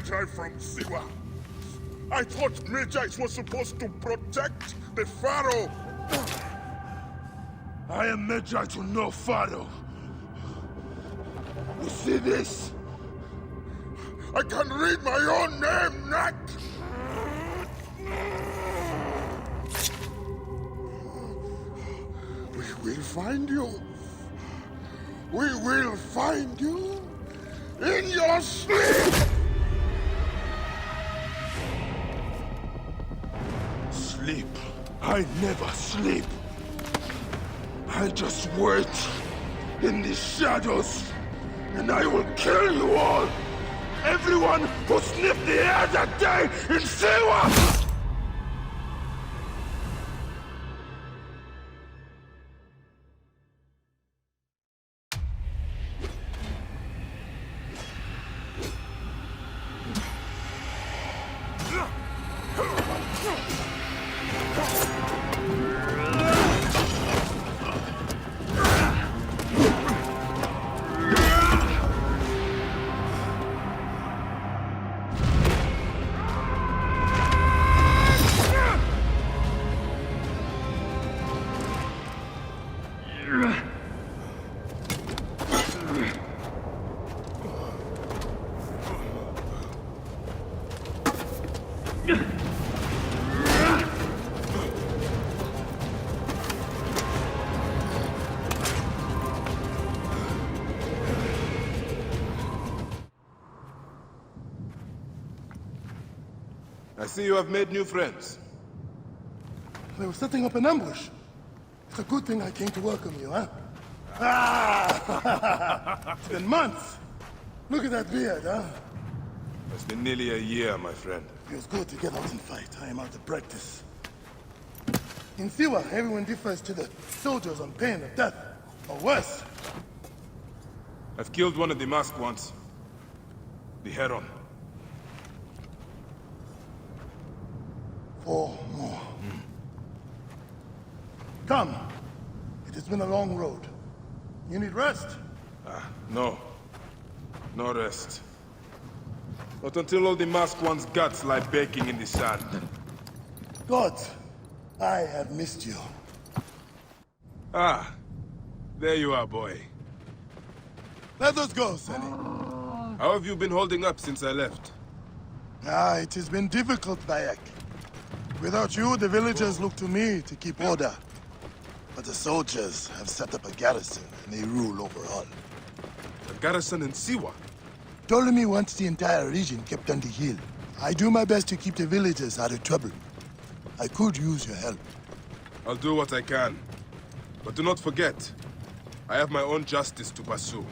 Medjay from Siwa. I thought Medjay was supposed to protect the Pharaoh. I am Medjay to no Pharaoh. You see this? I can read my own name, Nak! We will find you. We will find you in your sleep! Sleep? I never sleep. I just wait in the shadows, and I will kill you all! Everyone who sniffed the air that day in Siwa! I see you have made new friends. They were setting up an ambush. It's a good thing I came to welcome you, huh? Ah! It's been months. Look at that beard, huh? It's been nearly a year, my friend. Feels good to get out and fight. I am out of practice. In Siwa, everyone defers to the soldiers on pain of death, or worse. I've killed one of the masked ones. The Heron. 4 more. Come. It has been a long road. You need rest? No. No rest. Not until all the masked one's guts lie baking in the sand. God, I have missed you. Ah. There you are, boy. Let us go, Sonny. How have you been holding up since I left? It has been difficult, Bayek. Without you, the villagers look to me to keep order. But the soldiers have set up a garrison, and they rule over all. A garrison in Siwa? Ptolemy wants the entire region kept on the hill. I do my best to keep the villagers out of trouble. I could use your help. I'll do what I can. But do not forget, I have my own justice to pursue.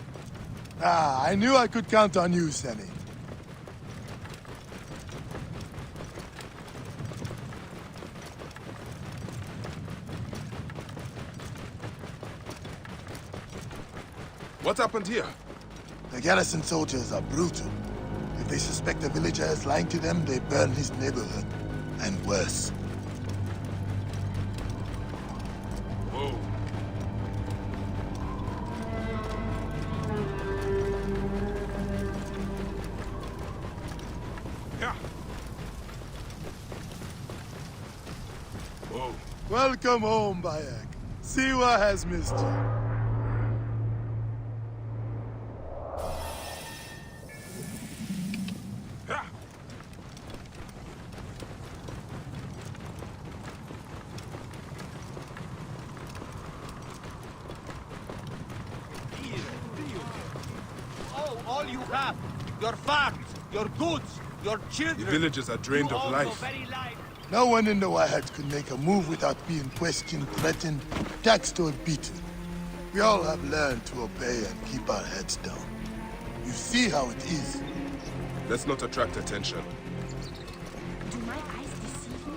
I knew I could count on you, Sonny. What happened here? The garrison soldiers are brutal. If they suspect a villager is lying to them, they burn his neighborhood. And worse. Whoa. Yeah. Whoa. Welcome home, Bayek. Siwa has missed you. All you have, your farms, your goods, your children. The villagers are drained of life. No one in the Wahat could make a move without being questioned, threatened, taxed, or beaten. We all have learned to obey and keep our heads down. You see how it is. Let's not attract attention. Do my eyes deceive me?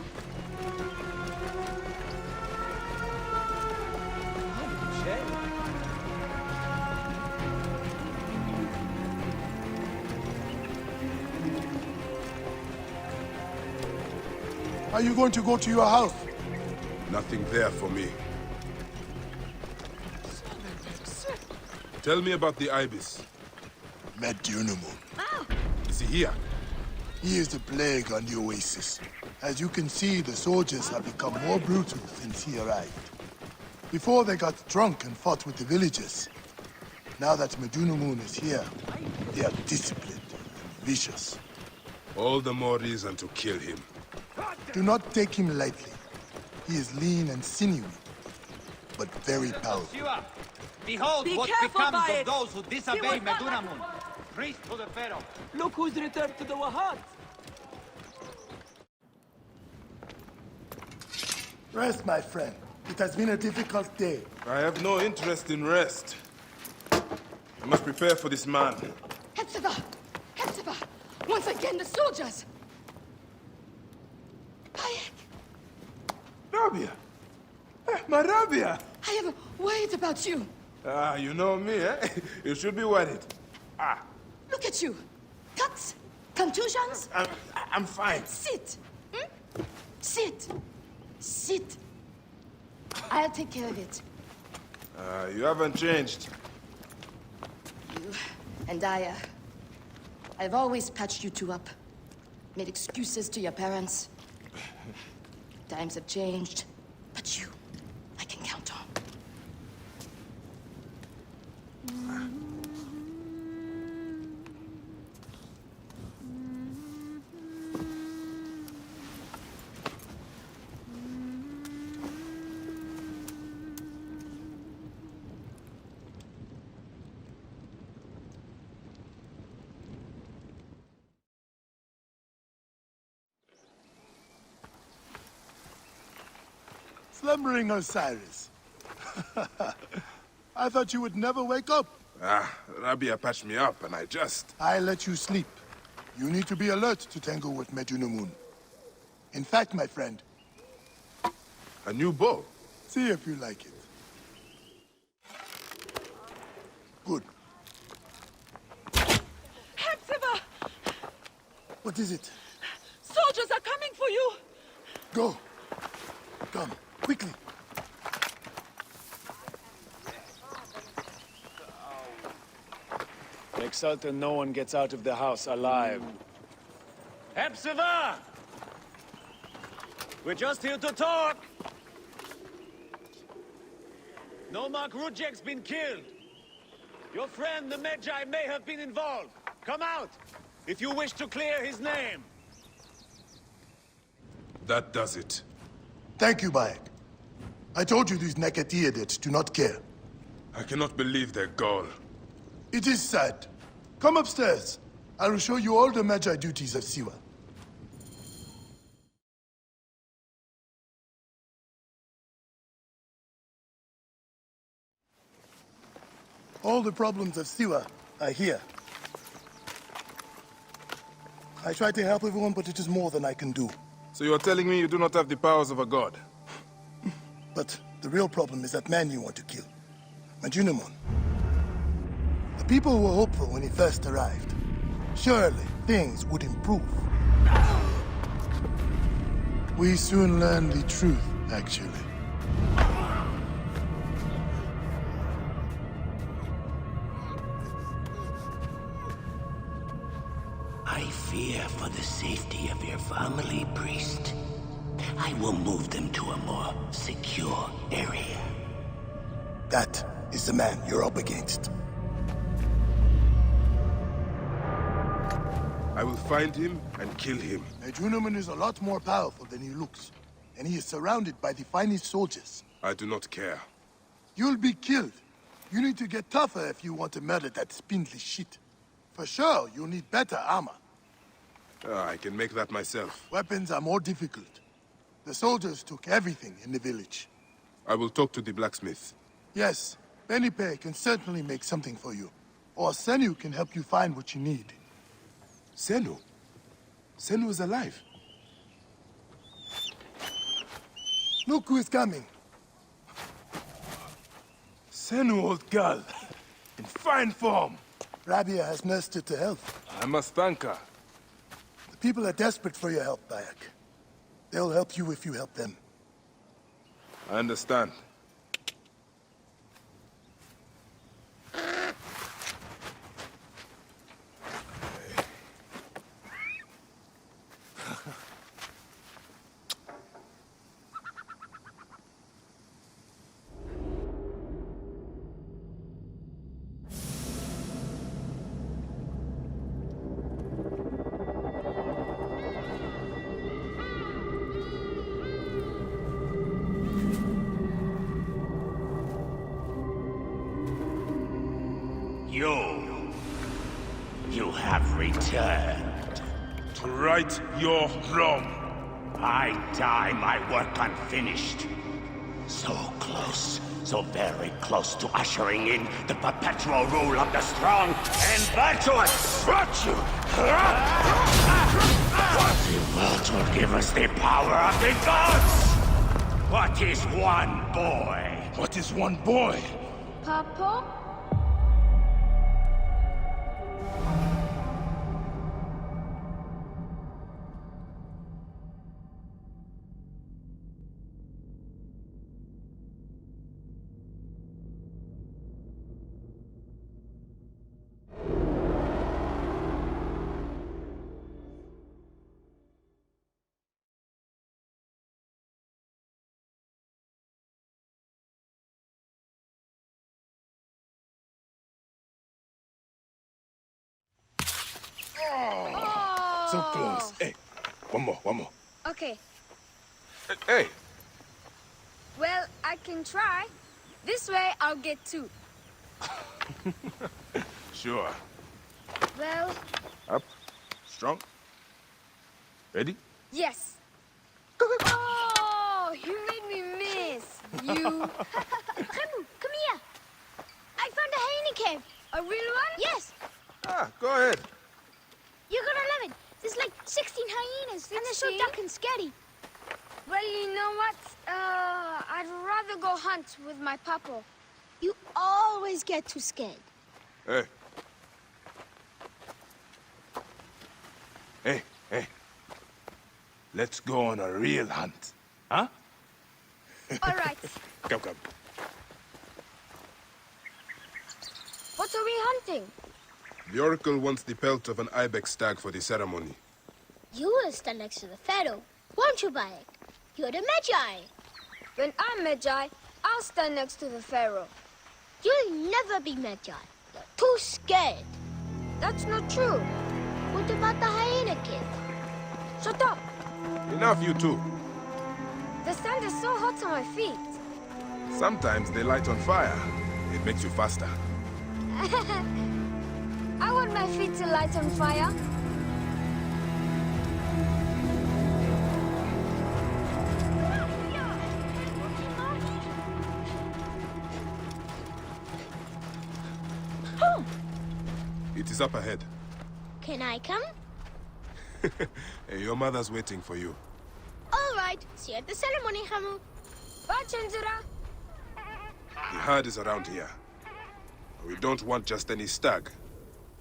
Are you going to go to your house? Nothing there for me. Tell me about the Ibis. Medjay. Is he here? He is the plague on the Oasis. As you can see, the soldiers have become more brutal since he arrived. Before they got drunk and fought with the villagers. Now that Amun is here, they are disciplined and vicious. All the more reason to kill him. Do not take him lightly. He is lean and sinewy, but very powerful. Siwa, behold Be what careful, becomes Bayek. of those who disobey Amun. Priest to the Pharaoh. Look who's returned to the Wahad. Rest, my friend. It has been a difficult day. I have no interest in rest. I must prepare for this man. Hepzibah! Hepzibah! Once again, the soldiers! Bayek! Rabia! My Rabia! I have worried about you. Ah, you know me, eh? You should be worried. Look at you. Cuts? Contusions? I'm fine. Sit. Hmm? Sit. Sit. I'll take care of it. You haven't changed. You and I've always patched you two up. Made excuses to your parents. Times have changed, but you, I can count on. Slumbering Osiris. I thought you would never wake up. Rabia patched me up and I let you sleep. You need to be alert to tangle with Amun. In fact, my friend, A new bow? see if you like it. Good. Hepzibah! What is it? Soldiers are coming for you! Go. Come, quickly. Make certain no one gets out of the house alive. Hepzibah! We're just here to talk! Nomak Rujek's been killed. Your friend, the Medjay, may have been involved. Come out, if you wish to clear his name. That does it. Thank you, Bayek. I told you these Nekatiadids do not care. I cannot believe their gall. It is sad. Come upstairs. I will show you all the Medjay duties of Siwa. All the problems of Siwa are here. I try to help everyone, but it is more than I can do. So you are telling me you do not have the powers of a god? But the real problem is that man you want to kill. Amun. The people were hopeful when he first arrived. Surely, things would improve. We soon learned the truth, actually. I fear for the safety of your family, priest. I will move them to a more secure area. That is the man you're up against. I will find him and kill him. Amun is a lot more powerful than he looks, and he is surrounded by the finest soldiers. I do not care. You'll be killed. You need to get tougher if you want to murder that spindly shit. For sure, you'll need better armor. I can make that myself. Weapons are more difficult. The soldiers took everything in the village. I will talk to the blacksmith. Yes, Benipe can certainly make something for you. Or Senu can help you find what you need. Senu? Senu is alive. Look who is coming. Senu, old girl. In fine form. Rabia has nursed her to health. I must thank her. The people are desperate for your help, Bayek. They'll help you if you help them. I understand. You have returned. To right your wrong. I die my work unfinished. So close, so very close to ushering in the perpetual rule of the strong and virtuous. Virtue! The world will give us the power of the gods! What is one boy? What is one boy? Papa? So close. Hey, one more. Okay, Hey, well, I can try. This way, I'll get two. sure. Well, Up, strong. Ready? yes. Oh, you made me miss. You. Khemu, come here. I found a hyena cave. A real one? Yes, Ah, go ahead. you're gonna love it. There's like 16 hyenas, and they're so 16? dark and scary. Well, you know what? I'd rather go hunt with my papa. You always get too scared. Hey. Hey. Let's go on a real hunt. Huh? All right. Come. What are we hunting? The Oracle wants the pelt of an ibex stag for the ceremony. You will stand next to the pharaoh, won't you, Bayek? You're the Medjay. When I'm Medjay, I'll stand next to the pharaoh. You'll never be Medjay. You're too scared. That's not true. What about the hyena kid? Shut up. Enough, you two. The sand is so hot on my feet. Sometimes they light on fire. It makes you faster. I want my feet to light on fire. It is up ahead. Can I come? Hey, your mother's waiting for you. All right. See you at the ceremony, Khemu. Bye, Chandra. The herd is around here. We don't want just any stag.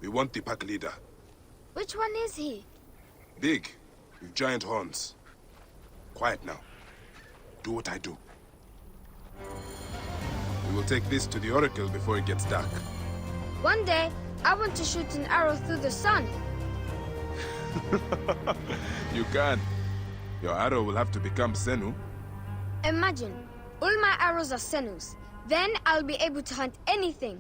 We want the pack leader. Which one is he? Big, with giant horns. Quiet now. Do what I do. We will take this to the Oracle before it gets dark. One day, I want to shoot an arrow through the sun. You can. Your arrow will have to become Senu. Imagine, all my arrows are senus. Then I'll be able to hunt anything.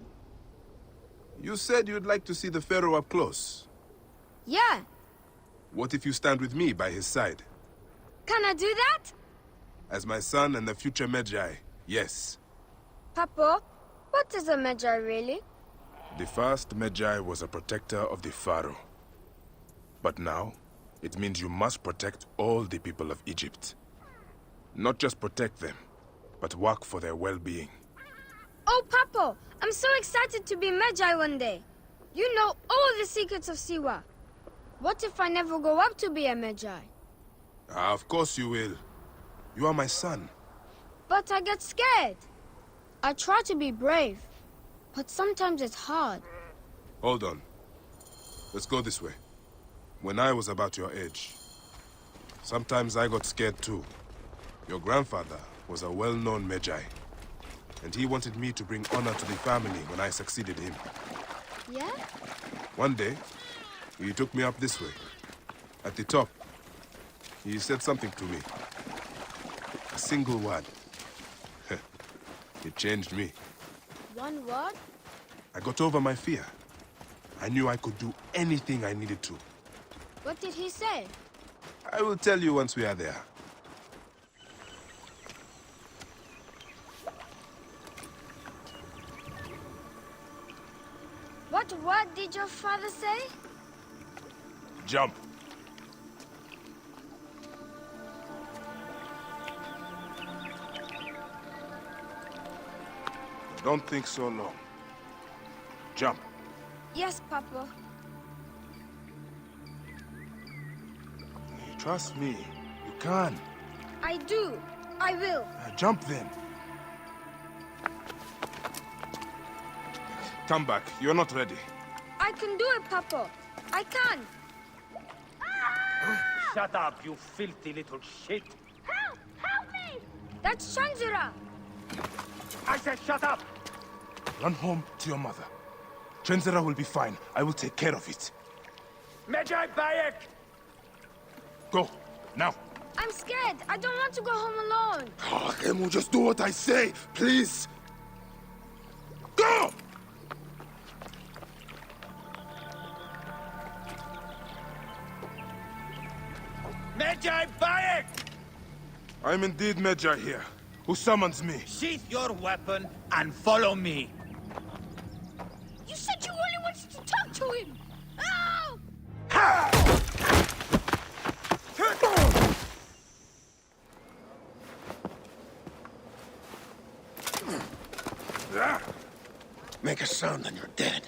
You said you'd like to see the Pharaoh up close. Yeah. What if you stand with me by his side? Can I do that? As my son and the future Medjay, yes. Papa, what is a Medjay really? The first Medjay was a protector of the Pharaoh. But now, it means you must protect all the people of Egypt. Not just protect them, but work for their well-being. Oh, Papa, I'm so excited to be Medjay one day. You know all the secrets of Siwa. What if I never go up to be a Medjay? Of course you will. You are my son. But I get scared. I try to be brave, but sometimes it's hard. Hold on. Let's go this way. When I was about your age, sometimes I got scared too. Your grandfather was a well-known Medjay, and he wanted me to bring honor to the family when I succeeded him. Yeah? One day, he took me up this way. At the top, he said something to me. A single word. It changed me. One word? I got over my fear. I knew I could do anything I needed to. What did he say? I will tell you once we are there. What word did your father say? Jump. Don't think so long. Jump. Yes, Papa. Trust me. You can. I do. I will. Jump then. Come back. You're not ready. I can do it, Papa. I can. Shut up, you filthy little shit! Help! Help me! That's Shanjira. I said shut up! Run home to your mother. Trenzera will be fine. I will take care of it. Medjay Bayek! Go. Now. I'm scared. I don't want to go home alone. Ah, Khemu, just do what I say, please. Go! Medjay Bayek! I'm indeed Medjay here. Who summons me? Sheath your weapon and follow me. You said you only wanted to talk to him! Oh! Make a sound and you're dead.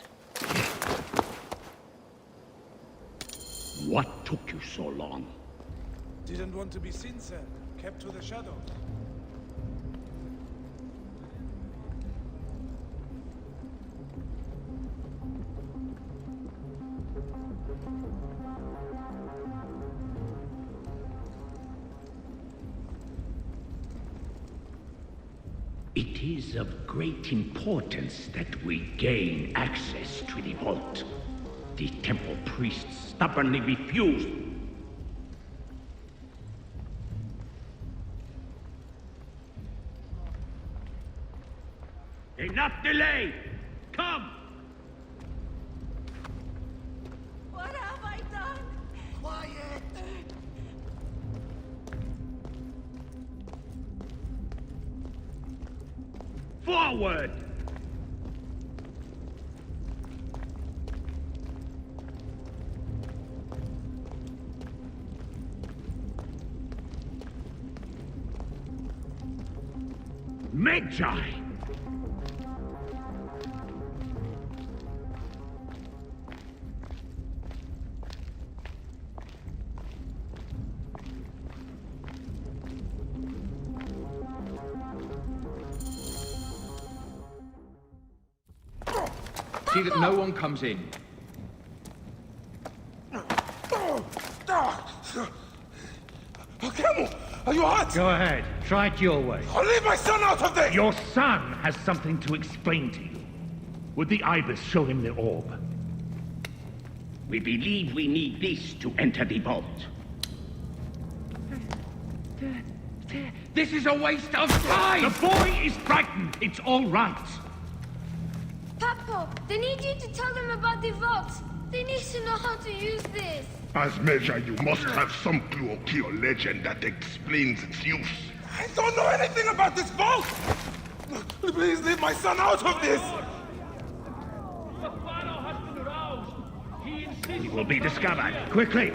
What took you so long? Didn't want to be seen, sir. Kept to the shadows. It is of great importance that we gain access to the vault. The temple priests stubbornly refused. Enough delay! Come! What have I done? Quiet! Forward! Medjay! See that no one comes in. Khemu, are you hurt? Go ahead. Try it your way. I'll leave my son out of this! Your son has something to explain to you. Would the Ibis show him the orb? We believe we need this to enter the vault. This is a waste of time! The boy is frightened. It's all right. Papa, they need you to tell them about the vault. They need to know how to use this. As Medjay, you must have some clue or key or legend that explains its use. I don't know anything about this vault! Please leave my son out of this! He will be discovered. Quickly!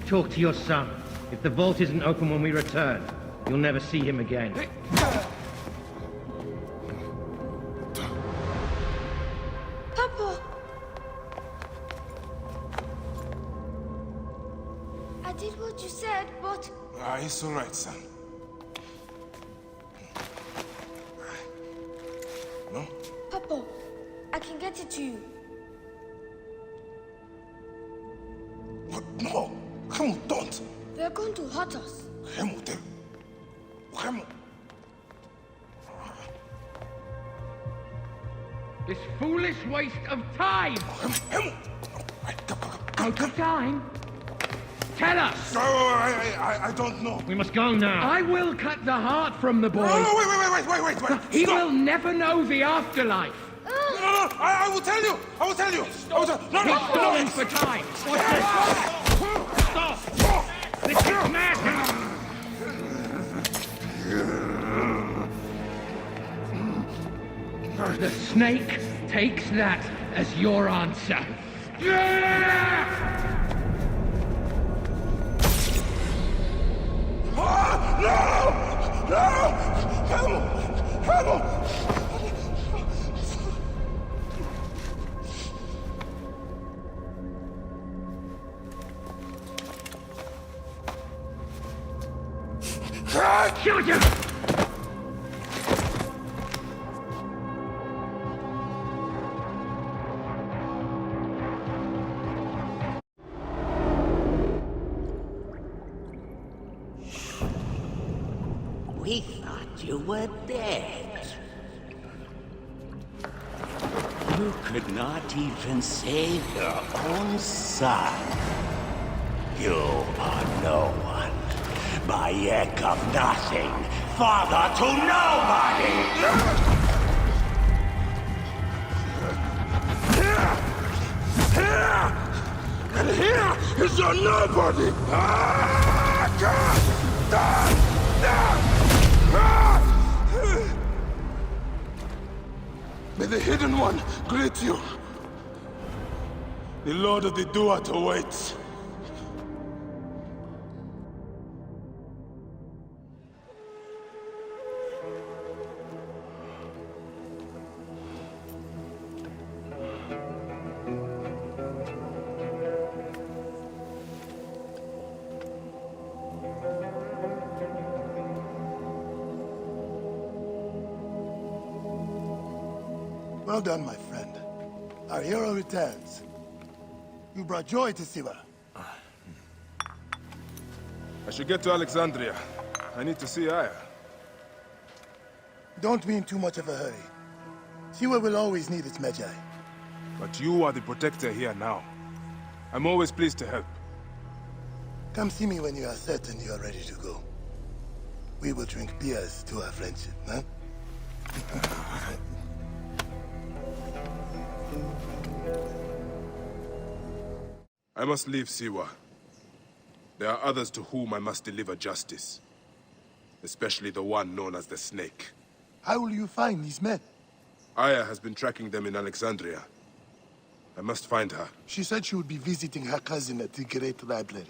Talk to your son. If the vault isn't open when we return, you'll never see him again. Papa! I did what you said, but... It's all right, son. No? Papa, I can get it to you. What? No! Khemu, don't! They're going to hurt us. Khemu, Khemu! This foolish waste of time! Khemu! Out of time? Tell us! No, I don't know. We must go now. I will cut the heart from the boy. No, wait! He Stop. will never know the afterlife. No, I will tell you! I will tell you! No, He's stalling for time. Stop! This is madness! The snake takes that as your answer. No! Khemu! Khemu! Shoot him! We thought you were dead. You could not even save your own son. You are no one. Bayek of nothing. Father to nobody! And here is your nobody! May the Hidden One greet you. The Lord of the Duat awaits. Well done, my friend. Our hero returns. You brought joy to Siwa. I should get to Alexandria. I need to see Aya. Don't be in too much of a hurry. Siwa will always need its Medjay. But you are the protector here now. I'm always pleased to help. Come see me when you are certain you are ready to go. We will drink beers to our friendship, huh? I must leave Siwa. There are others to whom I must deliver justice. Especially the one known as the Snake. How will you find these men? Aya has been tracking them in Alexandria. I must find her. She said she would be visiting her cousin at the Great Library.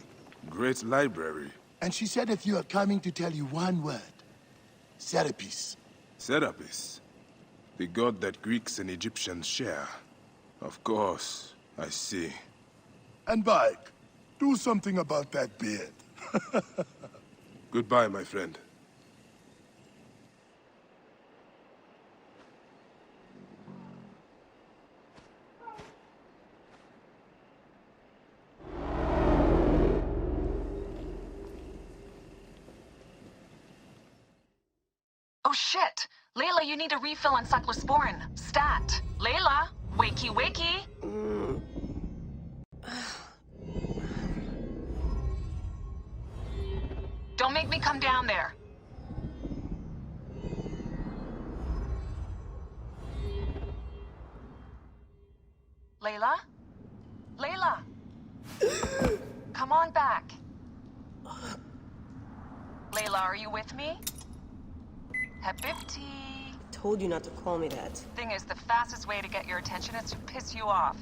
Great Library? And she said if you are coming to tell you one word. Serapis. Serapis? The god that Greeks and Egyptians share. Of course, I see. And Bayek, do something about that beard. Goodbye, my friend. Oh shit! Layla, you need a refill on cyclosporin. Stat. Layla, wakey wakey! Don't make me come down there. Layla? Layla! Come on back. Layla, are you with me? Habibti. Told you not to call me that. Thing is, the fastest way to get your attention is to piss you off.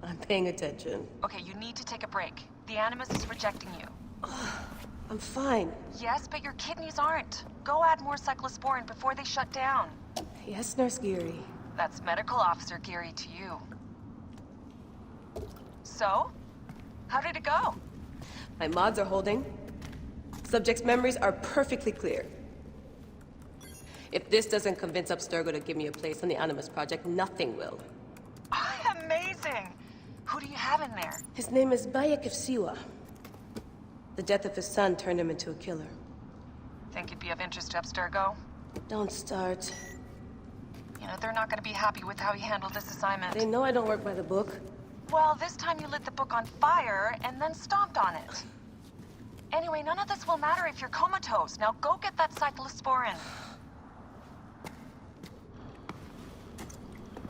I'm paying attention. Okay, you need to take a break. The Animus is rejecting you. I'm fine. Yes, but your kidneys aren't. Go add more cyclosporin before they shut down. Yes, Nurse Geary. That's Medical Officer Geary to you. So? How did it go? My mods are holding. Subject's memories are perfectly clear. If this doesn't convince Abstergo to give me a place on the Animus Project, nothing will. Amazing! Who do you have in there? His name is Bayek of Siwa. The death of his son turned him into a killer. Think it'd be of interest to Abstergo? Don't start. You know, they're not gonna be happy with how he handled this assignment. They know I don't work by the book. Well, this time you lit the book on fire and then stomped on it. Anyway, none of this will matter if you're comatose. Now go get that cyclosporin.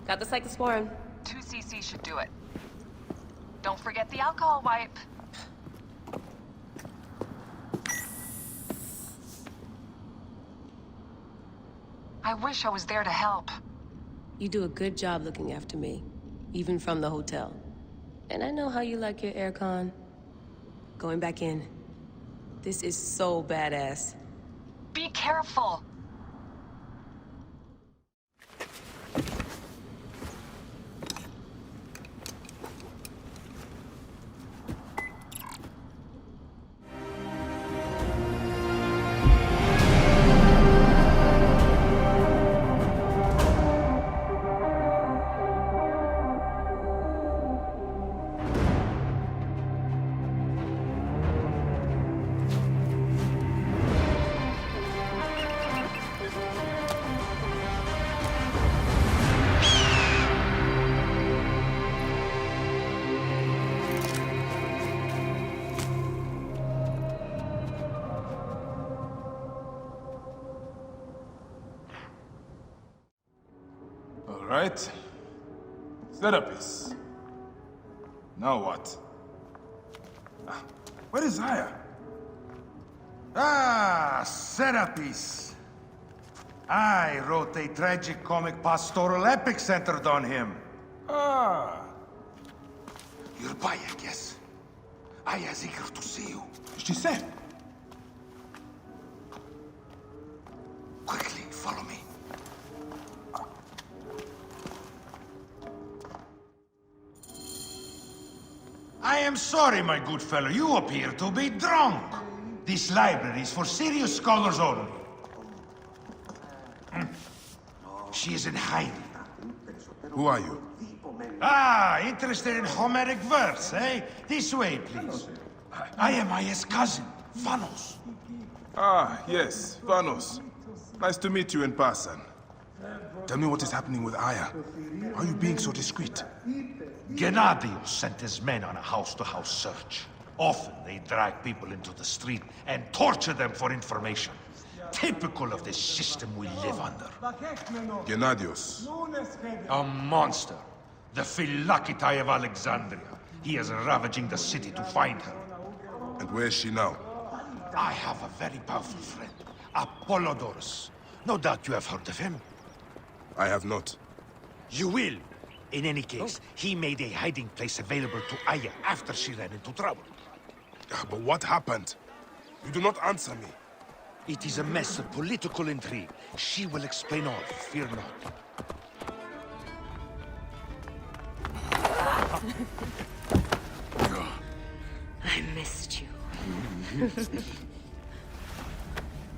Got the cyclosporin. 2 cc should do it. Don't forget the alcohol wipe. I I wish I was there to help. You do a good job looking after me, even from the hotel. And I know how you like your aircon. Going back in. This is so badass. Be careful! Right. Serapis. Now what? Where is Aya? Ah, Serapis. I wrote a tragic comic pastoral epic centered on him. Ah. You're Bayek, yes? Aya's eager to see you. She said. Quickly, follow me. I am sorry, my good fellow. You appear to be drunk. This library is for serious scholars only. She is in hiding. Who are you? Ah, interested in Homeric verse, eh? This way, please. I am Aya's cousin, Vanos. Ah, yes, Vanos. Nice to meet you in person. Tell me what is happening with Aya. Why are you being so discreet? Gennadios sent his men on a house-to-house search. Often they drag people into the street and torture them for information. Typical of the system we live under. Gennadios. A monster. The Philokitai of Alexandria. He is ravaging the city to find her. And where is she now? I have a very powerful friend, Apollodorus. No doubt you have heard of him. I have not. You will. In any case, he made a hiding place available to Aya after she ran into trouble. But what happened? You do not answer me. It is a mess of political intrigue. She will explain all, fear not. I missed you.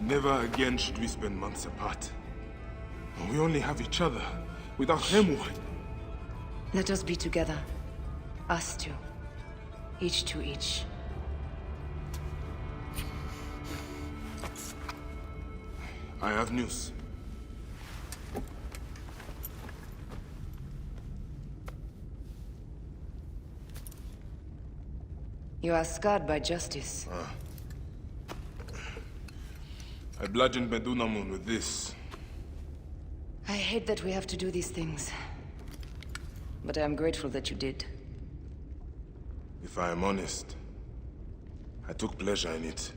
Never again should we spend months apart. We only have each other. Without Khemu. Let us be together. Us two. Each to each. I have news. You are scarred by justice. I bludgeoned Amun with this. I hate that we have to do these things. But I am grateful that you did. If I am honest, I took pleasure in it.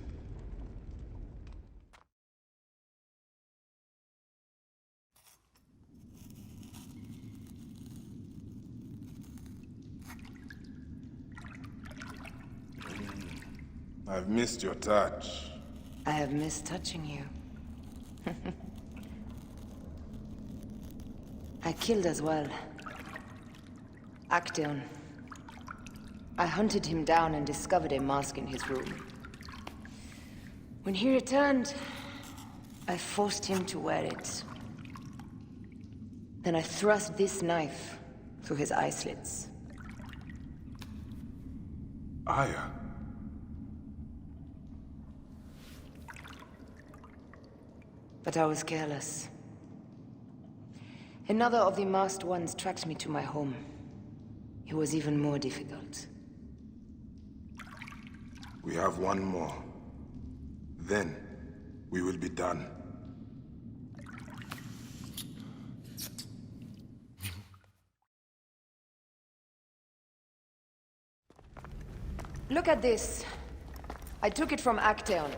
I've missed your touch. I have missed touching you. I killed as well. Actaeon. I hunted him down and discovered a mask in his room. When he returned, I forced him to wear it. Then I thrust this knife through his eye slits. Aya. But I was careless. Another of the masked ones tracked me to my home. It was even more difficult. We have one more. Then, we will be done. Look at this. I took it from Actaeon.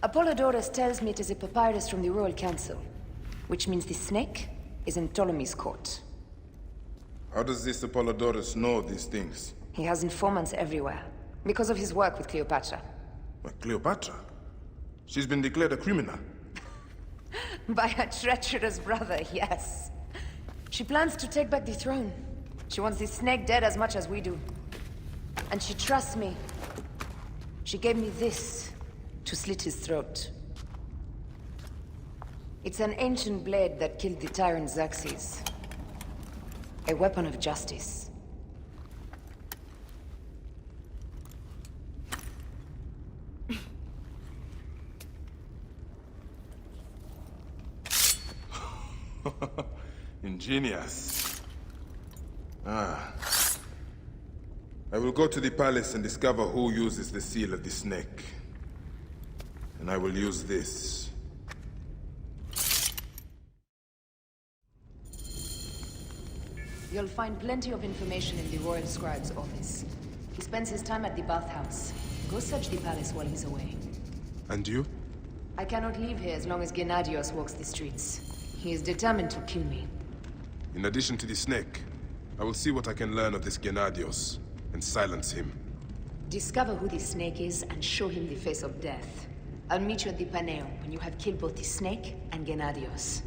Apollodorus tells me it is a papyrus from the Royal Council. Which means the snake is in Ptolemy's court. How does this Apollodorus know these things? He has informants everywhere, because of his work with Cleopatra. But Cleopatra? She's been declared a criminal. By her treacherous brother, yes. She plans to take back the throne. She wants the snake dead as much as we do. And she trusts me. She gave me this to slit his throat. It's an ancient blade that killed the tyrant Xerxes. A weapon of justice. Ingenious. I will go to the palace and discover who uses the seal of the snake. And I will use this. You'll find plenty of information in the Royal Scribe's office. He spends his time at the bathhouse. Go search the palace while he's away. And you? I cannot leave here as long as Gennadios walks the streets. He is determined to kill me. In addition to the snake, I will see what I can learn of this Gennadios and silence him. Discover who the snake is and show him the face of death. I'll meet you at the Paneo when you have killed both the snake and Gennadios.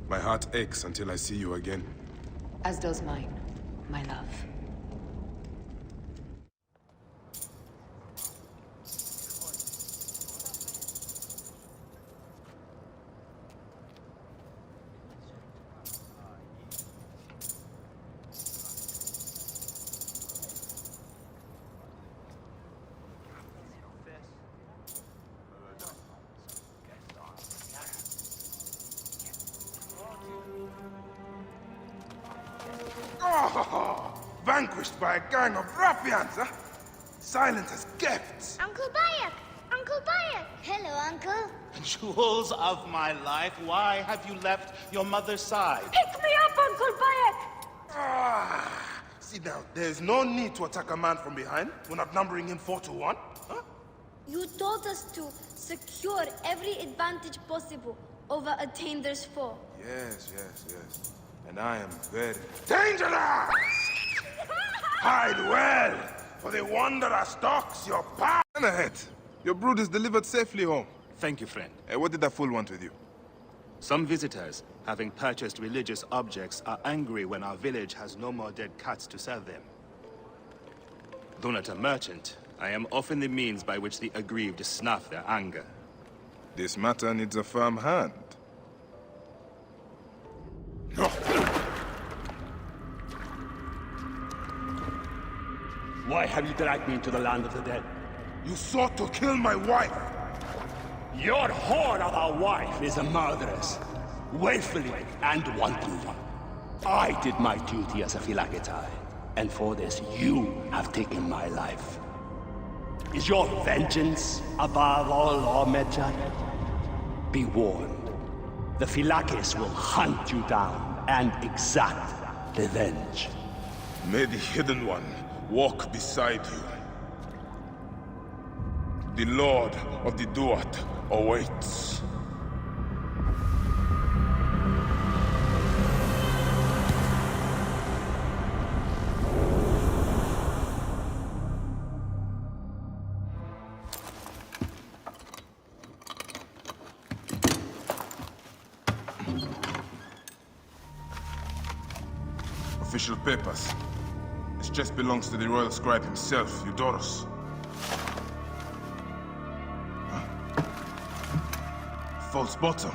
My heart aches until I see you again. As does mine, my love. Vanquished by a gang of ruffians, huh? Silent as kept. Uncle Bayek! Uncle Bayek! Hello, Uncle. Jewels of my life, why have you left your mother's side? Pick me up, Uncle Bayek! See now, there's no need to attack a man from behind when outnumbering him 4-1, huh? You told us to secure every advantage possible over Attainer's foe. Yes. And I am very dangerous! Hide well, for the wanderer stalks your path. Ahead. Your brood is delivered safely home. Thank you, friend. What did that fool want with you? Some visitors, having purchased religious objects, are angry when our village has no more dead cats to sell them. Though not a merchant, I am often the means by which the aggrieved snuff their anger. This matter needs a firm hand. No. Why have you dragged me into the land of the dead? You sought to kill my wife! Your whore of a wife is a murderess, willfully and wantonly. I did my duty as a Philaketae, and for this you have taken my life. Is your vengeance above all law, Medjay? Be warned. The Philakes will hunt you down and exact revenge. May the Hidden One walk beside you. The Lord of the Duat awaits. Official papers. This chest belongs to the Royal Scribe himself, Eudoros. False bottom.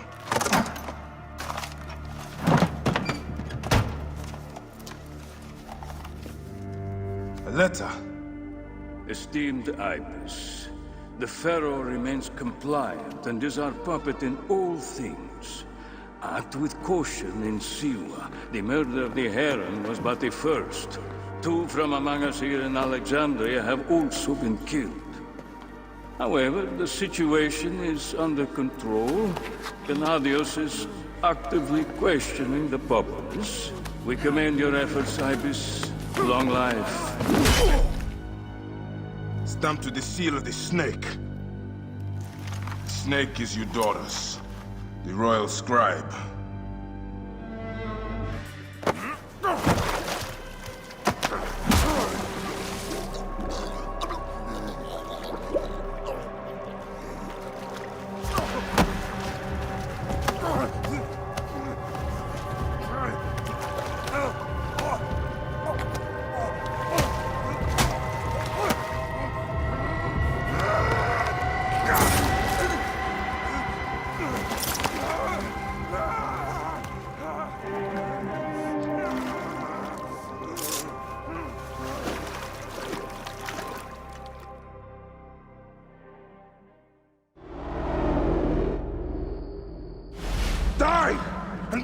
A letter. Esteemed Ibis, the Pharaoh remains compliant and is our puppet in all things. Act with caution in Siwa. The murder of the Heron was but the first. 2 from among us here in Alexandria have also been killed. However, the situation is under control. Gennadios is actively questioning the populace. We commend your efforts, Ibis. Long life. Stamped with the seal of the snake. The snake is Eudoros, the Royal Scribe.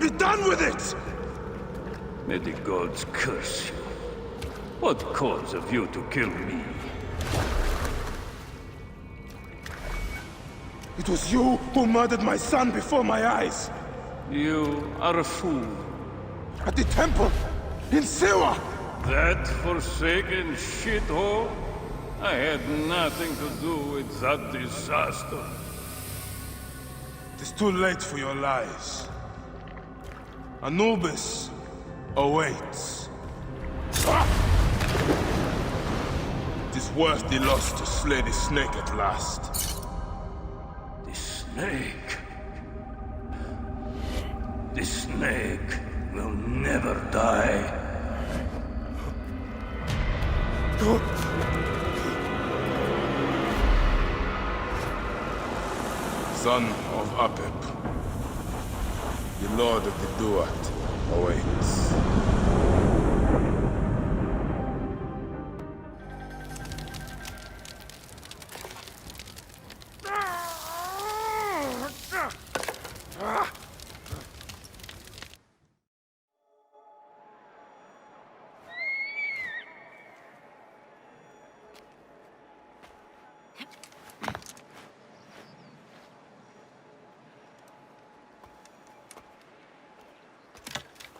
Be done with it! May the gods curse you. What cause have you to kill me? It was you who murdered my son before my eyes! You are a fool. At the temple! In Siwa! That forsaken shithole? I had nothing to do with that disaster. It is too late for your lies. Anubis awaits. It is worth the loss to slay the snake at last. The snake? The snake will never die. Son of Apep, the Lord of the Duat awaits.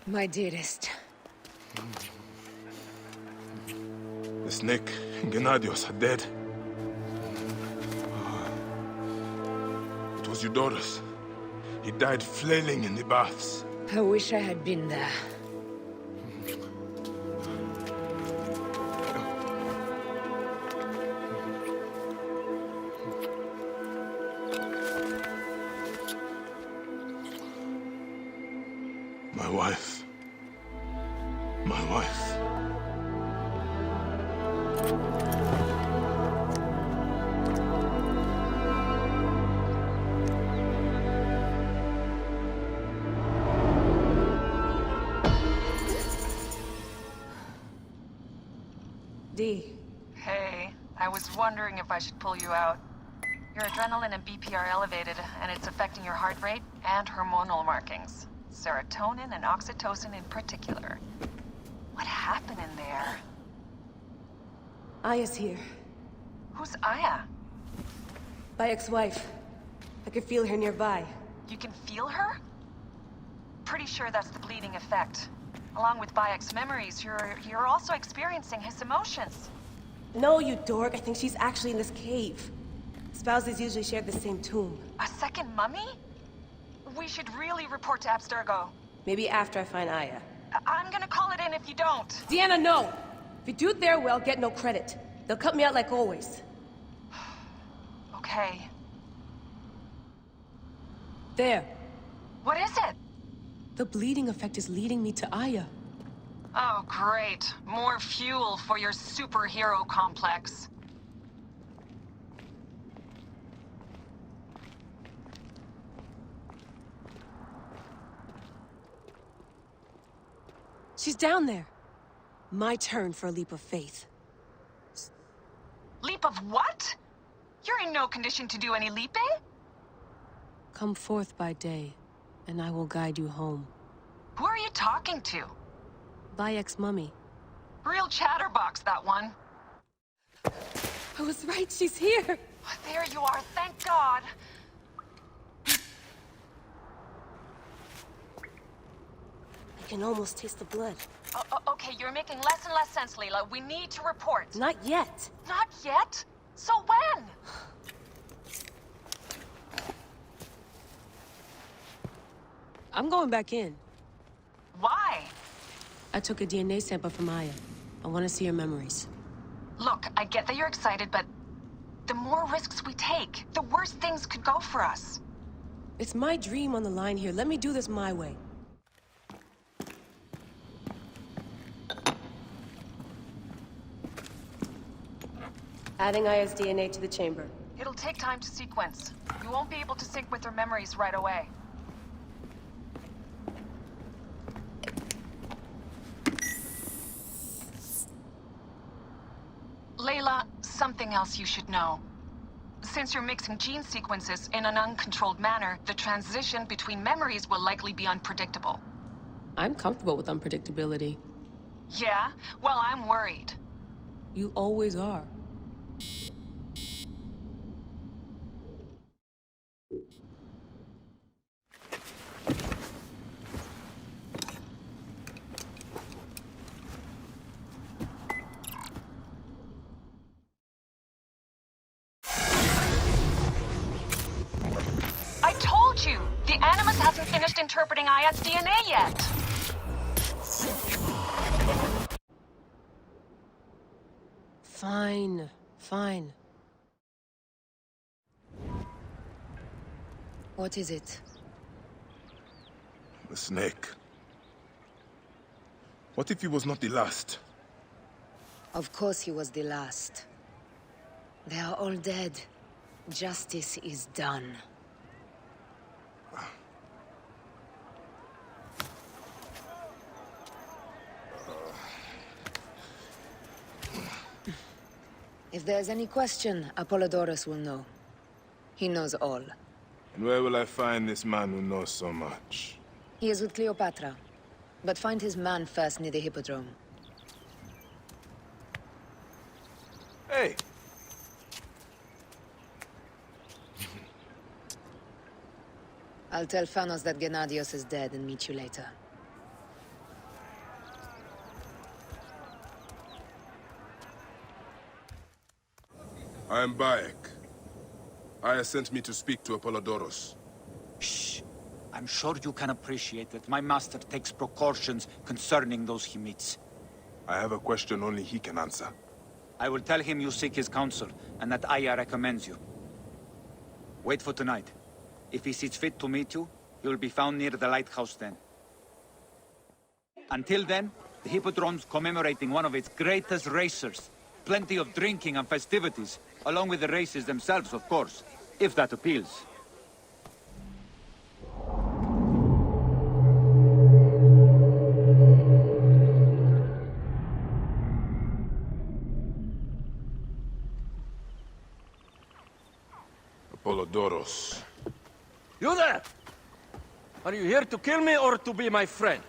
My dearest. The snake and Gennadios are dead. It was Eudoros. He died flailing in the baths. I wish I had been there. My wife. My wife. D. Hey, I was wondering if I should pull you out. Your adrenaline and BP are elevated, and it's affecting your heart rate and hormonal markings. Serotonin and oxytocin in particular. What happened in there? Aya's here. Who's Aya? Bayek's wife. I could feel her nearby. You can feel her? Pretty sure that's the bleeding effect. Along with Bayek's memories, you're also experiencing his emotions. No, you dork. I think she's actually in this cave. Spouses usually share the same tomb. A second mummy? We should really report to Abstergo. Maybe after I find Aya. I'm gonna call it in if you don't. Deanna, no! If you do it their way, I'll get no credit. They'll cut me out like always. Okay. There. What is it? The bleeding effect is leading me to Aya. Oh, great. More fuel for your superhero complex. She's down there. My turn for a leap of faith. Leap of what? You're in no condition to do any leaping? Come forth by day, and I will guide you home. Who are you talking to? Bayek's mummy. Real chatterbox, that one. I was right, she's here! There you are, thank God! I can almost taste the blood. Okay, you're making less and less sense, Leela. We need to report. Not yet. Not yet? So when? I'm going back in. Why? I took a DNA sample from Aya. I want to see her memories. Look, I get that you're excited, but the more risks we take, the worse things could go for us. It's my dream on the line here. Let me do this my way. Adding Aya's DNA to the chamber. It'll take time to sequence. You won't be able to sync with her memories right away. Layla, something else you should know. Since you're mixing gene sequences in an uncontrolled manner, the transition between memories will likely be unpredictable. I'm comfortable with unpredictability. Yeah? Well, I'm worried. You always are. I told you! The Animus hasn't finished interpreting Aya's DNA yet! Fine, fine. What is it? The snake. What if he was not the last? Of course he was the last. They are all dead. Justice is done. If there's any question, Apollodorus will know. He knows all. And where will I find this man who knows so much? He is with Cleopatra. But find his man first near the Hippodrome. Hey! I'll tell Phanos that Gennadios is dead and meet you later. I am Bayek. Aya sent me to speak to Apollodorus. Shh. I'm sure you can appreciate that my master takes precautions concerning those he meets. I have a question only he can answer. I will tell him you seek his counsel, and that Aya recommends you. Wait for tonight. If he sees fit to meet you, he will be found near the lighthouse then. Until then, the Hippodrome's commemorating one of its greatest racers. Plenty of drinking and festivities, along with the races themselves, of course, if that appeals. Apollodorus. You there! Are you here to kill me or to be my friend?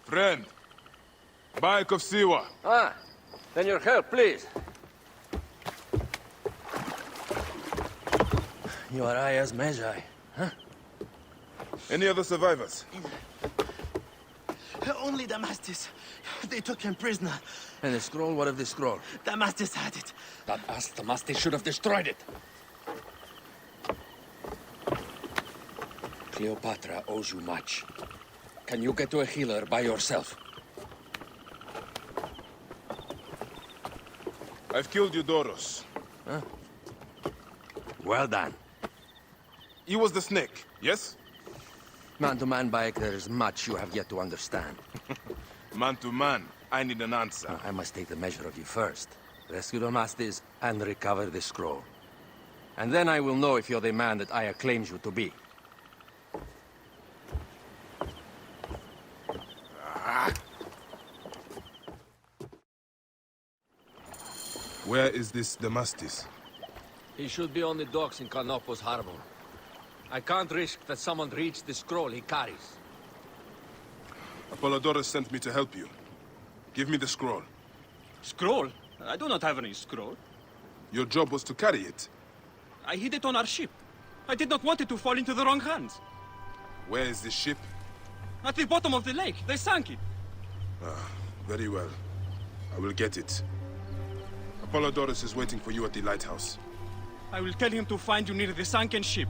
Friend. Bayek of Siwa. Ah, then your help, please. You are Aya's Medjay, huh? Any other survivors? Only Damastis. They took him prisoner. And the scroll? What of the scroll? Damastis had it. That ass Damastis should have destroyed it. Cleopatra owes you much. Can you get to a healer by yourself? I've killed Eudoros. Huh? Well done. He was the snake, yes? Man to man, Bayek, there is much you have yet to understand. Man to man, I need an answer. I must take the measure of you first. Rescue Damastis and recover the scroll. And then I will know if you're the man that Aya claims you to be. Where is this Damastis? He should be on the docks in Canopus Harbor. I can't risk that someone reads the scroll he carries. Apollodorus sent me to help you. Give me the scroll. Scroll? I do not have any scroll. Your job was to carry it. I hid it on our ship. I did not want it to fall into the wrong hands. Where is the ship? At the bottom of the lake. They sank it. Ah, very well. I will get it. Apollodorus is waiting for you at the lighthouse. I will tell him to find you near the sunken ship.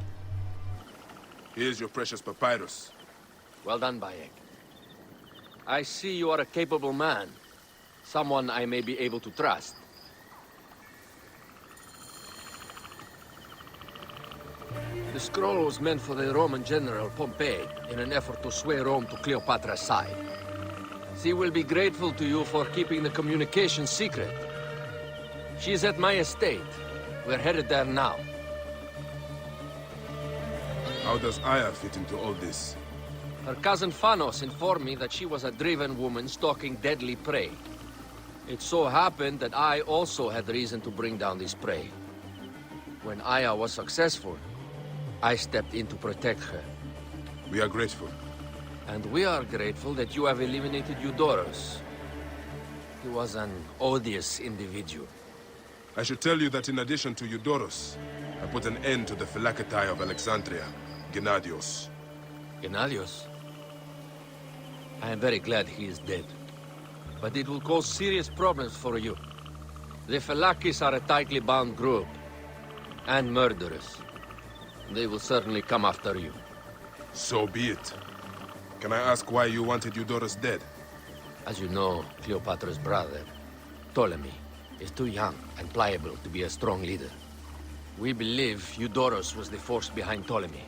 Here's your precious papyrus. Well done, Bayek. I see you are a capable man. Someone I may be able to trust. The scroll was meant for the Roman general Pompey in an effort to sway Rome to Cleopatra's side. She will be grateful to you for keeping the communication secret. She's at my estate. We're headed there now. How does Aya fit into all this? Her cousin Phanos informed me that she was a driven woman stalking deadly prey. It so happened that I also had reason to bring down this prey. When Aya was successful, I stepped in to protect her. We are grateful. And we are grateful that you have eliminated Eudoros. He was an odious individual. I should tell you that in addition to Eudoros, I put an end to the Phylactery of Alexandria, Gennadios. Gennadios? I am very glad he is dead. But it will cause serious problems for you. The Phylakis are a tightly bound group. And murderers. They will certainly come after you. So be it. Can I ask why you wanted Eudoros dead? As you know, Cleopatra's brother, Ptolemy, is too young and pliable to be a strong leader. We believe Eudoros was the force behind Ptolemy,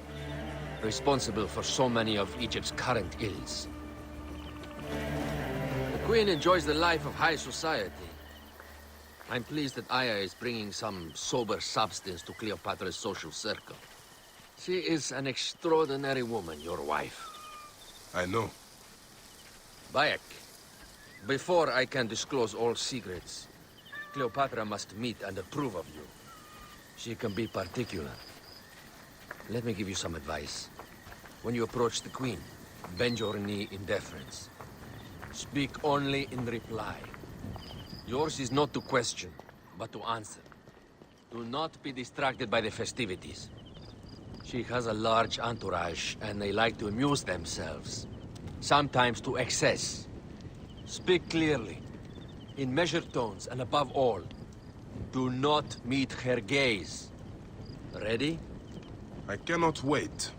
responsible for so many of Egypt's current ills. The Queen enjoys the life of high society. I'm pleased that Aya is bringing some sober substance to Cleopatra's social circle. She is an extraordinary woman, your wife. I know. Bayek, before I can disclose all secrets, Cleopatra must meet and approve of you. She can be particular. Let me give you some advice. When you approach the Queen, bend your knee in deference. Speak only in reply. Yours is not to question, but to answer. Do not be distracted by the festivities. She has a large entourage, and they like to amuse themselves. Sometimes to excess. Speak clearly, in measured tones, and above all, do not meet her gaze. Ready? I cannot wait.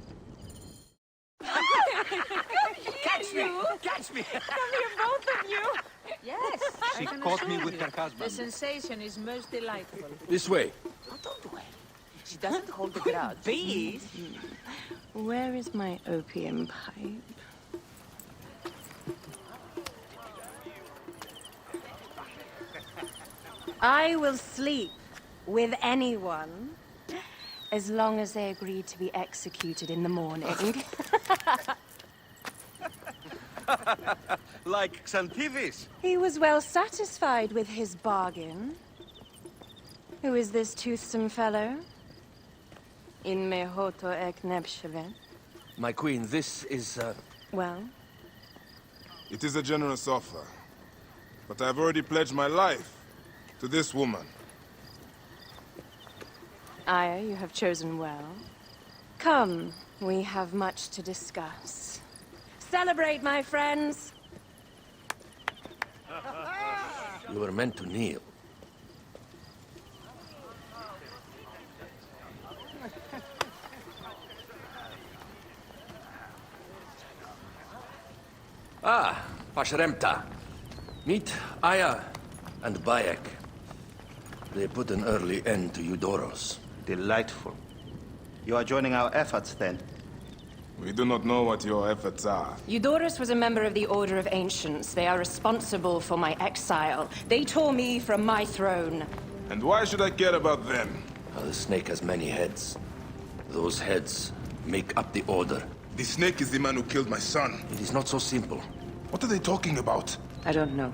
Catch me! Catch me! Come here, both of you! Yes. She caught me with her husband. The sensation is most delightful. This way. Oh, don't worry. She doesn't hold a grudge. Please. Where is my opium pipe? I will sleep with anyone as long as they agree to be executed in the morning. Like Xantivis. He was well satisfied with his bargain. Who is this toothsome fellow? In mehoto ek nebshevet. My queen, this is, Well? It is a generous offer, but I have already pledged my life to this woman. Aya, you have chosen well. Come, we have much to discuss. Celebrate, my friends! you were meant to kneel. Ah, Pashremta. Meet Aya and Bayek. They put an early end to Eudoros. Delightful. You are joining our efforts, then? We do not know what your efforts are. Eudoros was a member of the Order of Ancients. They are responsible for my exile. They tore me from my throne. And why should I care about them? The snake has many heads. Those heads make up the Order. The snake is the man who killed my son. It is not so simple. What are they talking about? I don't know.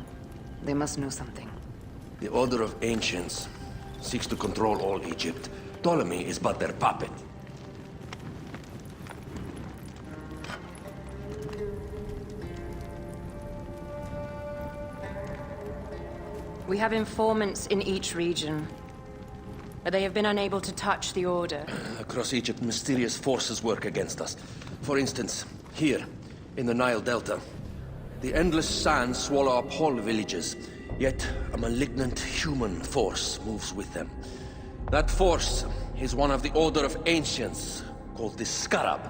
They must know something. The Order of Ancients seeks to control all Egypt. Ptolemy is but their puppet. We have informants in each region, but they have been unable to touch the Order. Across Egypt, mysterious forces work against us. For instance, here, in the Nile Delta, the endless sands swallow up whole villages, yet a malignant human force moves with them. That force is one of the Order of Ancients, called the Scarab.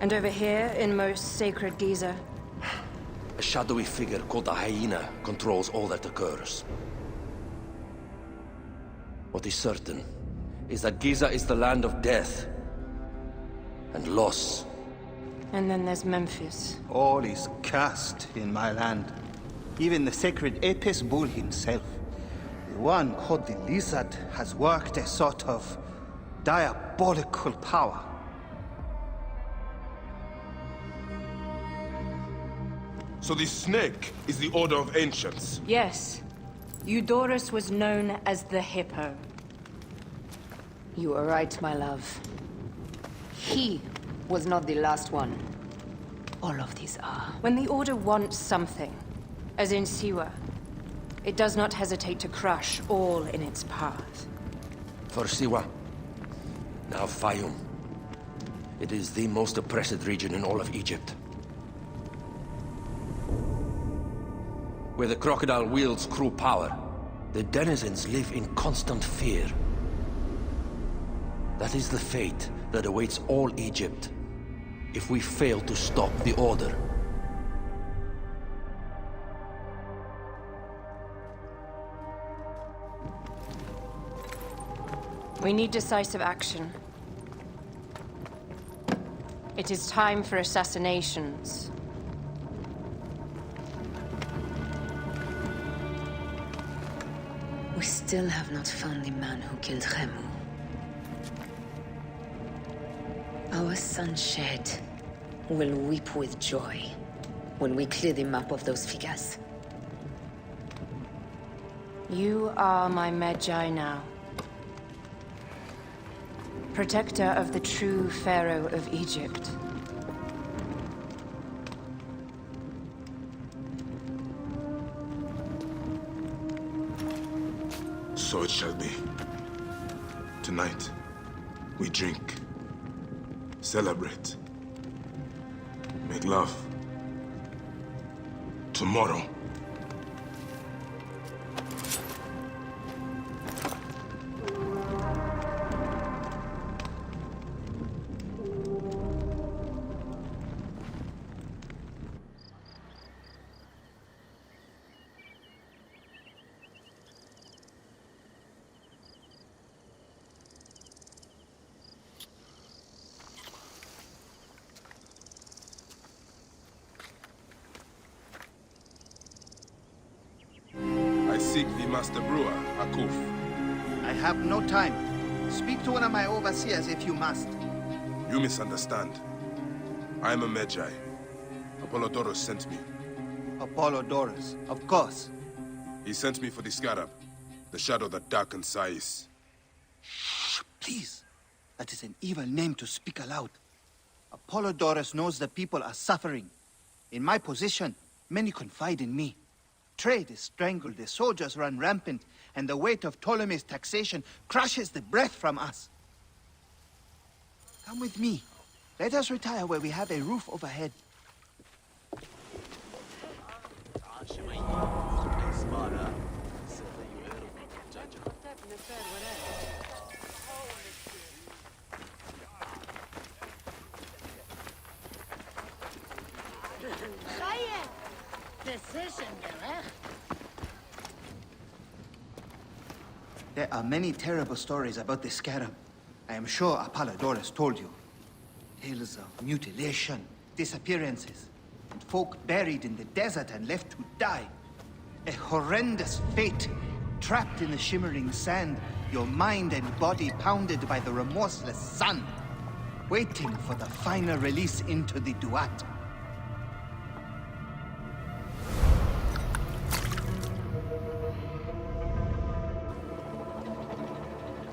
And over here, in most sacred Giza? A shadowy figure called a hyena controls all that occurs. What is certain is that Giza is the land of death and loss. And then there's Memphis. All is cursed in my land. Even the sacred Apis bull himself. The one called the Lizard has worked a sort of diabolical power. So the snake is the Order of Ancients? Yes. Eudoros was known as the Hippo. You are right, my love. He was not the last one. All of these are. When the Order wants something, as in Siwa, it does not hesitate to crush all in its path. For Siwa, now Fayum. It is the most oppressed region in all of Egypt. Where the crocodile wields cruel power, the denizens live in constant fear. That is the fate that awaits all Egypt if we fail to stop the Order. We need decisive action. It is time for assassinations. We still have not found the man who killed Khemu. Our son Shed will weep with joy when we clear the map of those figures. You are my Medjay now. Protector of the true Pharaoh of Egypt. So it shall be. Tonight, we drink, celebrate, make love. Tomorrow, I seek the Master Brewer, Akuf. I have no time. Speak to one of my overseers if you must. You misunderstand. I am a Medjay. Apollodorus sent me. Apollodorus, of course. He sent me for the scarab, the shadow that darkens Sais. Shh, please. That is an evil name to speak aloud. Apollodorus knows the people are suffering. In my position, many confide in me. Trade is strangled, the soldiers run rampant, and the weight of Ptolemy's taxation crushes the breath from us. Come with me. Let us retire where we have a roof overhead. There are many terrible stories about the scarab. I am sure Apollodorus told you. Tales of mutilation, disappearances, and folk buried in the desert and left to die. A horrendous fate, trapped in the shimmering sand, your mind and body pounded by the remorseless sun, waiting for the final release into the Duat.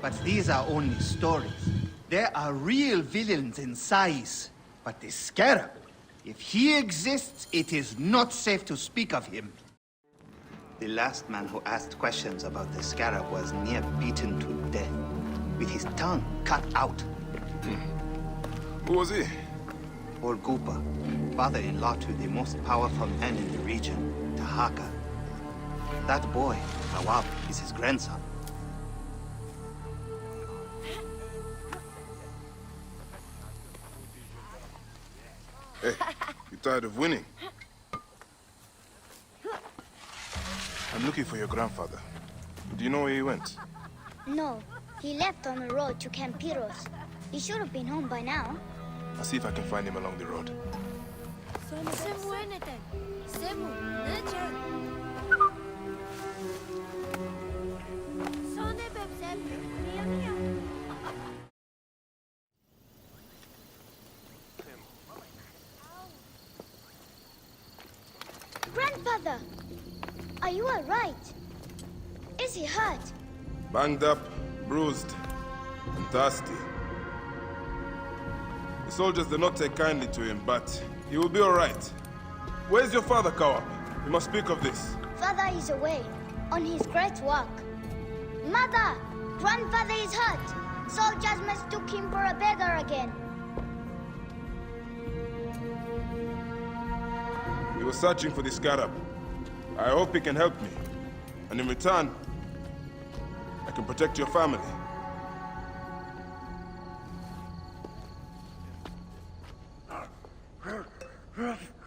But these are only stories. There are real villains in Sais. But the Scarab, if he exists, it is not safe to speak of him. The last man who asked questions about the Scarab was near beaten to death, with his tongue cut out. Who was he? Orgupa, father-in-law to the most powerful man in the region, Tahaka. That boy, Nawab, is his grandson. Hey, you tired of winning? I'm looking for your grandfather. Do you know where he went? No, he left on the road to Camp Eudoros. He should have been home by now. I'll see if I can find him along the road. Grandfather, are you all right? Is he hurt? Banged up, bruised. and thirsty. The soldiers do not take kindly to him, but he will be all right. Where's your father, Kawab? We must speak of this. Father is away, on his great work. Mother! Grandfather is hurt! Soldiers mistook him for a beggar again. He was searching for the scarab. I hope he can help me. And in return, I can protect your family.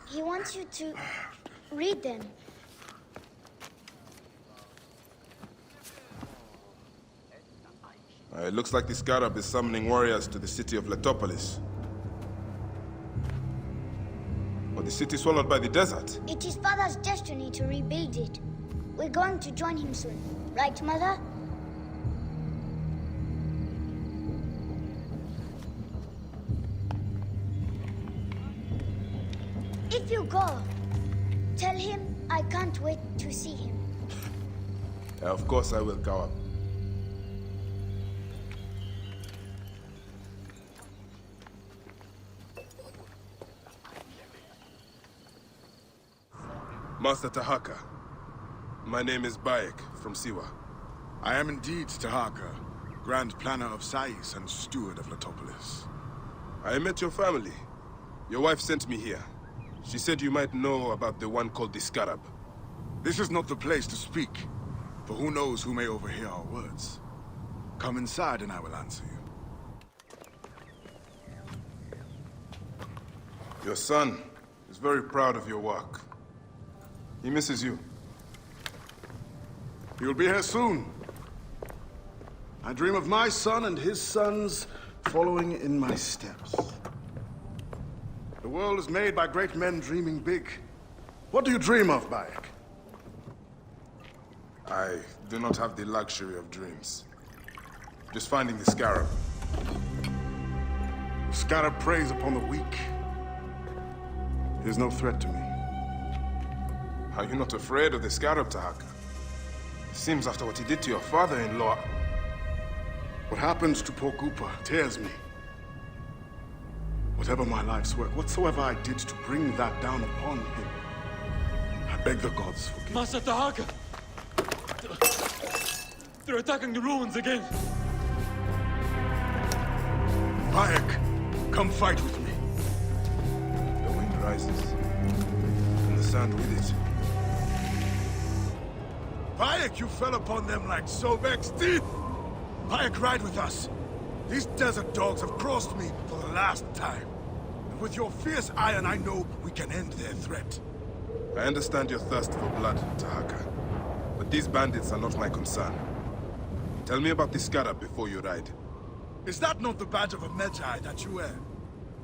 He wants you to read them. It looks like the scarab is summoning warriors to the city of Letopolis. Or the city swallowed by the desert. It is Father's destiny to rebuild it. We're going to join him soon. Right, Mother? If you go, tell him I can't wait to see him. Yeah, of course I will, Kawab. Master Tahaka, my name is Bayek from Siwa. I am indeed Tahaka, Grand Planner of Sais and Steward of Letopolis. I met your family. Your wife sent me here. She said you might know about the one called the Scarab. This is not the place to speak, for who knows who may overhear our words. Come inside and I will answer you. Your son is very proud of your work. He misses you. He will be here soon. I dream of my son and his sons following in my steps. The world is made by great men dreaming big. What do you dream of, Bayek? I do not have the luxury of dreams. Just finding the Scarab. The Scarab preys upon the weak. He is no threat to me. Are you not afraid of the Scarab, Tahaka? It seems after what he did to your father-in-law... What happens to poor Gupa tears me. Whatever my life's work, whatsoever I did to bring that down upon him, I beg the gods forgive. Master Tahaka! They're attacking the ruins again! Bayek, come fight with me. The wind rises, and the sand with it. Bayek, you fell upon them like Sobek's teeth! Bayek, ride with us. These desert dogs have crossed me for the last time. And with your fierce iron, I know we can end their threat. I understand your thirst for blood, Tahaka. But these bandits are not my concern. Tell me about the Scarab before you ride. Is that not the badge of a Medjay that you wear?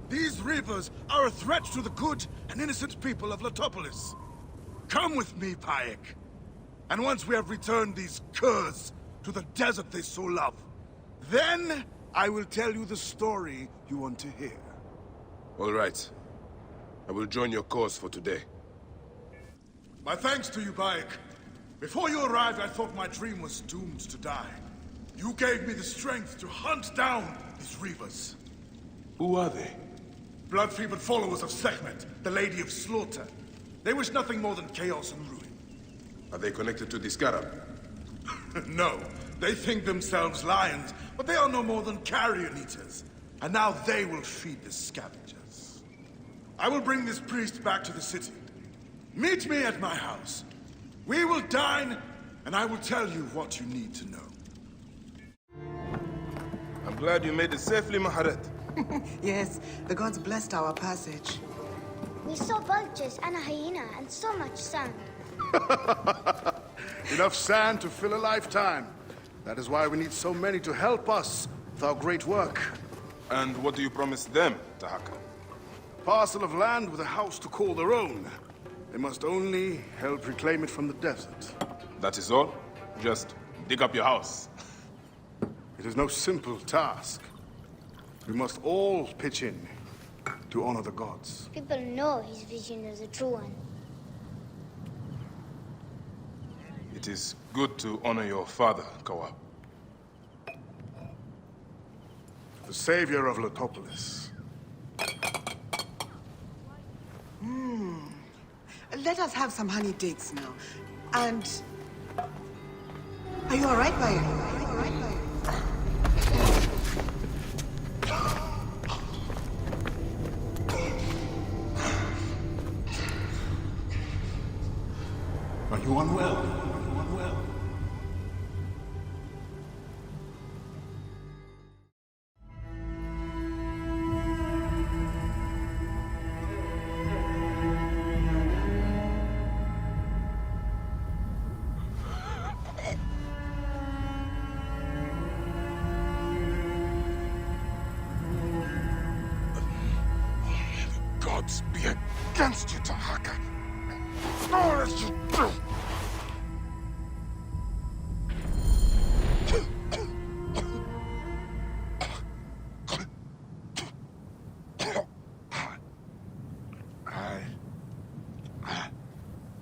These reavers are a threat to the good and innocent people of Letopolis. Come with me, Bayek. And once we have returned these curs to the desert they so love, then I will tell you the story you want to hear. All right. I will join your cause for today. My thanks to you, Bayek. Before you arrived, I thought my dream was doomed to die. You gave me the strength to hunt down these reavers. Who are they? Blood-fevered followers of Sekhmet, the Lady of Slaughter. They wish nothing more than chaos and ruin. Are they connected to the Scarab? No. They think themselves lions, but they are no more than carrion eaters. And now they will feed the scavengers. I will bring this priest back to the city. Meet me at my house. We will dine, and I will tell you what you need to know. I'm glad you made it safely, Maharet. Yes, the gods blessed our passage. We saw vultures and a hyena and so much sand. Enough sand to fill a lifetime. That is why we need so many to help us with our great work. And what do you promise them, Tahaka? A parcel of land with a house to call their own. They must only help reclaim it from the desert. That is all? Just dig up your house. It is no simple task. We must all pitch in to honor the gods. People know his vision is a true one. It is good to honor your father, Kawab. the savior of Letopolis. Let us have some honey dates now. And... Are you alright, Bayek? Are you unwell? Gods be against you, Tahaka. Nor as you do.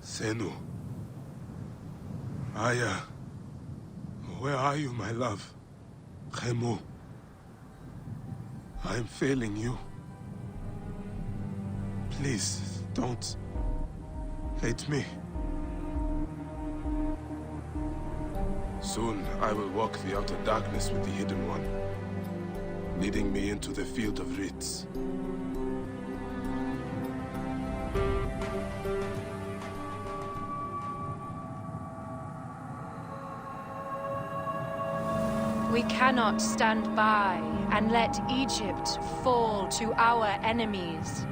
Senu. Aya. Where are you, my love? Khemu. I am failing you. Please, don't hate me. Soon, I will walk the outer darkness with the Hidden One, leading me into the field of wreaths. We cannot stand by and let Egypt fall to our enemies.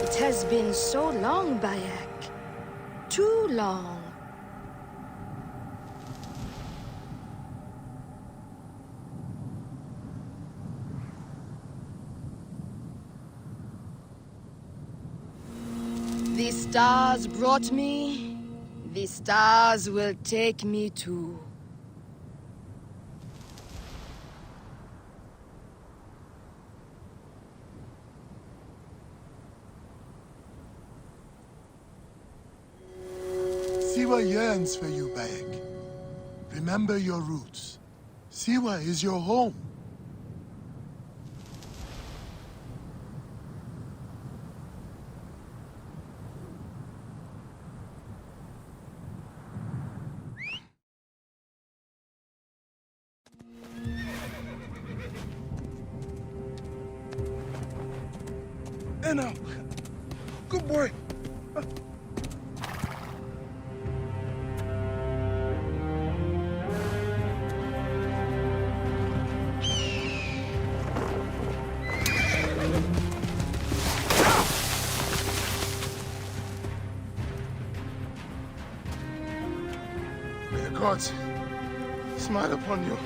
It has been so long, Bayek. Too long. The stars brought me. The stars will take me too. Siwa yearns for you, Bayek. Remember your roots. Siwa is your home. Now, good boy. May the gods smile upon you.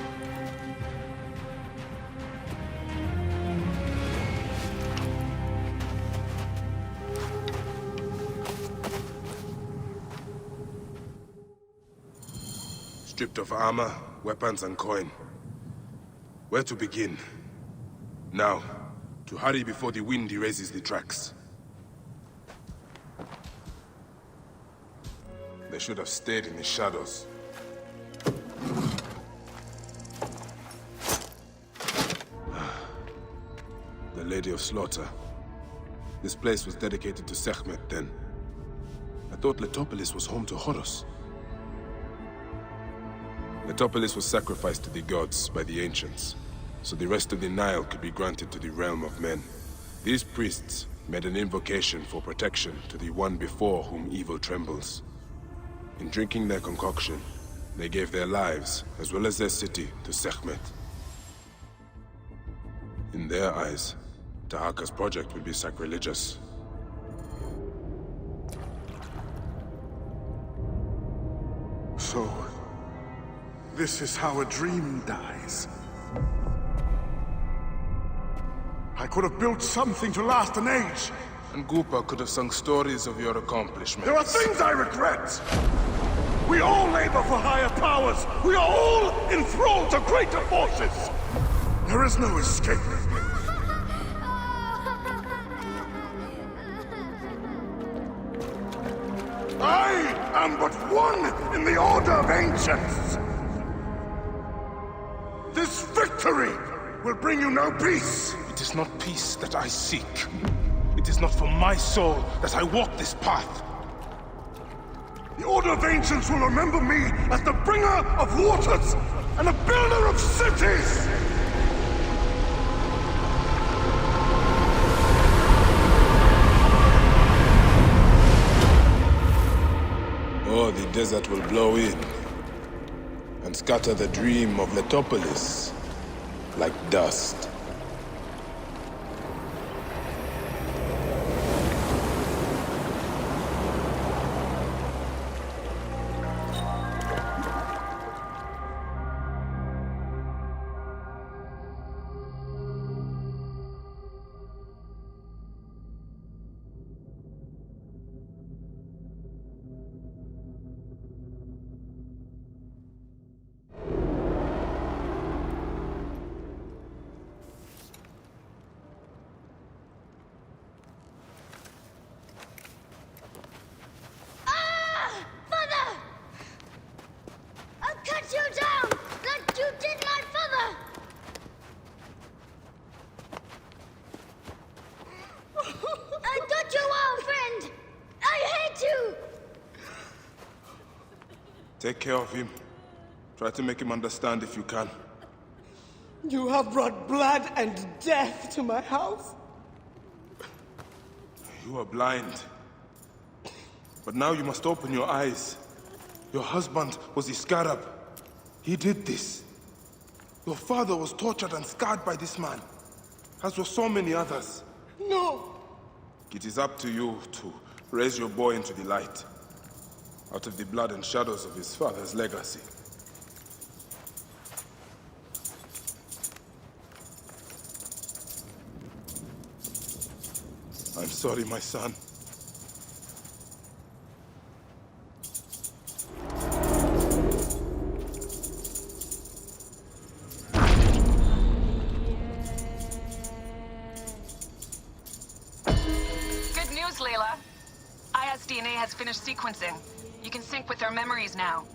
Stripped of armor, weapons, and coin. Where to begin? Now, to hurry before the wind erases the tracks. They should have stayed in the shadows. The Lady of Slaughter. This place was dedicated to Sekhmet then. I thought Letopolis was home to Horus. Letopolis was sacrificed to the gods by the ancients, so the rest of the Nile could be granted to the realm of men. These priests made an invocation for protection to the one before whom evil trembles. In drinking their concoction, they gave their lives, as well as their city, to Sekhmet. In their eyes, Tahaka's project would be sacrilegious. So, this is how a dream dies. I could have built something to last an age. And Gupa could have sung stories of your accomplishments. There are things I regret! We all labor for higher powers! We are all enthralled to greater forces! There is no escape. am but one in the Order of Ancients! This victory will bring you no peace! It is not peace that I seek. It is not for my soul that I walk this path. The Order of Ancients will remember me as the bringer of waters and the builder of cities! Or the desert will blow in and scatter the dream of Letopolis like dust. Take care of him. Try to make him understand if you can. You have brought blood and death to my house. You are blind. But now you must open your eyes. Your husband was the scarab. He did this. Your father was tortured and scarred by this man, as were so many others. No! It is up to you to raise your boy into the light, out of the blood and shadows of his father's legacy. I'm sorry, my son. Good news, Layla. Aya's DNA has finished sequencing. You can sync with their memories now.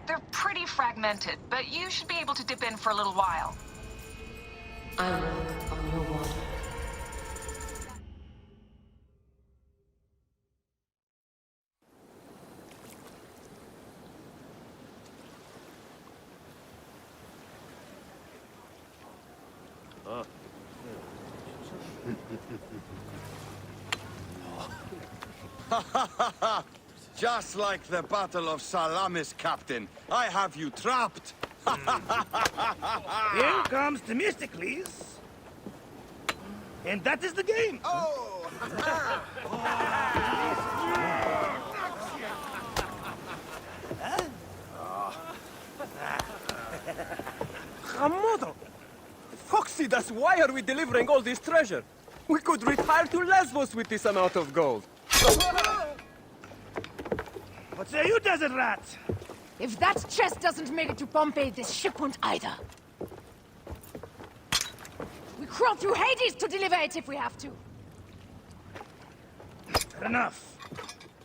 They're pretty fragmented, but you should be able to dip in for a little while. I walk on your water. Just like the Battle of Salamis, Captain. I have you trapped. Here comes Themistocles. And that is the game. Oh! Hamodo! Foxidas, why are we delivering all this treasure? We could retire to Lesbos with this amount of gold. What say you, desert rat? If that chest doesn't make it to Pompeii, this ship won't either. We crawl through Hades to deliver it if we have to. Fair enough.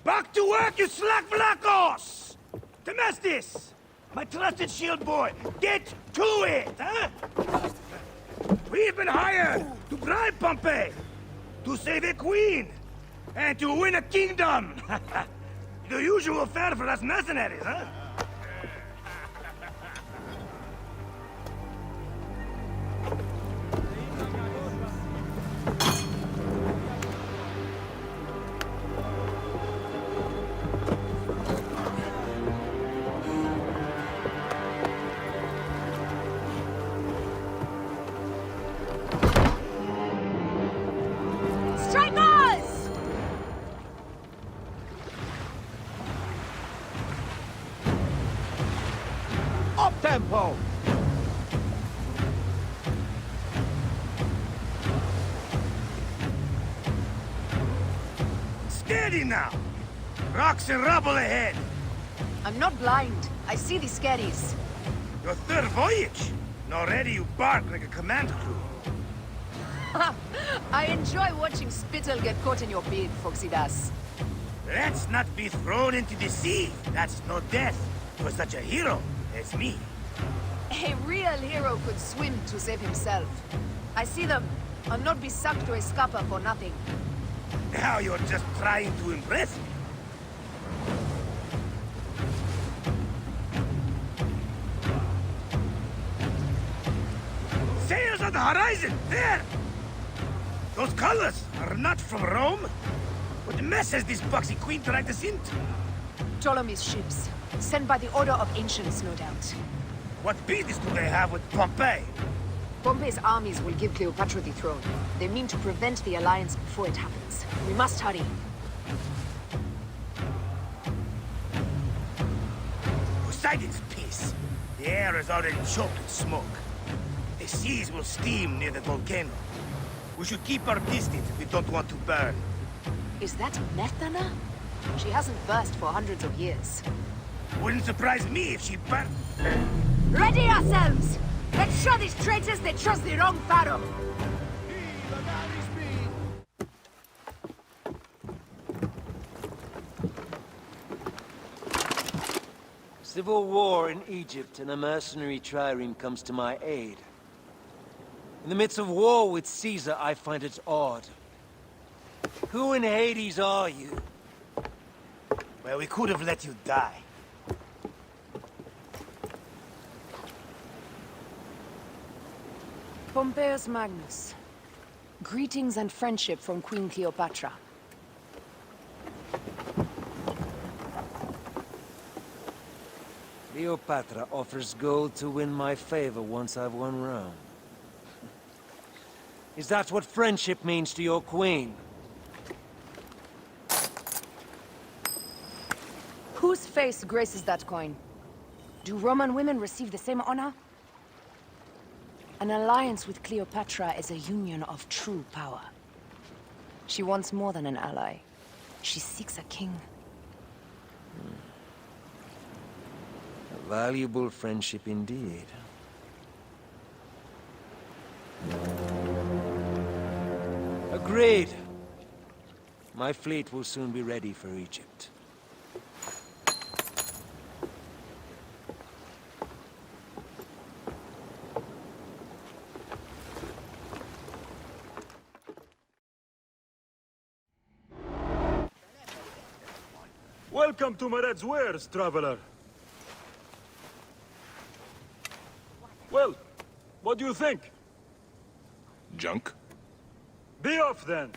Back to work, you slack black horse! Temestis! My trusted shield boy, get to it, huh? We've been hired to bribe Pompeii, to save a queen, and to win a kingdom. The usual fare for us mercenaries, huh? Strikers! Up tempo! Steady now! Rocks and rubble ahead! I'm not blind. I see the scaries. Your third voyage? And already you bark like a command crew. I enjoy watching spittle get caught in your beard, Foxidas. Let's not be thrown into the sea. That's no death for such a hero as me. A real hero could swim to save himself. I see them. I'll not be sucked to a scupper for nothing. Now you're just trying to impress me. Sails on the horizon! There! Those colors are not from Rome. What mess has this boxy queen dragged us into? Ptolemy's ships. Sent by the Order of Ancients, no doubt. What business do they have with Pompeii? Pompey's armies will give Cleopatra the throne. They mean to prevent the alliance before it happens. We must hurry. Poseidon's peace. The air is already choked with smoke. The seas will steam near the volcano. We should keep our distance if we don't want to burn. Is that Methana? She hasn't burst for hundreds of years. Wouldn't surprise me if she burned. Ready ourselves! Let's show these traitors they trust the wrong pharaoh! Civil war in Egypt, and a mercenary trireme comes to my aid. In the midst of war with Caesar, I find it odd. Who in Hades are you? Well, we could have let you die. Pompeius Magnus. Greetings and friendship from Queen Cleopatra. Cleopatra offers gold to win my favor once I've won Rome. Is that what friendship means to your queen? Whose face graces that coin? Do Roman women receive the same honor? An alliance with Cleopatra is a union of true power. She wants more than an ally. She seeks a king. A valuable friendship indeed. Agreed. My fleet will soon be ready for Egypt. Welcome to Mered's wares, traveler. Well, what do you think? Junk? Be off, then!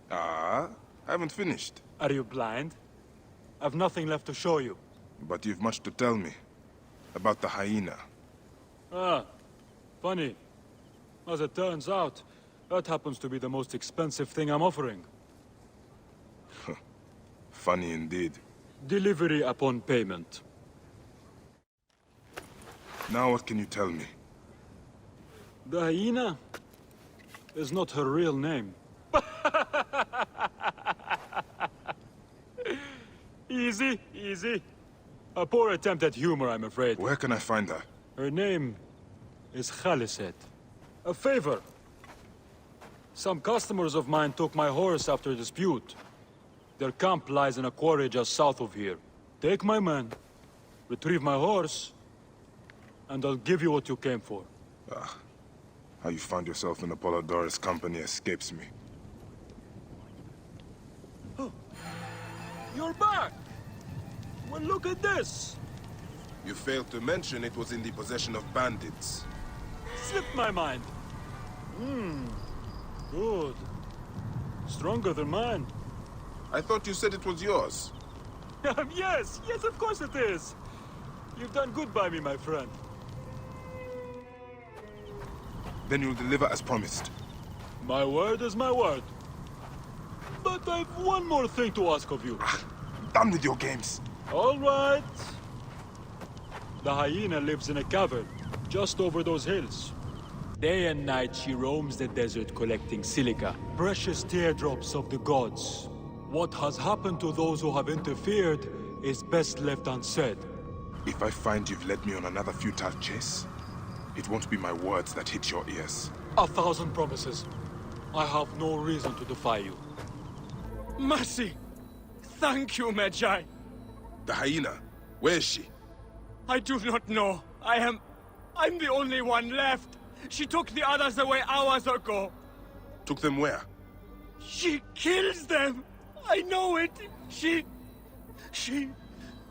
I haven't finished. Are you blind? I've nothing left to show you. But you've much to tell me. About the hyena. Ah, funny. As it turns out, that happens to be the most expensive thing I'm offering. Funny indeed. Delivery upon payment. Now what can you tell me? The hyena is not her real name. Easy, easy. A poor attempt at humor, I'm afraid. Where can I find her? Her name is Khaliset. A favor. Some customers of mine took my horse after a dispute. Their camp lies in a quarry just south of here. Take my man, retrieve my horse, and I'll give you what you came for. How you found yourself in Apollodorus' company escapes me. Oh, you're back! Well, look at this! You failed to mention it was in the possession of bandits. Slipped my mind. Good. Stronger than mine. I thought you said it was yours. Yes, of course it is. You've done good by me, my friend. Then you'll deliver as promised. My word is my word. But I've one more thing to ask of you. I'm done with your games. All right. The hyena lives in a cavern, just over those hills. Day and night she roams the desert collecting silica, precious teardrops of the gods. What has happened to those who have interfered is best left unsaid. If I find you've led me on another futile chase, it won't be my words that hit your ears. 1,000 promises. I have no reason to defy you. Mercy! Thank you, Medjay. The hyena, where is she? I do not know. I'm the only one left. She took the others away hours ago. Took them where? She kills them. I know it.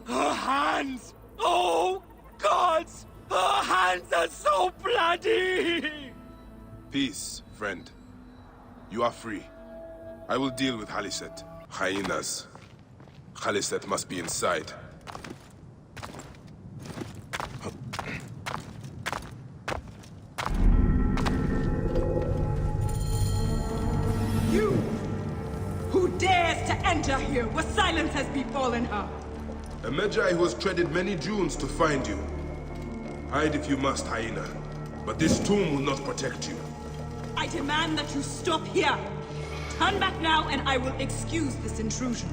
Her hands. Oh, gods. Her hands are so bloody. Peace, friend. You are free. I will deal with Khaliset. Hyenas. Khaliset must be inside. You! Who dares to enter here where silence has befallen her? A Medjay who has treaded many dunes to find you. Hide if you must, hyena. But this tomb will not protect you. I demand that you stop here. Turn back now and I will excuse this intrusion.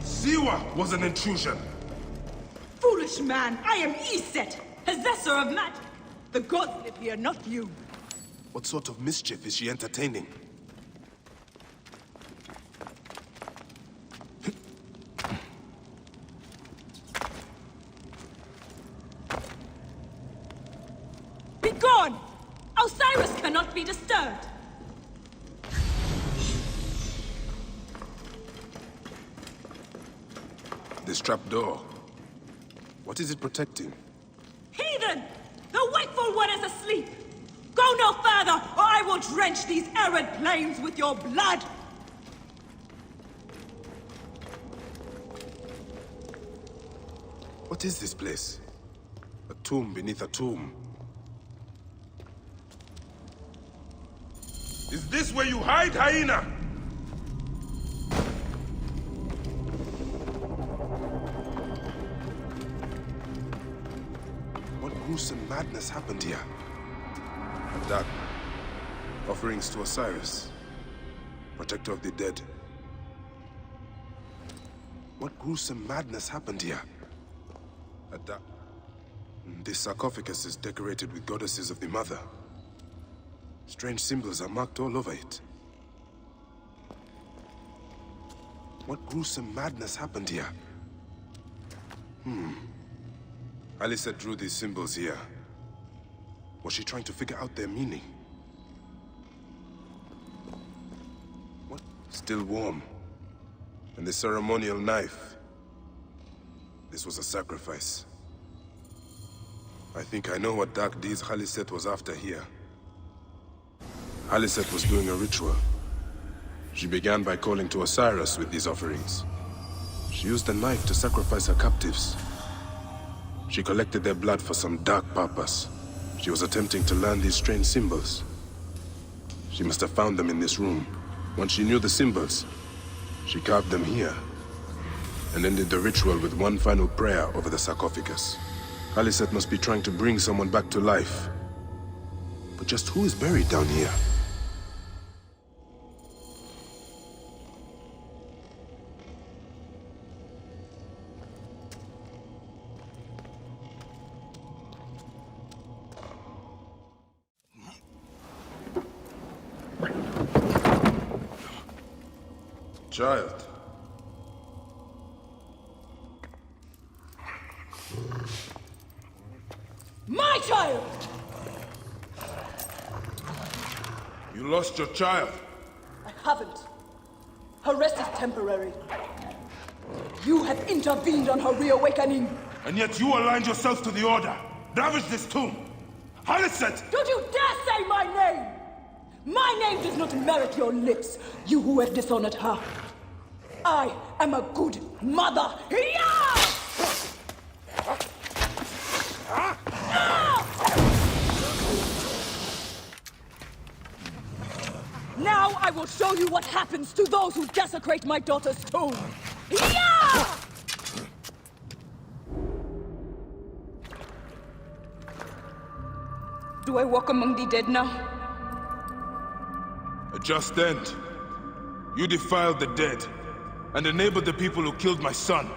Siwa was an intrusion. Foolish man, I am Iset, possessor of magic. The gods live here, not you. What sort of mischief is she entertaining? Be gone! Osiris cannot be disturbed. This trapdoor. What is it protecting? Heathen! The wakeful one is asleep! Go no further, or I will drench these arid plains with your blood! What is this place? A tomb beneath a tomb. Is this where you hide, hyena? What gruesome madness happened here? That offerings to Osiris, protector of the dead. What gruesome madness happened here? This sarcophagus is decorated with goddesses of the Mother. Strange symbols are marked all over it. What gruesome madness happened here? Khaliset drew these symbols here. Was she trying to figure out their meaning? What? Still warm. And the ceremonial knife. This was a sacrifice. I think I know what dark deeds Khaliset was after here. Khaliset was doing a ritual. She began by calling to Osiris with these offerings. She used a knife to sacrifice her captives. She collected their blood for some dark purpose. She was attempting to learn these strange symbols. She must have found them in this room. Once she knew the symbols, she carved them here, and ended the ritual with one final prayer over the sarcophagus. Khaliset must be trying to bring someone back to life. But just who is buried down here? Child. My child! You lost your child. I haven't. Her rest is temporary. You have intervened on her reawakening. And yet you aligned yourself to the Order. Ravaged this tomb. Khaliset! Don't you dare say my name! My name does not merit your lips, you who have dishonored her. I am a good mother. Now I will show you what happens to those who desecrate my daughter's tomb. Do I walk among the dead now? A just end. You defiled the dead, and enabled the people who killed my son.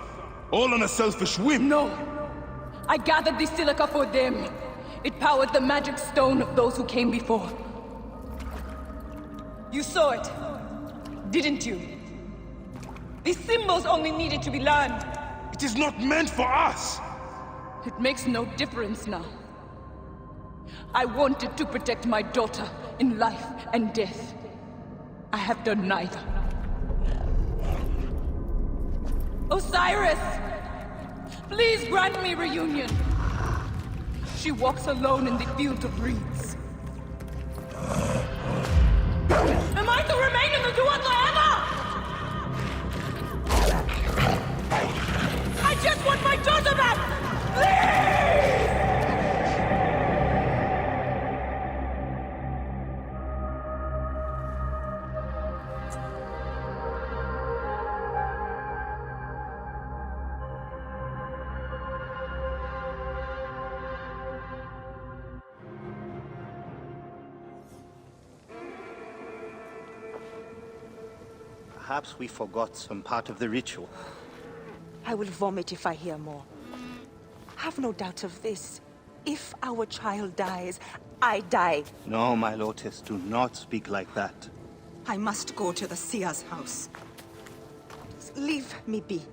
All on a selfish whim. No. I gathered the silica for them. It powered the magic stone of those who came before. You saw it, didn't you? These symbols only needed to be learned. It is not meant for us! It makes no difference now. I wanted to protect my daughter in life and death. I have done neither. Osiris! Please grant me reunion. She walks alone in the field of reeds. Am I to remain in the Duat forever? I just want my daughter back! Please! Perhaps we forgot some part of the ritual. I will vomit if I hear more. Have no doubt of this. If our child dies, I die. No, my Lotus, do not speak like that. I must go to the seer's house. Leave me be.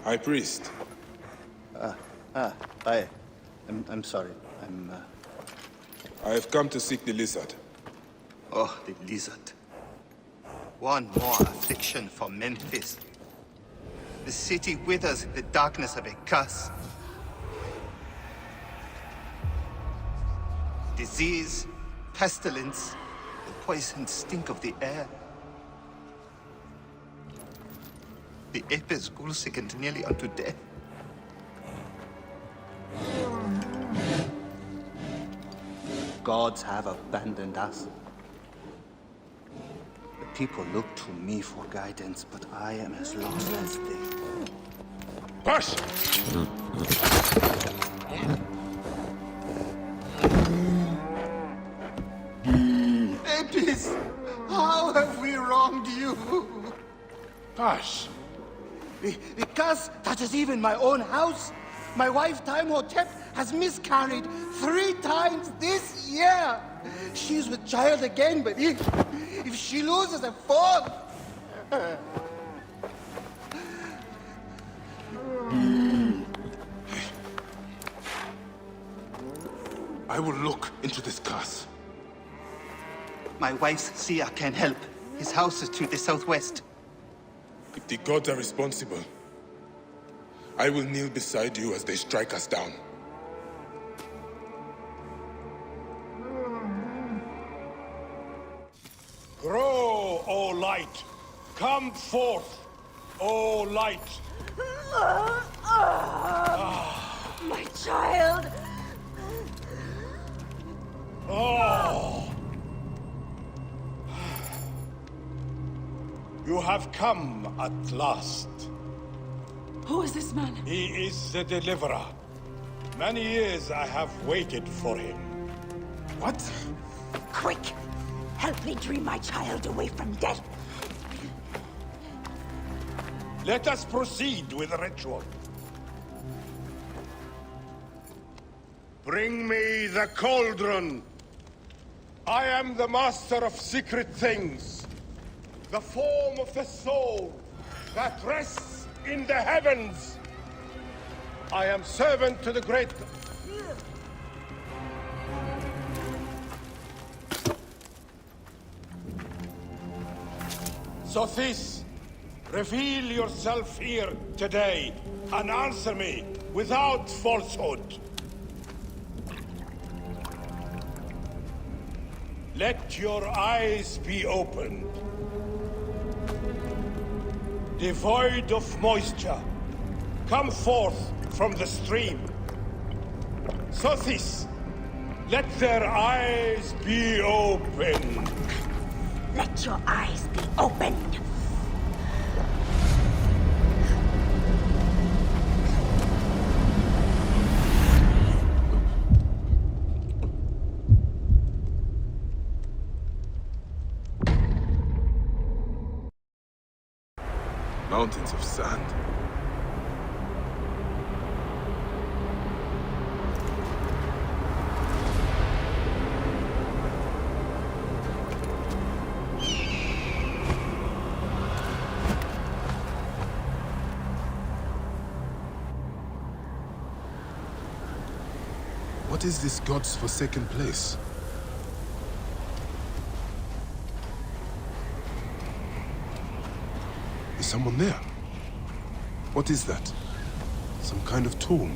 High Priest. Bayek. I'm sorry. I have come to seek the lizard. Oh, the lizard. One more affliction for Memphis. The city withers in the darkness of a curse. Disease, pestilence, the poisoned stink of the air. The Apis ghoul sickened nearly unto death. Gods have abandoned us. The people look to me for guidance, but I am as lost as they. Push! Apis, how have we wronged you? Hush! The curse touches even my own house. My wife, Timehotep, has miscarried 3 times this year. She's with child again, but if she loses a 4th... I will look into this curse. My wife's seer can help. His house is to the southwest. If the gods are responsible, I will kneel beside you as they strike us down. Grow, O light! Come forth, O light! My child! Oh! You have come at last. Who is this man? He is the deliverer. Many years I have waited for him. What? Quick! Help me dream my child away from death. Let us proceed with the ritual. Bring me the cauldron. I am the master of secret things. The form of the soul that rests in the heavens. I am servant to the great... Sothis, reveal yourself here today and answer me without falsehood. Let your eyes be opened. Devoid of moisture, come forth from the stream. Sothis, let their eyes be opened. Let your eyes be opened. mountains of sand. What is this god's forsaken place? Is someone there? What is that? Some kind of tomb?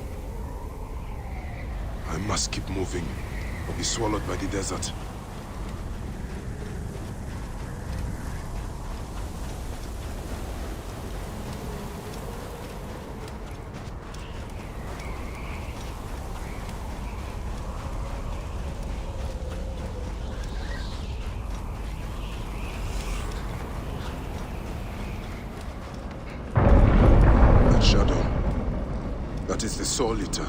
I must keep moving, or be swallowed by the desert. That is the Soul Eater.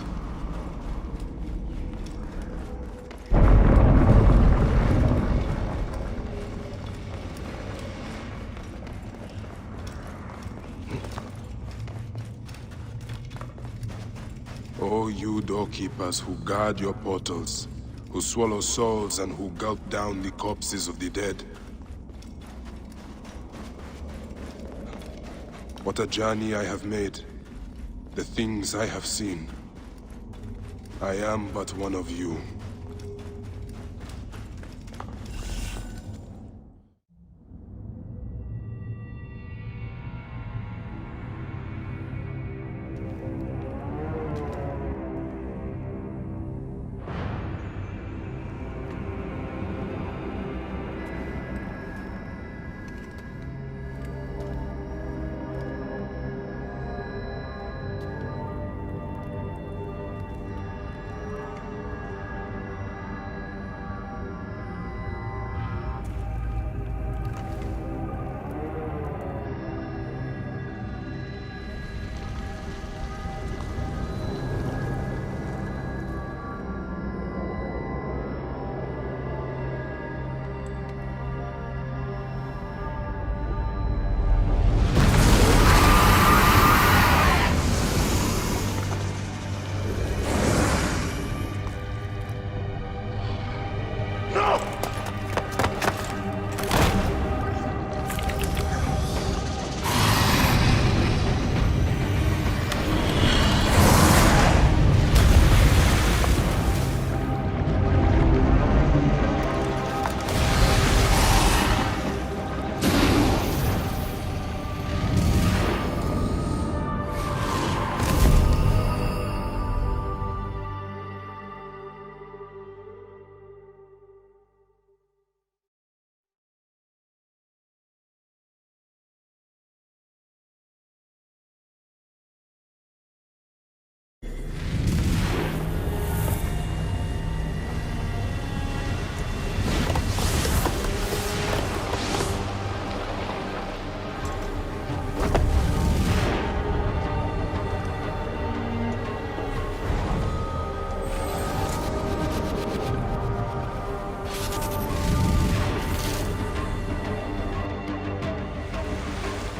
O you doorkeepers who guard your portals, who swallow souls and who gulp down the corpses of the dead. What a journey I have made. The things I have seen. I am but one of you.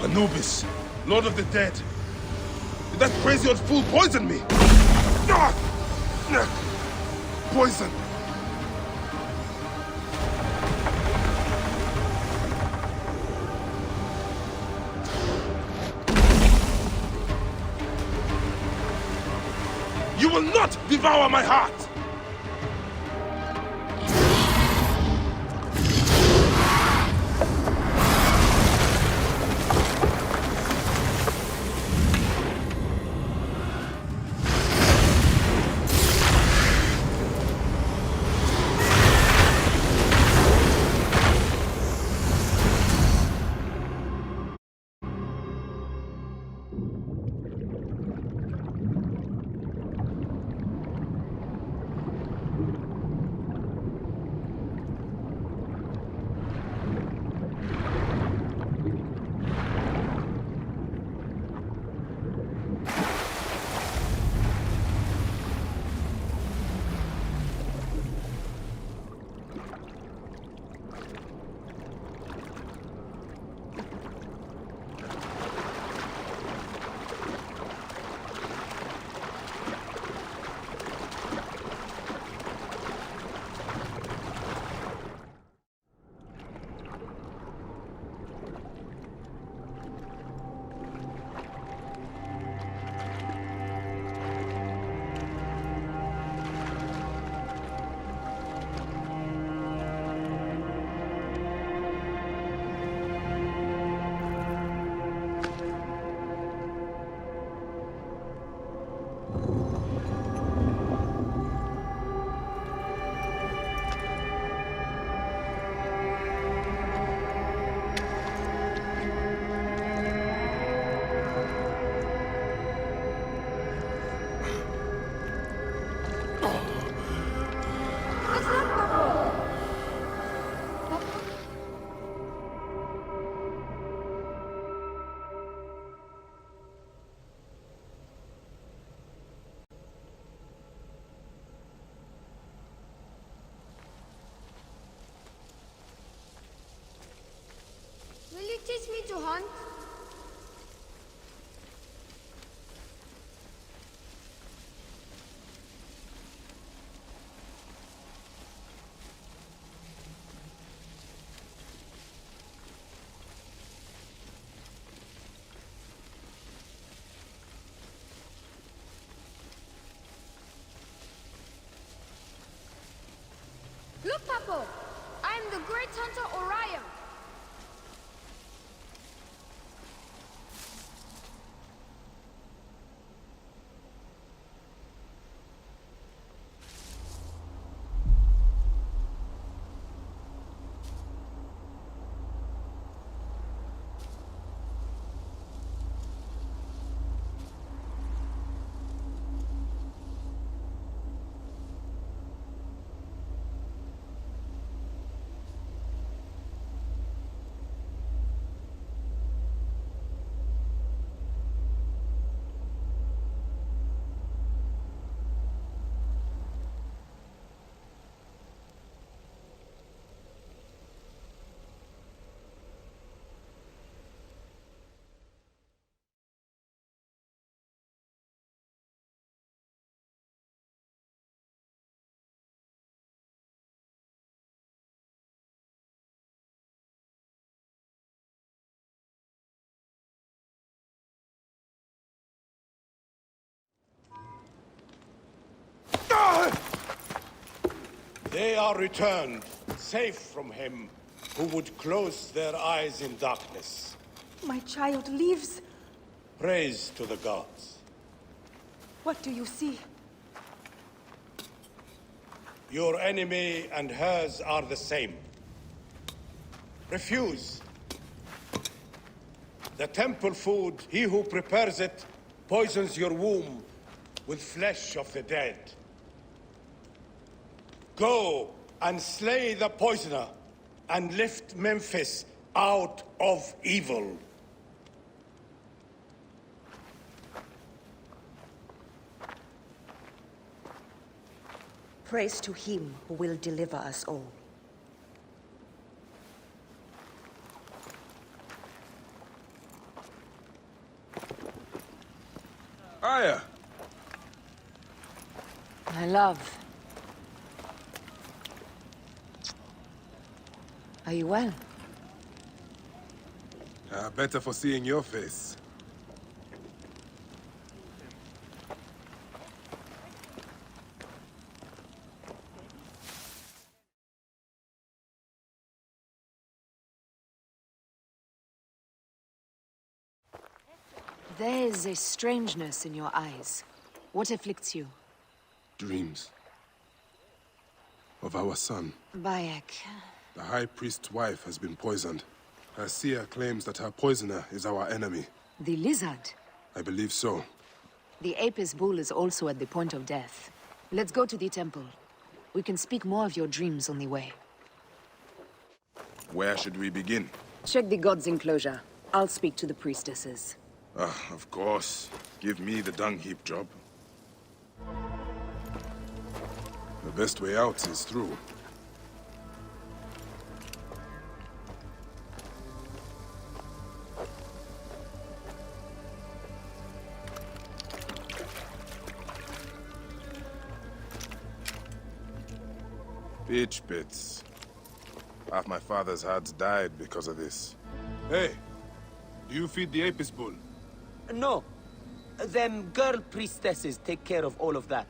Anubis, Lord of the Dead. Did that crazy old fool poison me? Poison! You will not devour my heart! Look, Papo! I am the great hunter Orion. They are returned, safe from him who would close their eyes in darkness. My child lives. Praise to the gods. What do you see? Your enemy and hers are the same. Refuse. The temple food, he who prepares it, poisons your womb with flesh of the dead. Go and slay the poisoner, and lift Memphis out of evil. Praise to him who will deliver us all. Aya! My love. Are you well? Better for seeing your face. There is a strangeness in your eyes. What afflicts you? Dreams. Of our son. Bayek. The High Priest's wife has been poisoned. Her seer claims that her poisoner is our enemy. The lizard? I believe so. The Apis bull is also at the point of death. Let's go to the temple. We can speak more of your dreams on the way. Where should we begin? Check the god's enclosure. I'll speak to the priestesses. Of course. Give me the dung heap job. The best way out is through. Pitch pits. Half my father's herds died because of this. Hey! Do you feed the Apis bull? No. Them girl priestesses take care of all of that.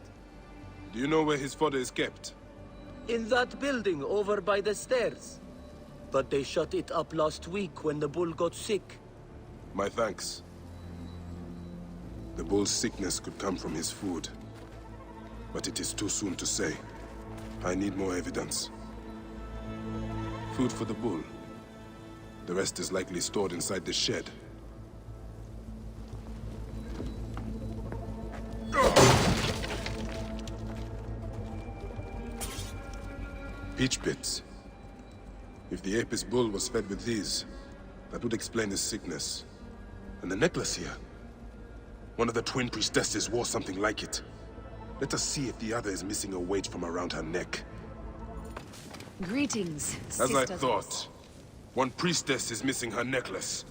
Do you know where his fodder is kept? In that building over by the stairs. But they shut it up last week when the bull got sick. My thanks. The bull's sickness could come from his food. But it is too soon to say. I need more evidence. Food for the bull. The rest is likely stored inside the shed. Peach pits. If the Apis bull was fed with these, that would explain his sickness. And the necklace here. One of the twin priestesses wore something like it. Let us see if the other is missing a weight from around her neck. Greetings, As I thought. One priestess is missing her necklace.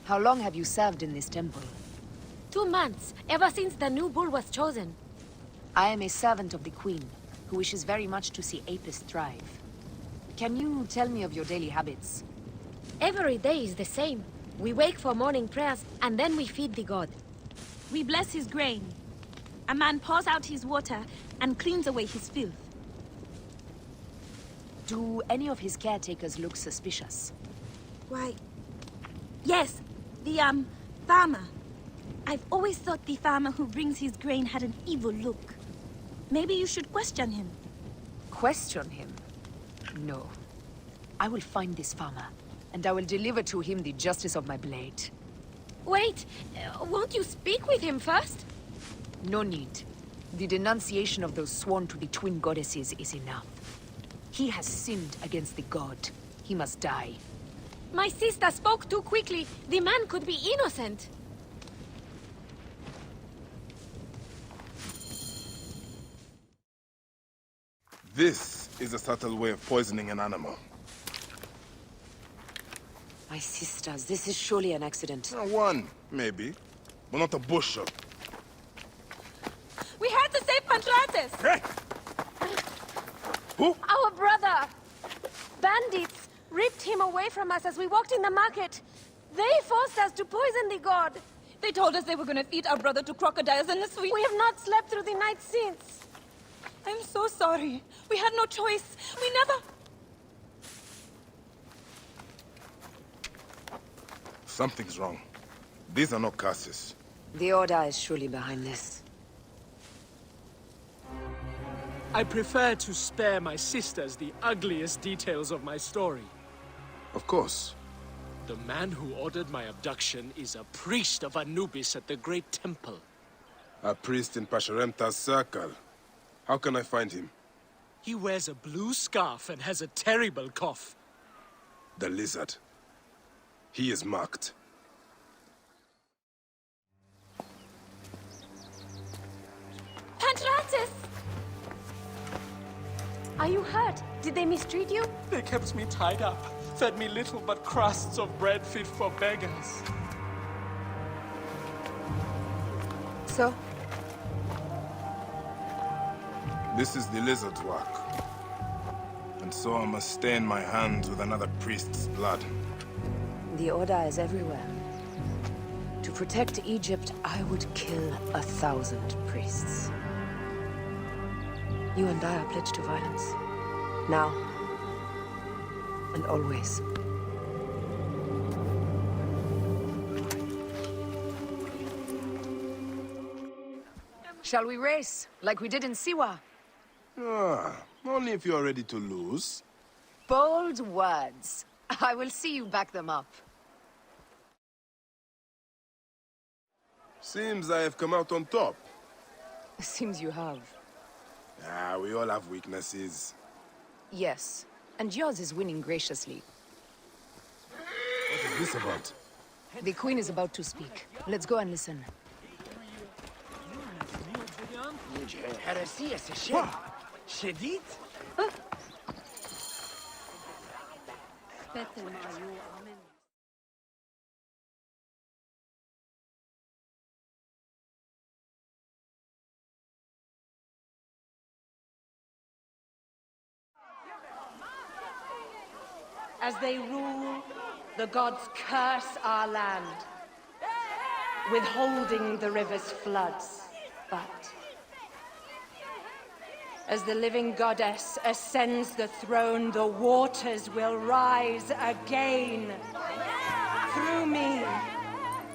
How long have you served in this temple? 2 months, ever since the new bull was chosen. I am a servant of the Queen, who wishes very much to see Apis thrive. Can you tell me of your daily habits? Every day is the same. We wake for morning prayers, and then we feed the god. We bless his grain. A man pours out his water and cleans away his filth. Do any of his caretakers look suspicious? Why... Yes, the, farmer. I've always thought the farmer who brings his grain had an evil look. Maybe you should question him. Question him? No. I will find this farmer, and I will deliver to him the justice of my blade. Wait, won't you speak with him first? No need. The denunciation of those sworn to the twin goddesses is enough. He has sinned against the god. He must die. My sister spoke too quickly. The man could be innocent. This is a subtle way of poisoning an animal. My sisters, this is surely an accident. One, maybe. But not a bushel. We had to save Pantrates! Hey! Who? Our brother! Bandits ripped him away from us as we walked in the market. They forced us to poison the god. They told us they were gonna feed our brother to crocodiles unless we... We have not slept through the night since. I'm so sorry. We had no choice. We never... Something's wrong. These are not curses. The Order is surely behind this. I prefer to spare my sisters the ugliest details of my story. Of course. The man who ordered my abduction is a priest of Anubis at the Great Temple. A priest in Pasherenptah's circle. How can I find him? He wears a blue scarf and has a terrible cough. The lizard. He is marked. Pantrates! Are you hurt? Did they mistreat you? They kept me tied up, fed me little but crusts of bread fit for beggars. So? This is the lizard's work. And so I must stain my hands with another priest's blood. The Order is everywhere. To protect Egypt, I would kill 1,000 priests. You and I are pledged to violence. Now. And always. Shall we race, like we did in Siwa? Only if you're ready to lose. Bold words. I will see you back them up. Seems I have come out on top. Seems you have. We all have weaknesses. Yes, and yours is winning graciously. What is this about? The Queen is about to speak. Let's go and listen. As they rule, the gods curse our land, withholding the river's floods. But as the living goddess ascends the throne, the waters will rise again. Through me,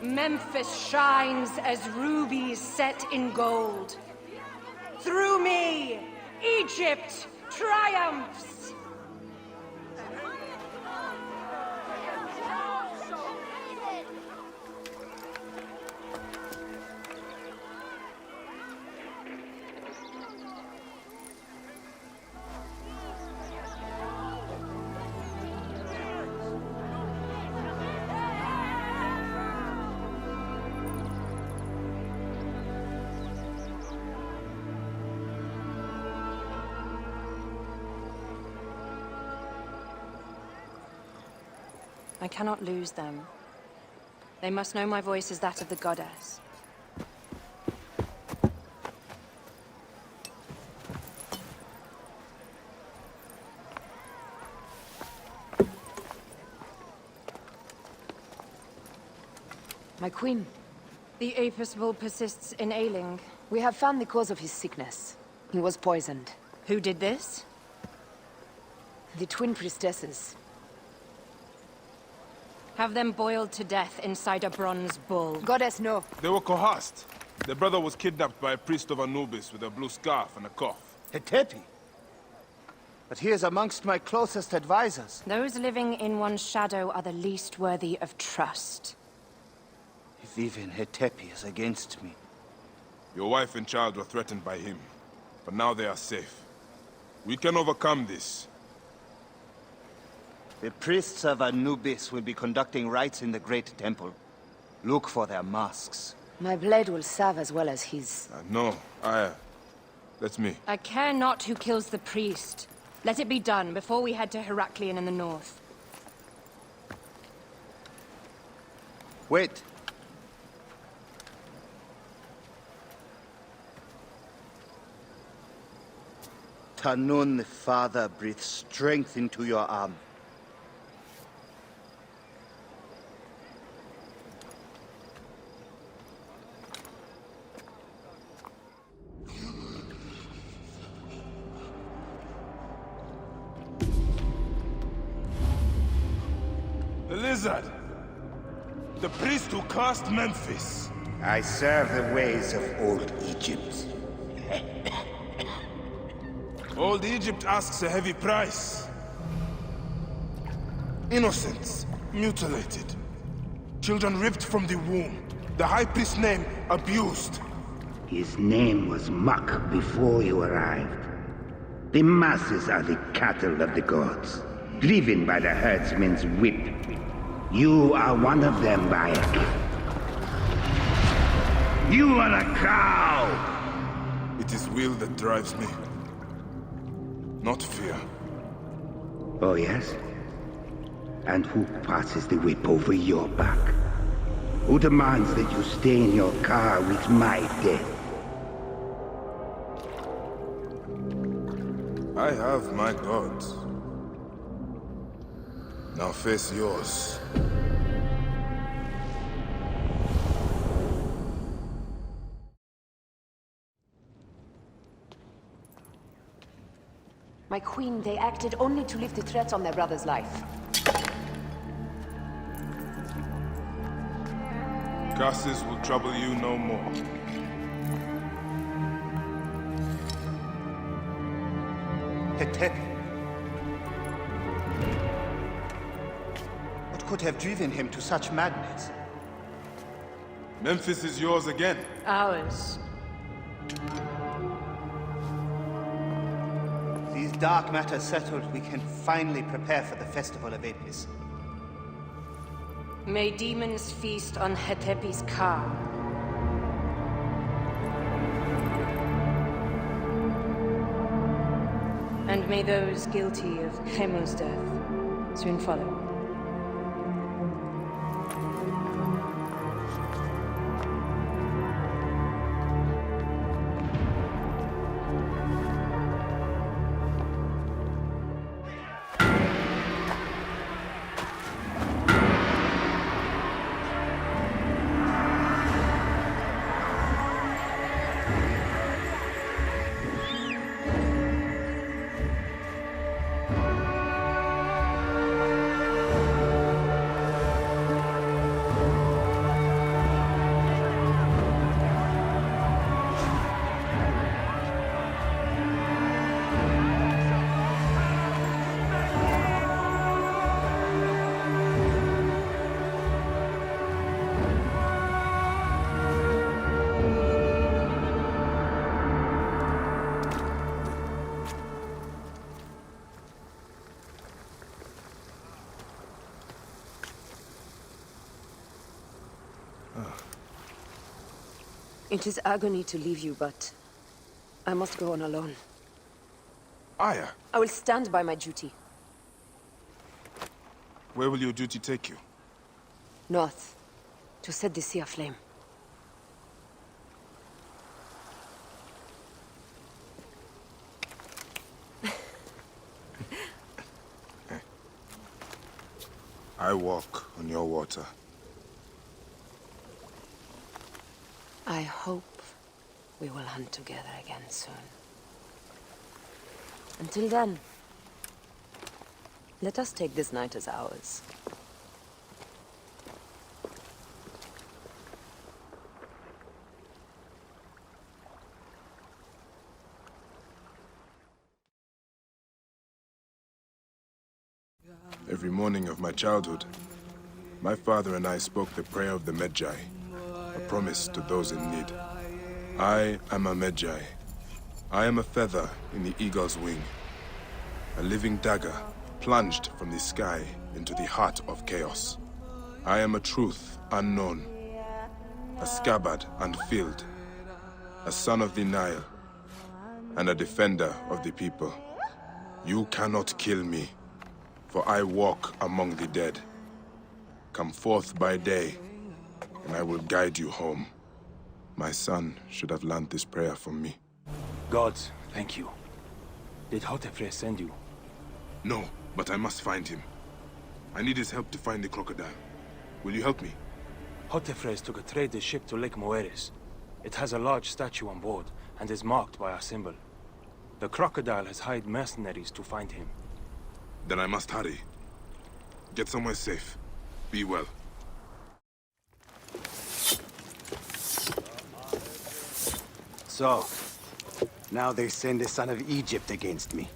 Memphis shines as rubies set in gold. Through me, Egypt triumphs. I cannot lose them. They must know my voice is that of the goddess. My queen. The Apis bull persists in ailing. We have found the cause of his sickness. He was poisoned. Who did this? The twin priestesses. Have them boiled to death inside a bronze bull. Goddess, no. They were coerced. Their brother was kidnapped by a priest of Anubis with a blue scarf and a cough. Hetepi? But he is amongst my closest advisors. Those living in one's shadow are the least worthy of trust. If even Hetepi is against me. Your wife and child were threatened by him, but now they are safe. We can overcome this. The priests of Anubis will be conducting rites in the Great Temple. Look for their masks. My blade will serve as well as his. No, that's me. I care not who kills the priest. Let it be done before we head to Heraklion in the north. Wait. Tanun the Father breathes strength into your arm. The lizard! The priest who cursed Memphis! I serve the ways of old Egypt. Old Egypt asks a heavy price. Innocents, mutilated. Children ripped from the womb. The high priest's name abused. His name was Muck before you arrived. The masses are the cattle of the gods, driven by the herdsman's whip. You are one of them, Bayek. You are a cow! It is will that drives me. Not fear. Oh, yes? And who passes the whip over your back? Who demands that you stay in your car with my death? I have my gods. Now face yours. My queen, they acted only to lift the threats on their brother's life. Curses will trouble you no more. Hetepi. What could have driven him to such madness? Memphis is yours again. Ours. These dark matters settled, we can finally prepare for the Festival of Apis. May demons feast on Hetepi's car. And may those guilty of Khemu's death soon follow. It is agony to leave you, but I must go on alone. Aya, I will stand by my duty. where will your duty take you? North, to set the sea aflame. I walk on your water. I hope we will hunt together again soon. Until then, Let us take this night as ours. Every morning of my childhood, my father and I spoke the prayer of the Medjay, a promise to those in need. I am a Medjay. I am a feather in the eagle's wing, a living dagger plunged from the sky into the heart of chaos. I am a truth unknown, a scabbard unfilled, a son of the Nile, and a defender of the people. You cannot kill me, for I walk among the dead. Come forth by day, and I will guide you home. My son should have learned this prayer from me. Gods, thank you. Did Hotefre send you? No, but I must find him. I need his help to find the crocodile. Will you help me? Hotefres took a trader ship to Lake Moeris. It has a large statue on board, and is marked by a symbol. The crocodile has hired mercenaries to find him. Then I must hurry. Get somewhere safe. Be well. So, now they send the son of Egypt against me.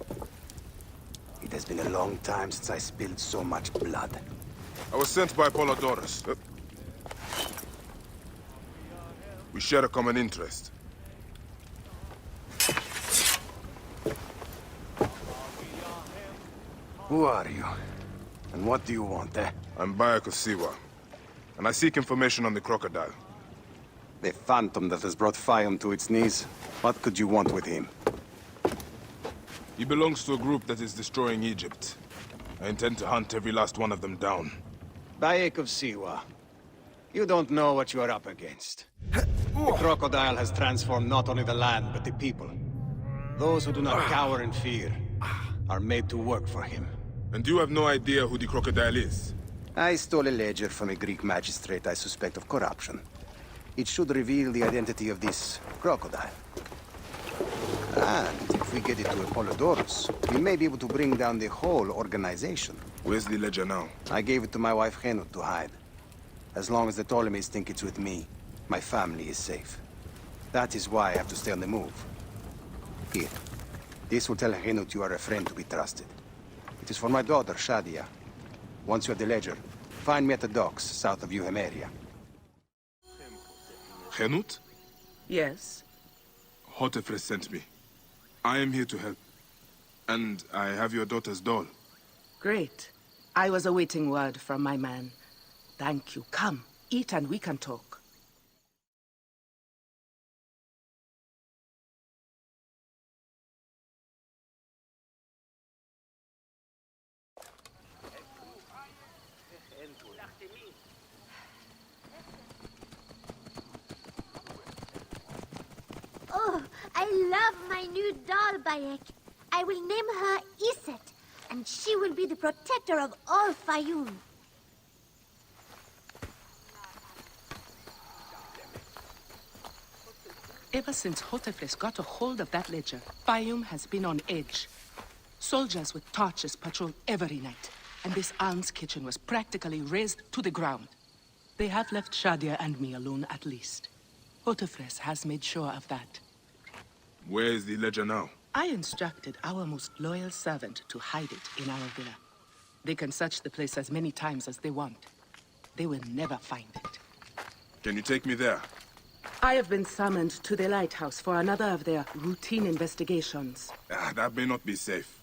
It has been a long time since I spilled so much blood. I was sent by Apollodorus. We share a common interest. Who are you? And what do you want, eh? I'm Bayek of Siwa, and I seek information on the crocodile. The phantom that has brought Fayum to its knees. What could you want with him? He belongs to a group that is destroying Egypt. I intend to hunt every last one of them down. Bayek of Siwa. You don't know what you are up against. The crocodile has transformed not only the land, but the people. Those who do not cower in fear are made to work for him. And you have no idea who the crocodile is? I stole a ledger from a Greek magistrate I suspect of corruption. It should reveal the identity of this crocodile. And if we get it to Apollodorus, we may be able to bring down the whole organization. Where's the ledger now? I gave it to my wife Khemu to hide. As long as the Ptolemies think it's with me, my family is safe. That is why I have to stay on the move. Here. This will tell Khemu you are a friend to be trusted. It is for my daughter, Shadia. Once you have the ledger, find me at the docks south of Euhemeria. Khemu? Yes? Hotefres sent me. I am here to help. And I have your daughter's doll. Great. I was awaiting word from my man. Thank you. Come, eat and we can talk. Oh, I love my new doll, Bayek. I will name her Iset, and she will be the protector of all Fayum. Ever since Hotefres got a hold of that ledger, Fayum has been on edge. Soldiers with torches patrol every night, and this alms kitchen was practically razed to the ground. They have left Shadia and me alone at least. Hotefres has made sure of that. Where is the ledger now? I instructed our most loyal servant to hide it in our villa. They can search the place as many times as they want. They will never find it. Can you take me there? I have been summoned to the lighthouse for another of their routine investigations. That may not be safe.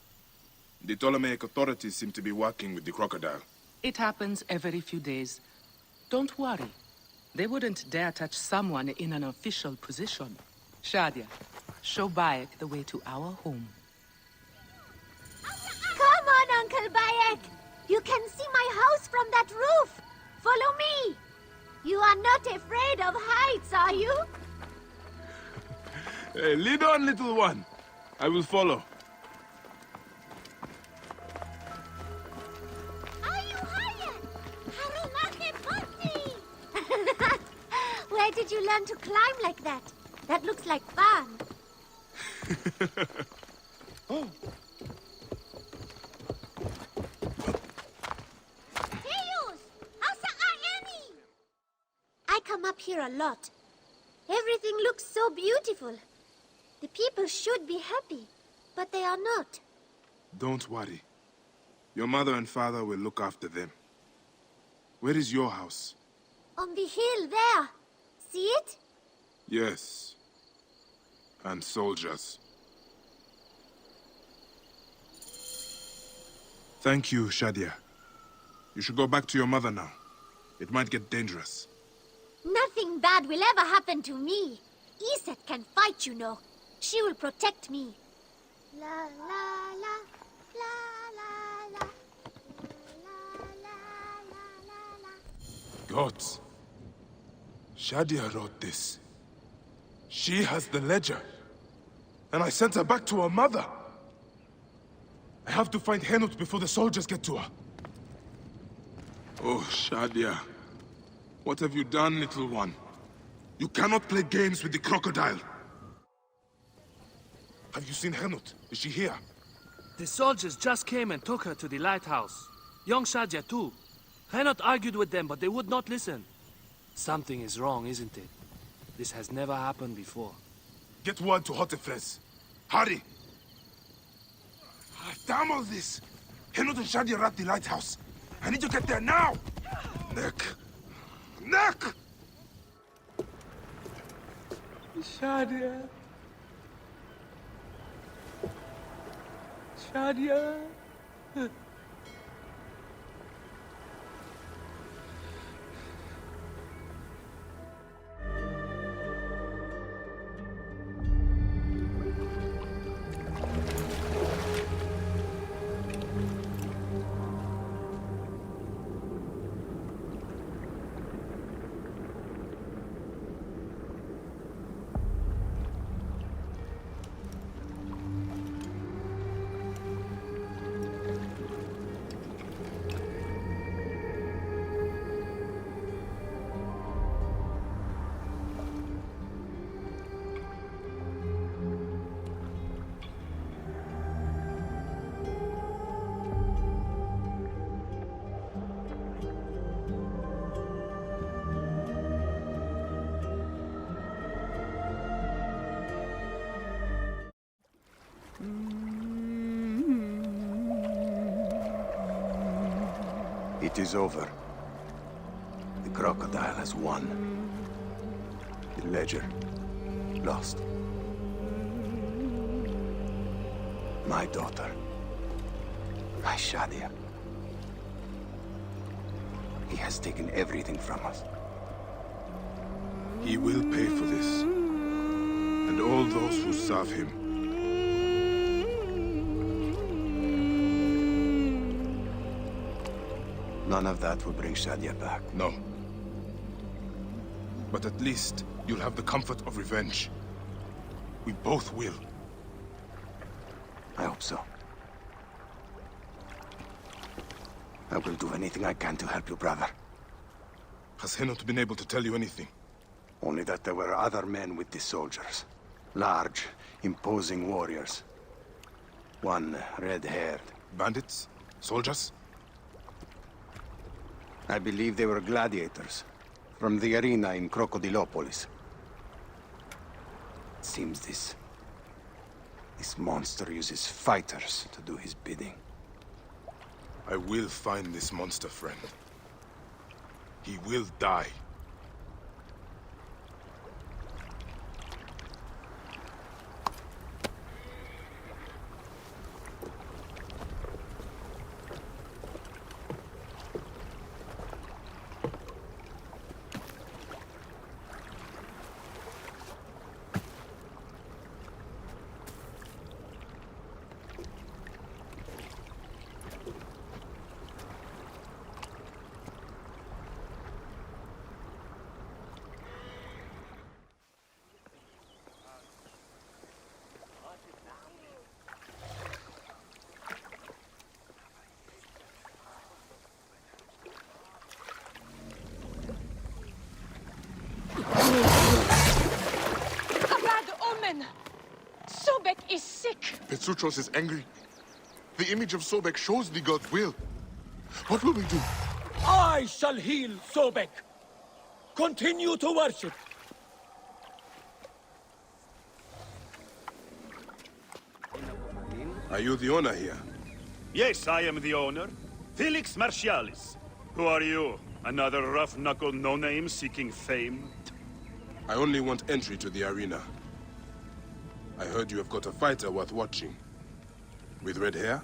The Ptolemaic authorities seem to be working with the crocodile. It happens every few days. Don't worry. They wouldn't dare touch someone in an official position. Shadia, show Bayek the way to our home. Come on, Uncle Bayek! You can see my house from that roof! Follow me! You are not afraid of heights, are you? Hey, lead on, little one. I will follow. Are you higher? Where did you learn to climb like that? That looks like fun. Oh. up here a lot. Everything looks so beautiful. The people should be happy, but they are not. Don't worry. Your mother and father will look after them. Where is your house? On the hill there. See it? Yes. And soldiers. Thank you, Shadia. You should go back to your mother now. It might get dangerous. Nothing bad will ever happen to me. Iset can fight, you know. She will protect me. La la la, la la la, Gods. Shadia wrote this. She has the ledger. And I sent her back to her mother. I have to find Henut before the soldiers get to her. Oh, Shadia. What have you done, little one? You cannot play games with the crocodile. Have you seen Henut? Is she here? The soldiers just came and took her to the lighthouse. Young Shadia too. Henut argued with them, but they would not listen. Something is wrong, isn't it? This has never happened before. Get word to Hotefres. Hurry! Damn all this! Henut and Shadia are at the lighthouse. I need to get there now! Neck! Neck! Shadia. Shadia. It is over. The crocodile has won. The ledger lost. My daughter. My Shadia. He has taken everything from us. He will pay for this. And all those who serve him. None of that will bring Shadia back. No. But at least you'll have the comfort of revenge. We both will. I hope so. I will do anything I can to help you, brother. Has Henut been able to tell you anything? Only that there were other men with the soldiers. Large, imposing warriors. One red-haired. Bandits? Soldiers? I believe they were gladiators. From the arena in Crocodilopolis. It seems this monster uses fighters to do his bidding. I will find this monster, friend. He will die. Sobek is sick. Petruchos is angry. The image of Sobek shows the god's will. What will we do? I shall heal Sobek. Continue to worship. Are you the owner here? Yes, I am the owner. Felix Martialis. Who are you? Another rough-knuckle no-name seeking fame? I only want entry to the arena. I heard you have got a fighter worth watching. With red hair?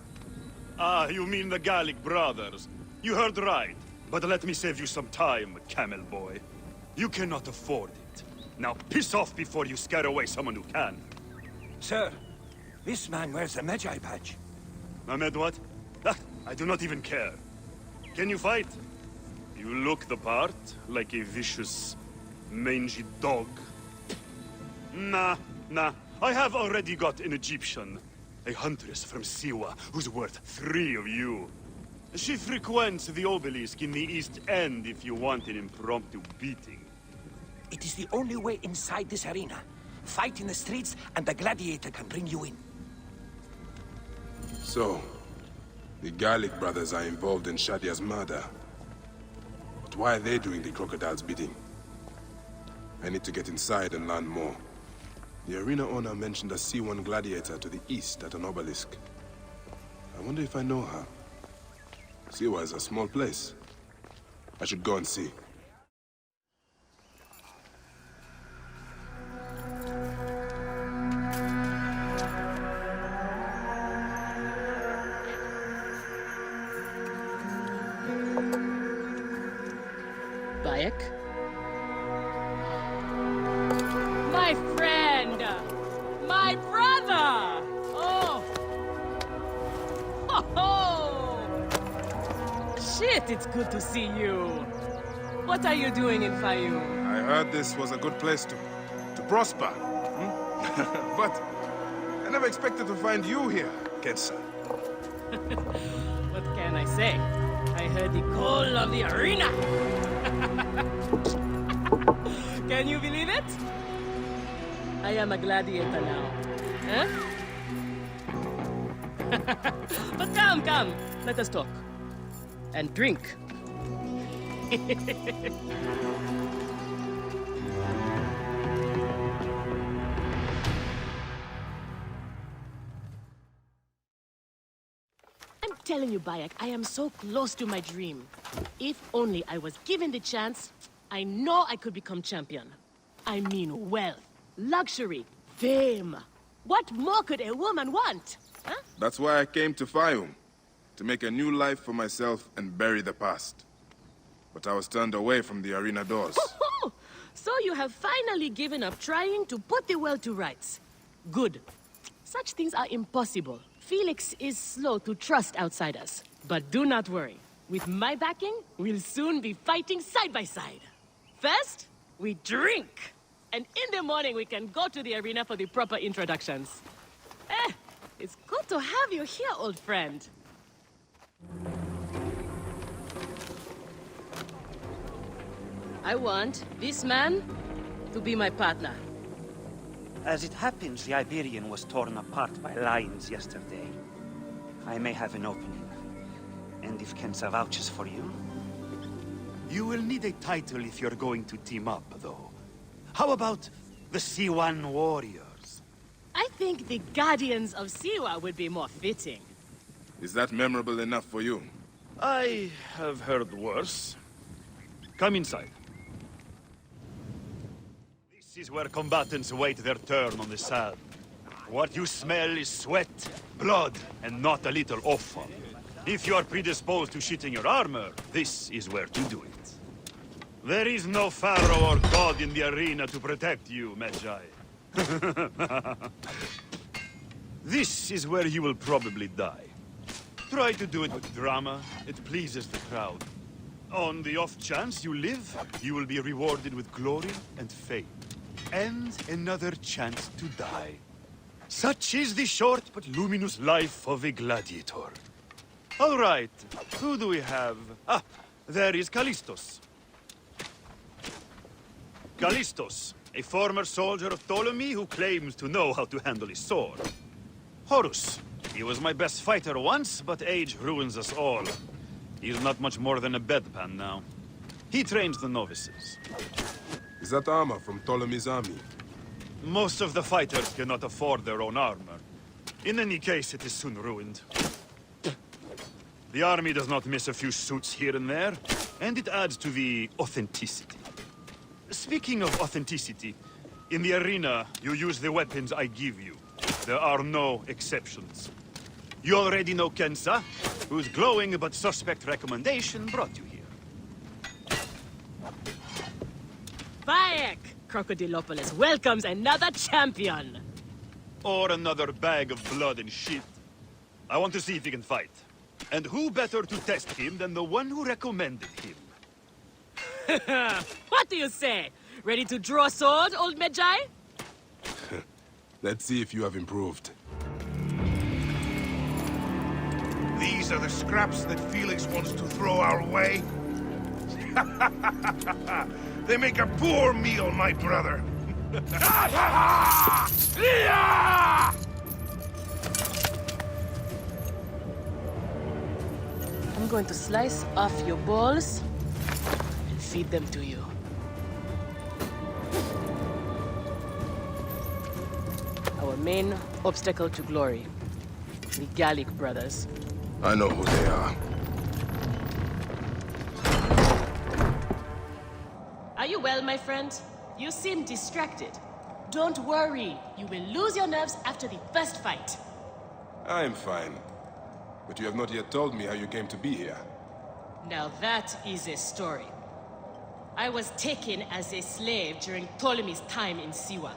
Ah, you mean the Gallic brothers. You heard right. But let me save you some time, camel boy. You cannot afford it. Now piss off before you scare away someone who can. Sir, this man wears a Medjay badge. Ahmed what? Ah, I do not even care. Can you fight? You look the part, like a vicious, mangy dog. Nah. I have already got an Egyptian. A huntress from Siwa, who's worth 3 of you. She frequents the obelisk in the East End if you want an impromptu beating. It is the only way inside this arena. Fight in the streets, and the gladiator can bring you in. So, the Gallic brothers are involved in Shadia's murder. But why are they doing the crocodile's bidding? I need to get inside and learn more. The arena owner mentioned a C1 gladiator to the east at an obelisk. I wonder if I know her. Siwa is a small place. I should go and see. Bayek? My friend! My brother! Oh! Oh! Shit, it's good to see you. What are you doing in Fayum? I heard this was a good place to prosper. But I never expected to find you here, Kensa. What can I say? I heard the call of the arena! Can you believe it? I am a gladiator now. Huh? But come, let us talk. And drink. I'm telling you, Bayek, I am so close to my dream. If only I was given the chance, I know I could become champion. I mean wealth, luxury, fame. What more could a woman want? Huh? That's why I came to Fayum. To make a new life for myself and bury the past. But I was turned away from the arena doors. So you have finally given up trying to put the world to rights. Good. Such things are impossible. Felix is slow to trust outsiders. But do not worry. With my backing, we'll soon be fighting side by side. First, we drink. And in the morning, we can go to the arena for the proper introductions. It's good to have you here, old friend. I want this man to be my partner. As it happens, the Iberian was torn apart by lions yesterday. I may have an opening. And if Kensa vouches for you? You will need a title if you're going to team up, though. How about the C1 Warriors? I think the Guardians of Siwa would be more fitting. Is that memorable enough for you? I have heard worse. Come inside. This is where combatants wait their turn on the sand. What you smell is sweat, blood, and not a little offal. If you are predisposed to shitting your armor, this is where to do it. There is no pharaoh or god in the arena to protect you, Medjay. This is where you will probably die. Try to do it with drama. It pleases the crowd. On the off chance you live, you will be rewarded with glory and fame. And another chance to die. Such is the short but luminous life of a gladiator. All right, who do we have? Ah, there is Callistos. Callistos, a former soldier of Ptolemy who claims to know how to handle his sword. Horus, he was my best fighter once, but age ruins us all. He's not much more than a bedpan now. He trains the novices. Is that armor from Ptolemy's army? Most of the fighters cannot afford their own armor. In any case, it is soon ruined. The army does not miss a few suits here and there, and it adds to the authenticity. Speaking of authenticity, in the arena, you use the weapons I give you. There are no exceptions. You already know Kensa, whose glowing but suspect recommendation brought you here. Bayek! Crocodilopolis welcomes another champion! Or another bag of blood and shit. I want to see if he can fight. And who better to test him than the one who recommended him? What do you say? Ready to draw sword, old Medjay? Let's see if you have improved. These are the scraps that Felix wants to throw our way? They make a poor meal, my brother. I'm going to slice off your balls and feed them to you. Our main obstacle to glory, the Gallic brothers. I know who they are. Are you well, my friend? You seem distracted. Don't worry, you will lose your nerves after the first fight. I am fine. But you have not yet told me how you came to be here. Now that is a story. I was taken as a slave during Ptolemy's time in Siwa.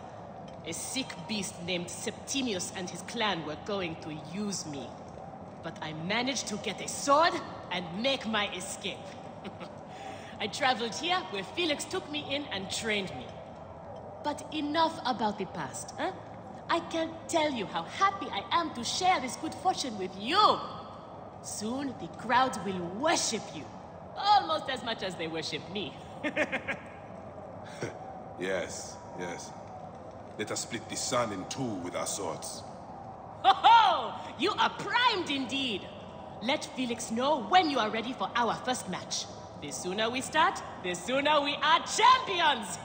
A sick beast named Septimius and his clan were going to use me. But I managed to get a sword and make my escape. I traveled here where Felix took me in and trained me. But enough about the past, huh? I can't tell you how happy I am to share this good fortune with you. Soon the crowds will worship you. Almost as much as they worship me. Yes, yes. Let us split the sun in two with our swords. Ho ho! You are primed indeed! Let Felix know when you are ready for our first match. The sooner we start, the sooner we are champions!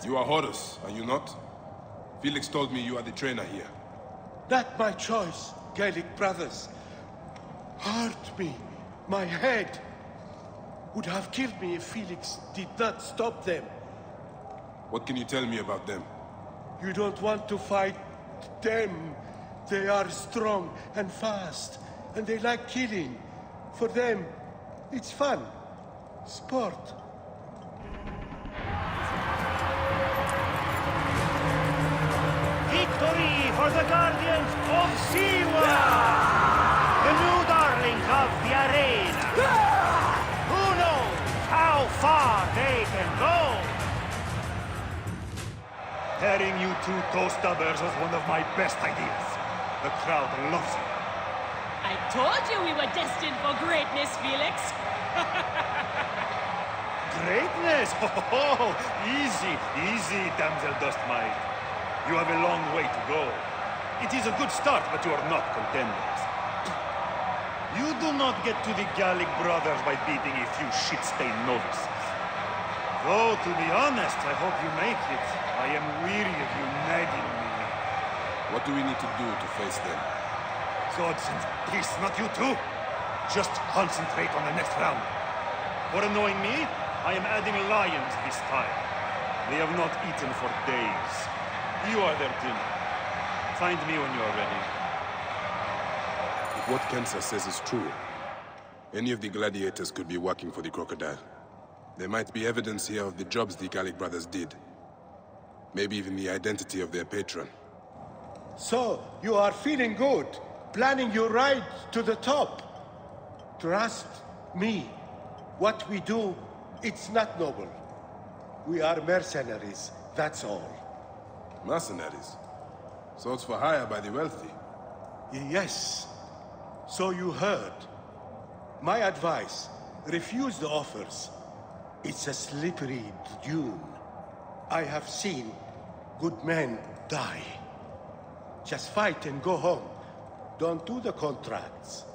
You are Horus, are you not? Felix told me you are the trainer here. Not my choice, Gallic brothers. Hurt me. My head would have killed me if Felix did not stop them. What can you tell me about them? You don't want to fight them. They are strong and fast, and they like killing. For them, it's fun. Sport. Victory for the Guardians of Siwa! The new darlings of the arena! Who knows how far they can go? Pairing you two toe-stubbers was one of my best ideas. The crowd loves it. I told you we were destined for greatness, Felix. Greatness? Oh, easy, easy, damsel dust mite. You have a long way to go. It is a good start, but you are not contenders. You do not get to the Gallic brothers by beating a few shit-stained novices. Though, to be honest, I hope you make it. I am weary of you nagging me. What do we need to do to face them? Gods and peace, not you two. Just concentrate on the next round. For annoying me, I am adding lions this time. They have not eaten for days. You are their dinner. Find me when you are ready. If what Kensa says is true, any of the gladiators could be working for the crocodile. There might be evidence here of the jobs the Gallic brothers did. Maybe even the identity of their patron. So, you are feeling good, planning your ride to the top. Trust me. What we do, it's not noble. We are mercenaries, that's all. Mercenaries? Swords for hire by the wealthy? Yes. So you heard. My advice, refuse the offers. It's a slippery dune. I have seen good men die. Just fight and go home. Don't do the contracts.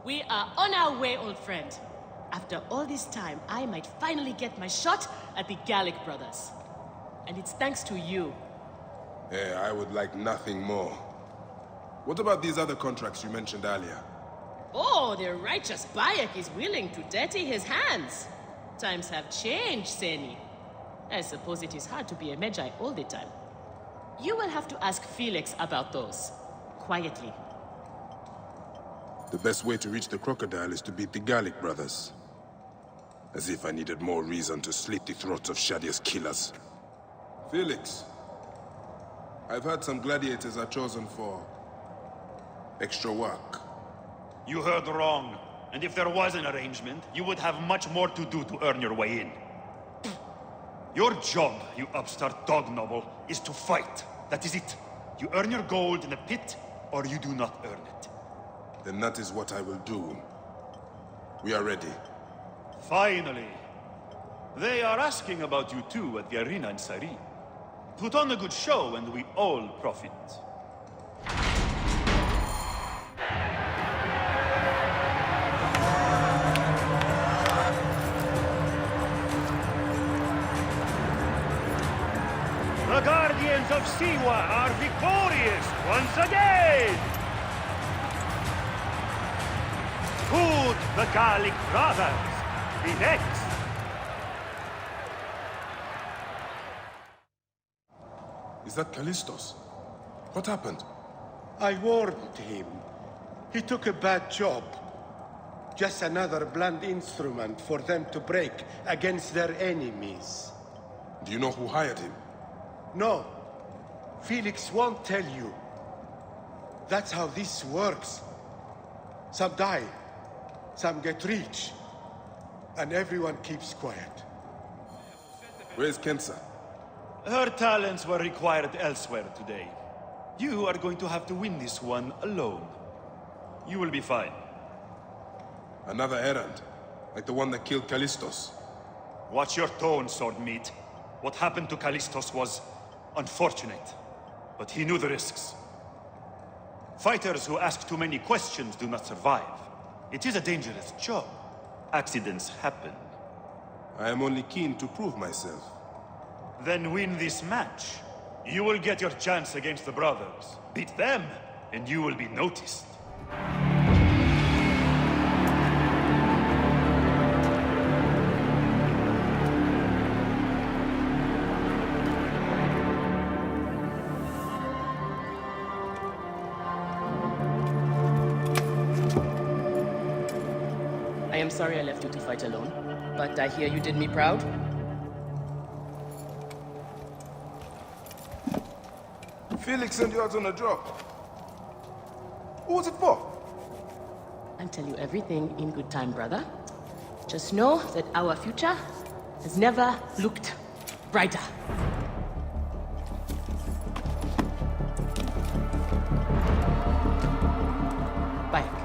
We are on our way, old friend. After all this time, I might finally get my shot at the Gallic brothers. And it's thanks to you. Yeah, I would like nothing more. What about these other contracts you mentioned earlier? Oh, the righteous Bayek is willing to dirty his hands. Times have changed, Seni. I suppose it is hard to be a Medjay all the time. You will have to ask Felix about those. Quietly. The best way to reach the crocodile is to beat the Gallic brothers. As if I needed more reason to slit the throats of Shadia's killers. Felix, I've heard some gladiators are chosen for extra work. You heard wrong. And if there was an arrangement, you would have much more to do to earn your way in. Your job, you upstart dog noble, is to fight. That is it. You earn your gold in the pit, or you do not earn it. Then that is what I will do. We are ready. Finally. They are asking about you too at the arena in Sari. Put on a good show and we all profit. The Guardians of Siwa are victorious once again! Could the Gallic brothers be next? Is that Callistos? What happened? I warned him. He took a bad job. Just another blunt instrument for them to break against their enemies. Do you know who hired him? No. Felix won't tell you. That's how this works. Some die. Some get rich. And everyone keeps quiet. Where's Kensa? Her talents were required elsewhere today. You are going to have to win this one alone. You will be fine. Another errand? Like the one that killed Callistos? Watch your tone, Swordmeat. What happened to Callistos was unfortunate, but he knew the risks. Fighters who ask too many questions do not survive. It is a dangerous job. Accidents happen. I am only keen to prove myself. Then win this match. You will get your chance against the brothers. Beat them, and you will be noticed. I am sorry I left you to fight alone, but I hear you did me proud. Felix sent you out on a job. Who was it for? I'll tell you everything in good time, brother. Just know that our future has never looked brighter. Bayek.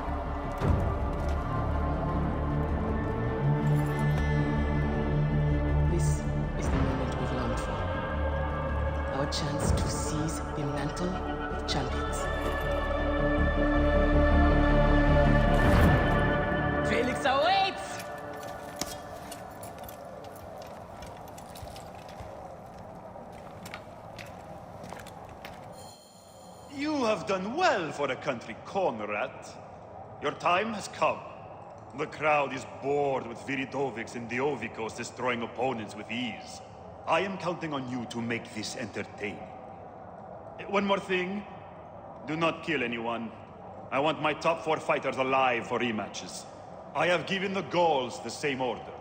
This is the moment we've longed for. Our chance to seize the mantle of champions. Felix awaits! You have done well for a country corner rat. Your time has come. The crowd is bored with Viridovics and Diovikos destroying opponents with ease. I am counting on you to make this entertaining. One more thing. Do not kill anyone. I want my top 4 fighters alive for rematches. I have given the Gauls the same order.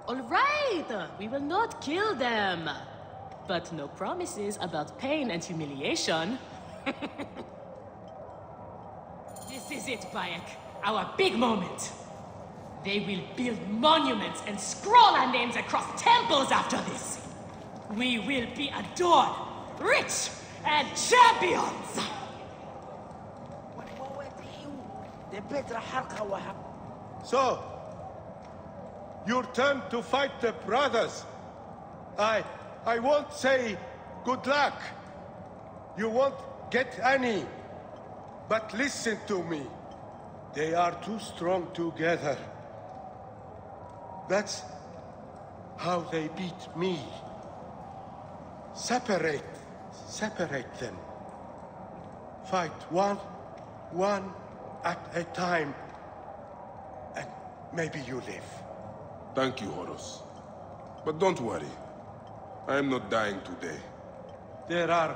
All right, we will not kill them. But no promises about pain and humiliation. This is it, Bayek. Our big moment. They will build monuments and scroll our names across temples after this. We will be adored, rich, and champions! So, your turn to fight the brothers. I won't say good luck. You won't get any. But listen to me. They are too strong together. That's how they beat me. Separate them. Fight one at a time, and maybe you live. Thank you, Horus. But don't worry. I am not dying today. There are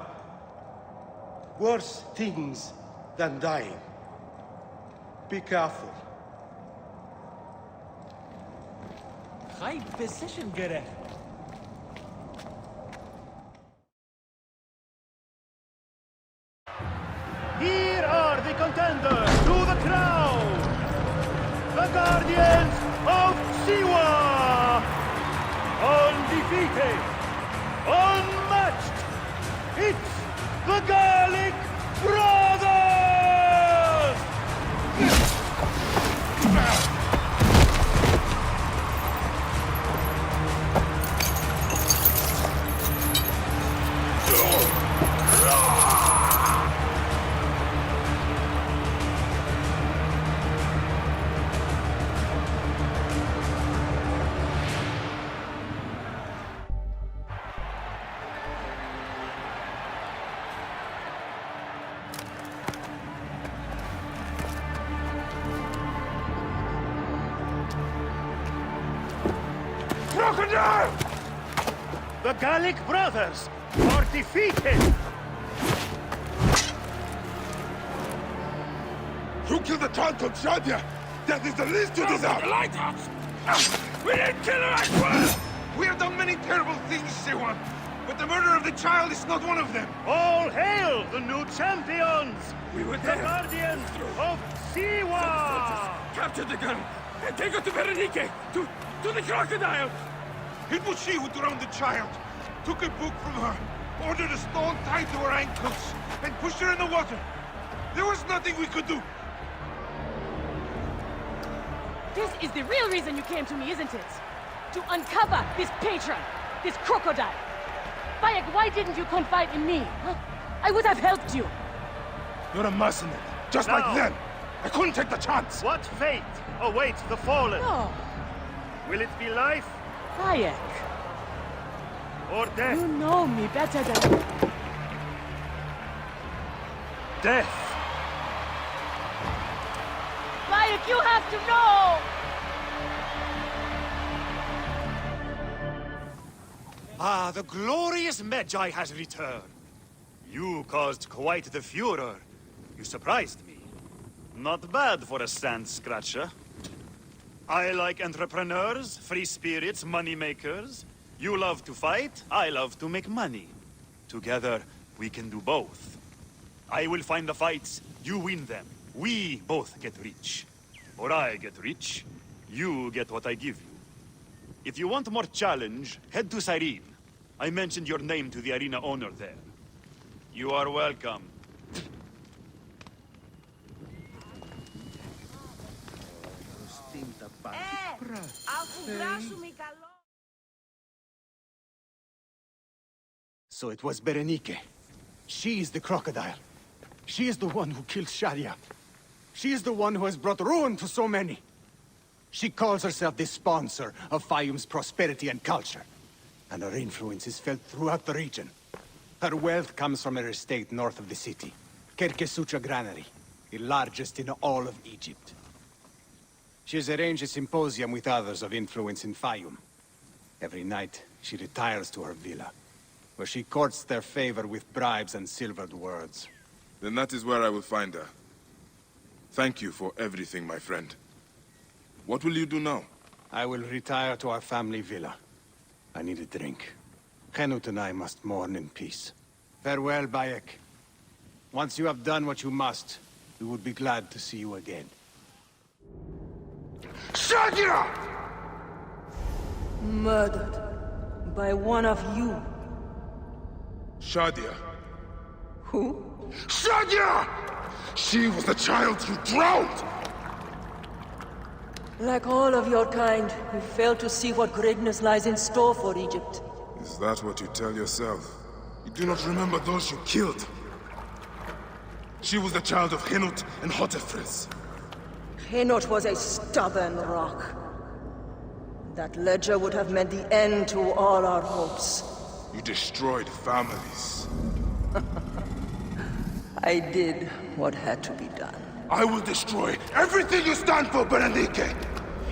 worse things than dying. Be careful. High position, gerecht. Here are the contenders to the crown! The Guardians of Siwa! Undefeated! Unmatched! It's the Gallic Brothers! Crocodile! The Gallic brothers are defeated! You killed the child of Shadia! That is the least you deserve! The lighthouse! We didn't kill her, I swear! We have done many terrible things, Siwa, but the murder of the child is not one of them. All hail the new champions! We were The there! Guardians of Siwa! Capture the gun and take her to Berenike, to the crocodile! It was she who drowned the child, took a book from her, ordered a stone tied to her ankles, and pushed her in the water. There was nothing we could do. This is the real reason you came to me, isn't it? To uncover this patron, this crocodile. Bayek, why didn't you confide in me? Huh? I would have helped you. You're a mercenary, just Now, like them. I couldn't take the chance. What fate awaits the fallen? No. Will it be life Bayek, or death? you know me better than... Death! Bayek, you have to know! Ah, the glorious Medjay has returned. You caused quite the furor. You surprised me. Not bad for a sand scratcher. I like entrepreneurs, free spirits, money makers. You love to fight, I love to make money. Together, we can do both. I will find the fights, you win them. We both get rich. Or I get rich, you get what I give you. If you want more challenge, head to Cyrene. I mentioned your name to the arena owner there. You are welcome. So it was Berenike. She is the crocodile. She is the one who killed Shadia. She is the one who has brought ruin to so many. She calls herself the sponsor of Fayum's prosperity and culture. And her influence is felt throughout the region. Her wealth comes from her estate north of the city. Kerkesucha Granary, the largest in all of Egypt. She has arranged a symposium with others of influence in Fayum. Every night, she retires to her villa, where she courts their favor with bribes and silvered words. Then that is where I will find her. Thank you for everything, my friend. What will you do now? I will retire to our family villa. I need a drink. Khemu and I must mourn in peace. Farewell, Bayek. Once you have done what you must, we would be glad to see you again. Shadia! Murdered by one of you. Shadia. Who? Shadia! She was the child you drowned! Like all of your kind, you fail to see what greatness lies in store for Egypt. Is that what you tell yourself? You do not remember those you killed. She was the child of Henut and Hotefres. Henut was a stubborn rock. That ledger would have meant the end to all our hopes. You destroyed families. I did what had to be done. I will destroy everything you stand for, Berenike!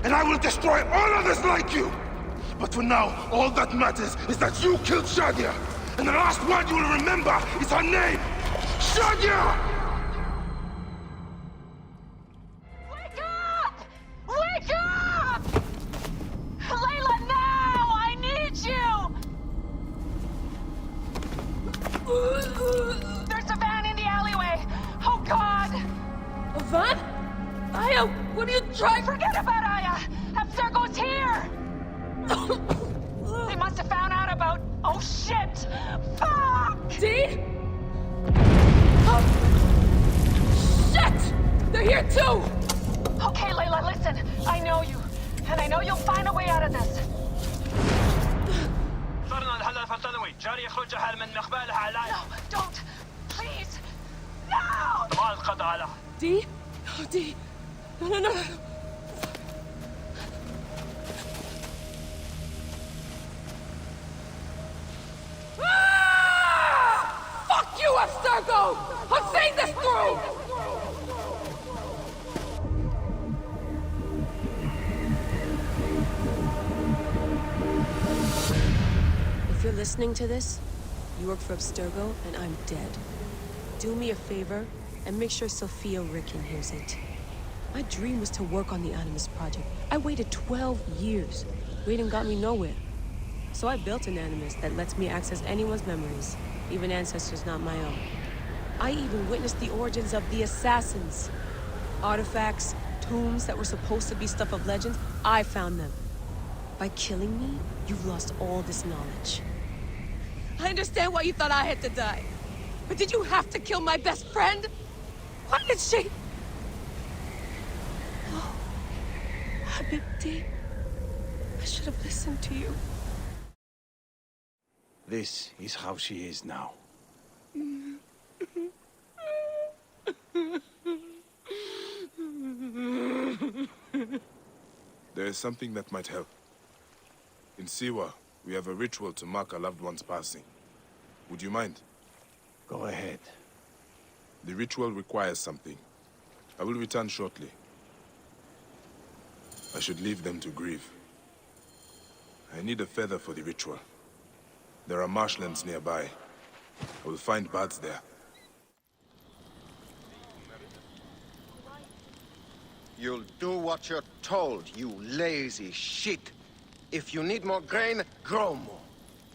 And I will destroy all others like you! But for now, all that matters is that you killed Shadia! And the last one you will remember is her name! Shadia! Wake up! Wake up! Layla, now! I need you! There's a van in the alleyway! Oh, God! A van? Aya, what are you trying? Forget about Aya! Abstergo's here! They must have found out about... Oh, shit! Fuck! Dee? Oh. Shit! They're here too! Okay, Layla, listen. I know you. And I know you'll find a way out of this. No, don't! Please! No! Dee? Oh, Dee. No. Fuck you, Abstergo! I'm seeing this through! If you're listening to this, you work for Abstergo, and I'm dead. Do me a favor, and make sure Sophia Ricken hears it. My dream was to work on the Animus Project. I waited 12 years. Waiting got me nowhere. So I built an Animus that lets me access anyone's memories, even ancestors not my own. I even witnessed the origins of the assassins. Artifacts, tombs that were supposed to be stuff of legend, I found them. By killing me, you've lost all this knowledge. I understand why you thought I had to die. But did you have to kill my best friend? Why did she... Oh, Habibti. I should have listened to you. This is how she is now. There is something that might help. In Siwa, we have a ritual to mark a loved one's passing. Would you mind? Go ahead. The ritual requires something. I will return shortly. I should leave them to grieve. I need a feather for the ritual. There are marshlands nearby. I will find birds there. You'll do what you're told, you lazy shit. If you need more grain, grow more.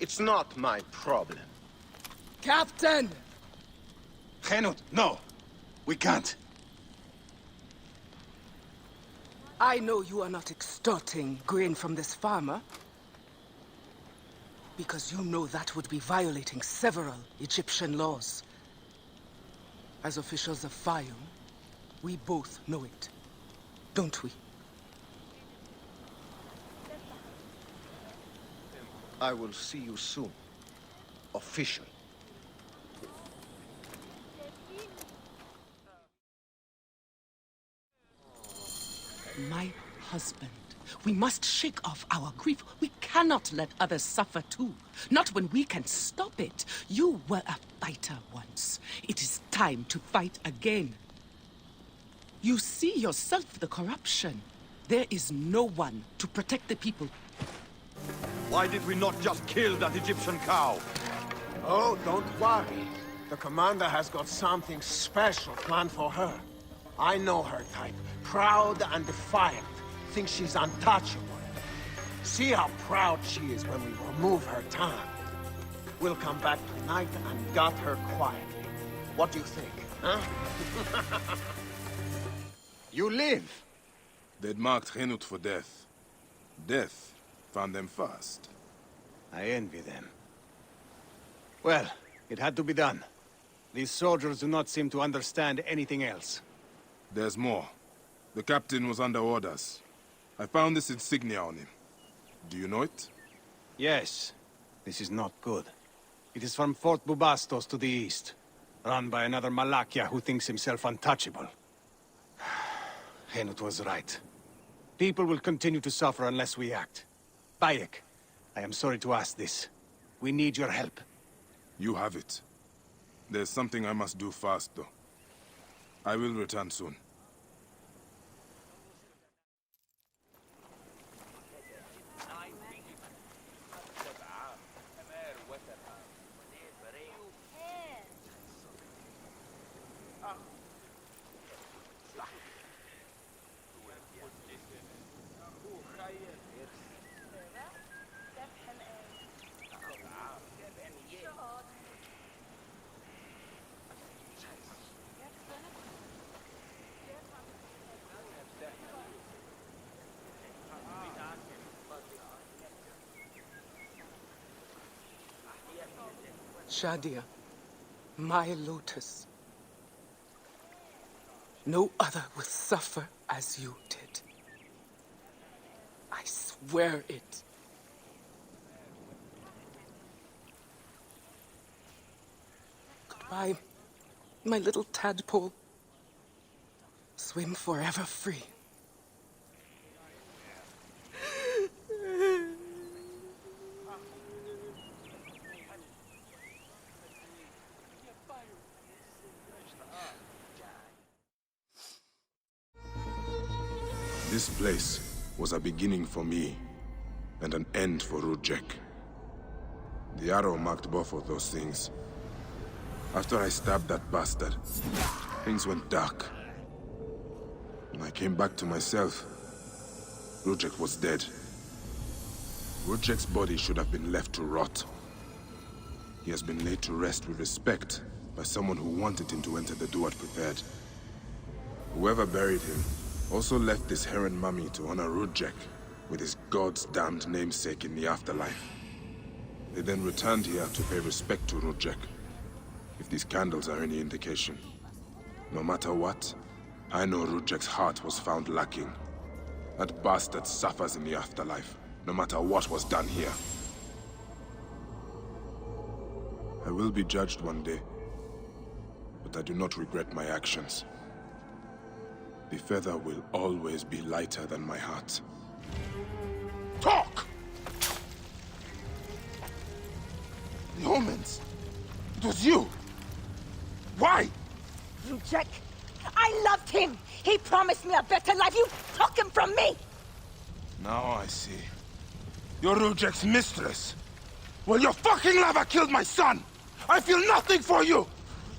It's not my problem. Captain! Henut, no! We can't. I know you are not extorting grain from this farmer, because you know that would be violating several Egyptian laws. As officials of Fayum, we both know it, don't we? I will see you soon. Official. My husband. We must shake off our grief. We cannot let others suffer too. Not when we can stop it. You were a fighter once. It is time to fight again. You see yourself the corruption. There is no one to protect the people. Why did we not just kill that Egyptian cow? Oh, don't worry. The commander has got something special planned for her. I know her type. Proud and defiant. Thinks she's untouchable. See how proud she is when we remove her tongue. We'll come back tonight and gut her quietly. What do you think, huh? You live! They'd marked Henut for death. Death found them fast. I envy them. Well, it had to be done. These soldiers do not seem to understand anything else. There's more. The captain was under orders. I found this insignia on him. Do you know it? Yes. This is not good. It is from Fort Bubastos to the east, run by another Malakia who thinks himself untouchable. Henut was right. People will continue to suffer unless we act. Bayek, I am sorry to ask this. We need your help. You have it. There's something I must do fast, though. I will return soon. Shadia, my lotus. No other will suffer as you did. I swear it. Goodbye, my little tadpole. Swim forever free. This place was a beginning for me, and an end for Rudjek. The arrow marked both of those things. After I stabbed that bastard, things went dark. When I came back to myself, Rudjek was dead. Rudjek's body should have been left to rot. He has been laid to rest with respect by someone who wanted him to enter the Duat prepared. Whoever buried him also left this heron mummy to honor Rudjek with his god's damned namesake in the afterlife. They then returned here to pay respect to Rudjek, if these candles are any indication. No matter what, I know Rudjek's heart was found lacking. That bastard suffers in the afterlife, no matter what was done here. I will be judged one day, but I do not regret my actions. The feather will always be lighter than my heart. Talk! The omens. It was you. Why? Rudjek, I loved him. He promised me a better life. You took him from me. Now I see. You're Rudjek's mistress. Well, your fucking lava killed my son. I feel nothing for you.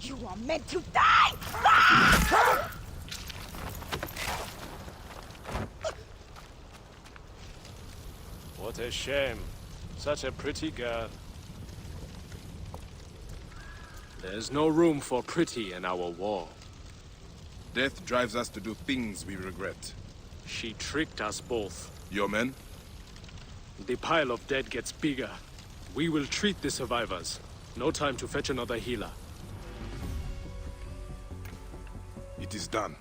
You are meant to die. Ah! What a shame. Such a pretty girl. There's no room for pretty in our war. Death drives us to do things we regret. She tricked us both. Your men? The pile of dead gets bigger. We will treat the survivors. No time to fetch another healer. It is done.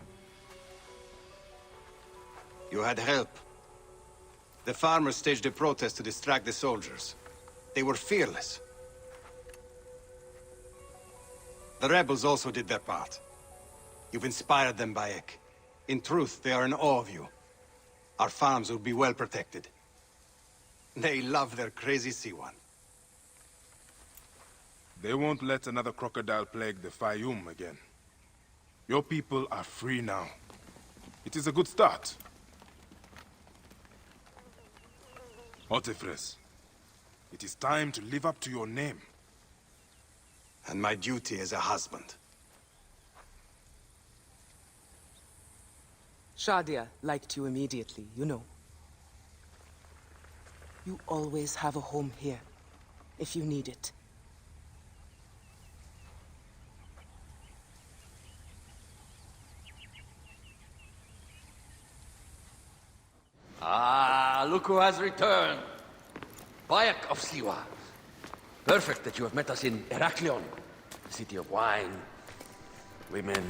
You had help. The farmers staged a protest to distract the soldiers. They were fearless. The rebels also did their part. You've inspired them, Bayek. In truth, they are in awe of you. Our farms will be well protected. They love their crazy Siwan. They won't let another crocodile plague the Fayum again. Your people are free now. It is a good start. Otefres, it is time to live up to your name. And my duty as a husband. Shadia liked you immediately, you know. You always have a home here, if you need it. Ah, look who has returned. Bayek of Siwa. Perfect that you have met us in Heraklion, the city of wine, women,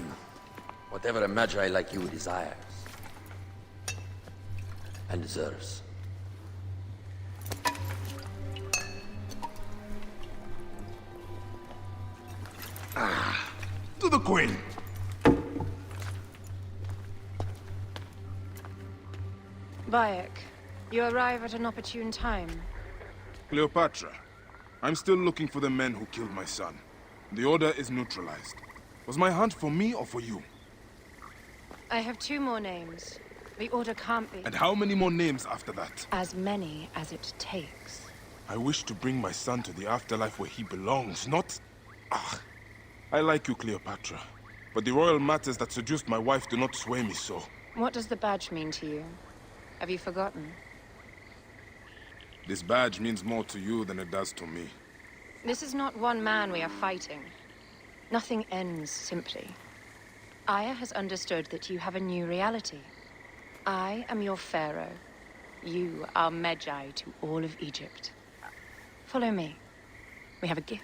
whatever a Medjay like you desires. and deserves. To the Queen! Bayek, you arrive at an opportune time. Cleopatra, I'm still looking for the men who killed my son. The Order is neutralized. Was my hunt for me or for you? I have 2 more names. The Order can't be... And how many more names after that? As many as it takes. I wish to bring my son to the afterlife where he belongs, not... I like you, Cleopatra. But the royal matters that seduced my wife do not sway me so. What does the badge mean to you? Have you forgotten? This badge means more to you than it does to me. This is not one man we are fighting. Nothing ends simply. Aya has understood that you have a new reality. I am your pharaoh. You are Medjay to all of Egypt. Follow me. We have a gift.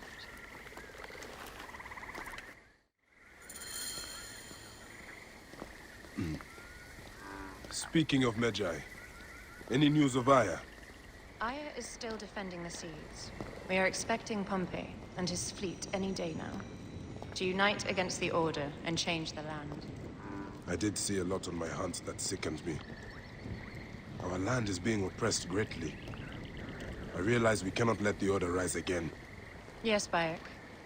Speaking of Medjay, any news of Aya? Aya is still defending the seas. We are expecting Pompey and his fleet any day now, to unite against the Order and change the land. I did see a lot on my hunt that sickened me. Our land is being oppressed greatly. I realize we cannot let the Order rise again. Yes, Bayek.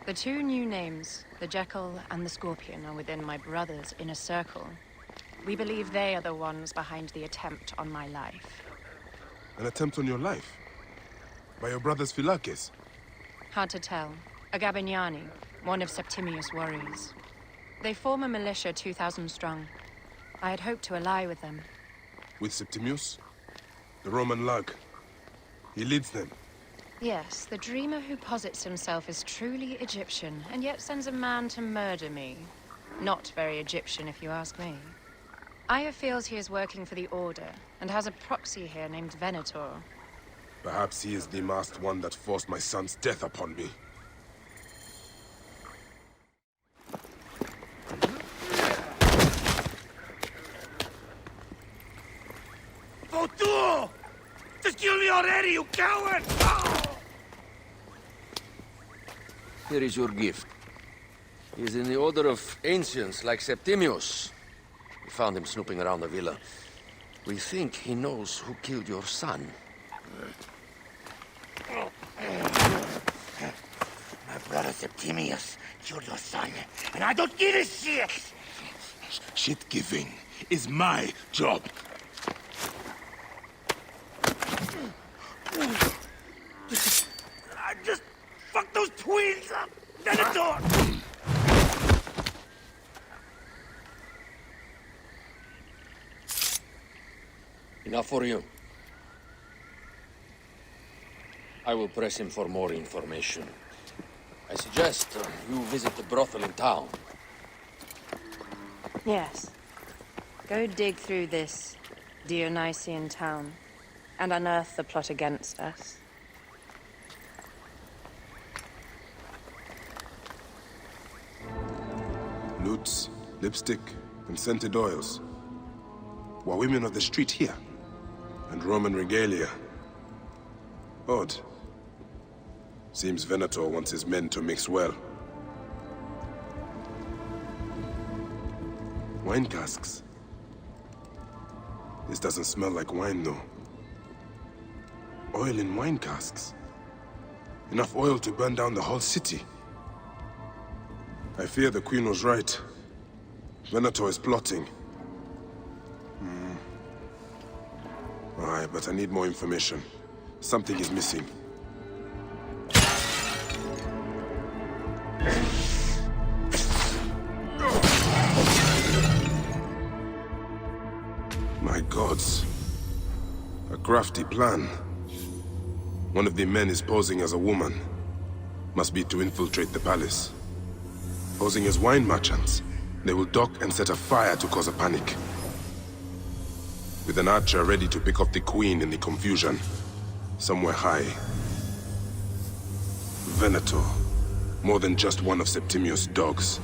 The 2 new names, the Jackal and the Scorpion, are within my brother's inner circle. We believe they are the ones behind the attempt on my life. An attempt on your life? By your brother's Phylakes? Hard to tell. A Gabignani, one of Septimius' warriors. They form a militia 2,000 strong. I had hoped to ally with them. With Septimius? The Roman lug? He leads them? Yes, the dreamer who posits himself as truly Egyptian, and yet sends a man to murder me. Not very Egyptian, if you ask me. Aya feels he is working for the Order, and has a proxy here named Venator. Perhaps he is the masked one that forced my son's death upon me. Votu! Just kill me already, you coward! Here is your gift. He is in the order of ancients like Septimius. We found him snooping around the villa. We think he knows who killed your son. My brother Septimius killed your son, and I don't give a shit! Shit-giving is my job. I just fucked those twins up! Venator! Enough for you. I will press him for more information. I suggest you visit the brothel in town. Yes. Go dig through this Dionysian town and unearth the plot against us. Lutes, lipstick, and scented oils. Were women of the street here? And Roman regalia. Odd. Seems Venator wants his men to mix well. Wine casks. This doesn't smell like wine, though. Oil in wine casks. Enough oil to burn down the whole city. I fear the Queen was right. Venator is plotting. Alright, but I need more information. Something is missing. My gods. A crafty plan. One of the men is posing as a woman. Must be to infiltrate the palace. Posing as wine merchants, they will dock and set a fire to cause a panic. With an archer ready to pick off the queen in the confusion. Somewhere high. Venator. More than just one of Septimius' dogs.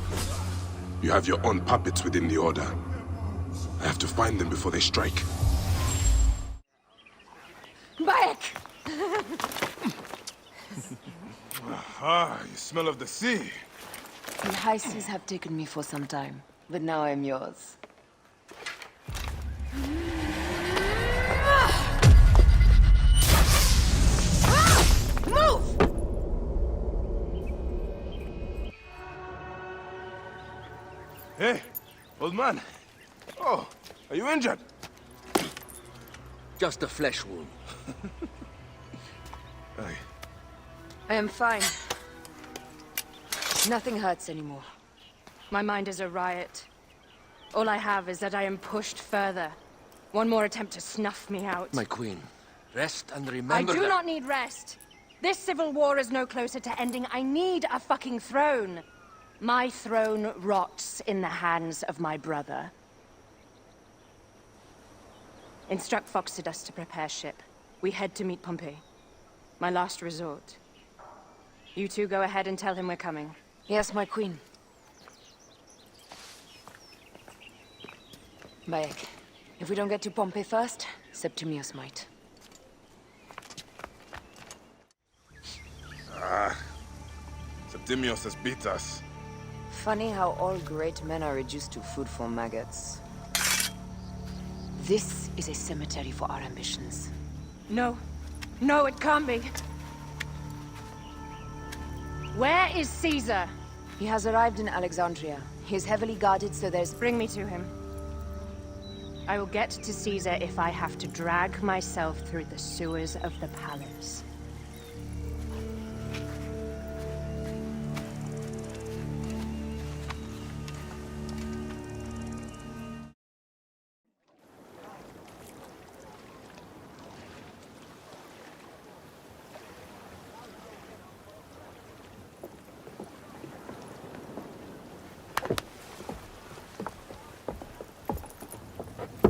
You have your own puppets within the Order. I have to find them before they strike. Bayek! Ah, you smell of the sea. The high seas have taken me for some time, but now I'm yours. Move! Hey, old man. Oh, are you injured? Just a flesh wound. Aye. I am fine. Nothing hurts anymore. My mind is a riot. All I have is that I am pushed further. One more attempt to snuff me out. My queen, rest and remember I do that... not need rest. This civil war is no closer to ending. I need a fucking throne. My throne rots in the hands of my brother. Instruct Foxidus to prepare ship. We head to meet Pompey. My last resort. You two go ahead and tell him we're coming. Yes, my queen. Bayek, if we don't get to Pompey first, Septimius might. Ah, Septimius has beat us. Funny how all great men are reduced to food for maggots. This is a cemetery for our ambitions. No. No, it can't be. Where is Caesar? He has arrived in Alexandria. He is heavily guarded, so there's... Bring me to him. I will get to Caesar if I have to drag myself through the sewers of the palace.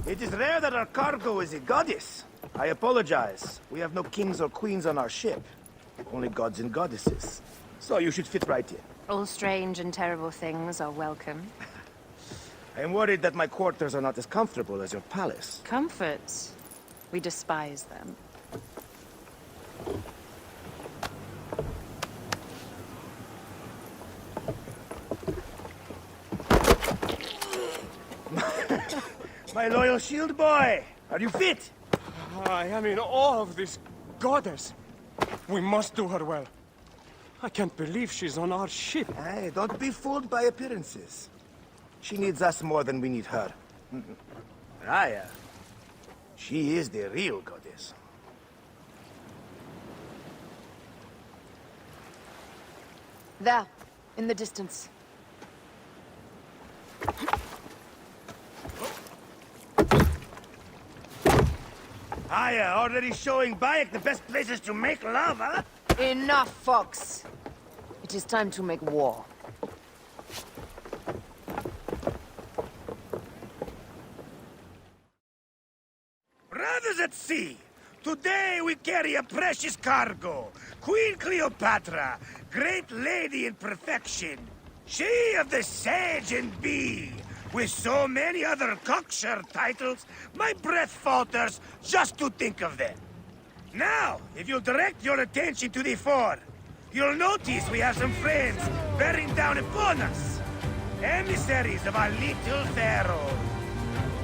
It is rare that our cargo is a goddess. I apologize. We have no kings or queens on our ship. Only gods and goddesses. So you should fit right in. All strange and terrible things are welcome. I am worried that my quarters are not as comfortable as your palace. Comforts? We despise them. My loyal shield boy! Are you fit? I am in awe of this goddess. We must do her well. I can't believe she's on our ship. Hey, don't be fooled by appearances. She needs us more than we need her. Raya, she is the real goddess. There, in the distance. Aya, already showing Bayek the best places to make love, huh? Enough, Fox. It is time to make war. Brothers at sea, today we carry a precious cargo. Queen Cleopatra, great lady in perfection. She of the Sage and Bee. With so many other cocksure titles, my breath falters just to think of them. Now, if you'll direct your attention to the fore, you'll notice we have some friends bearing down upon us. Emissaries of our little pharaoh.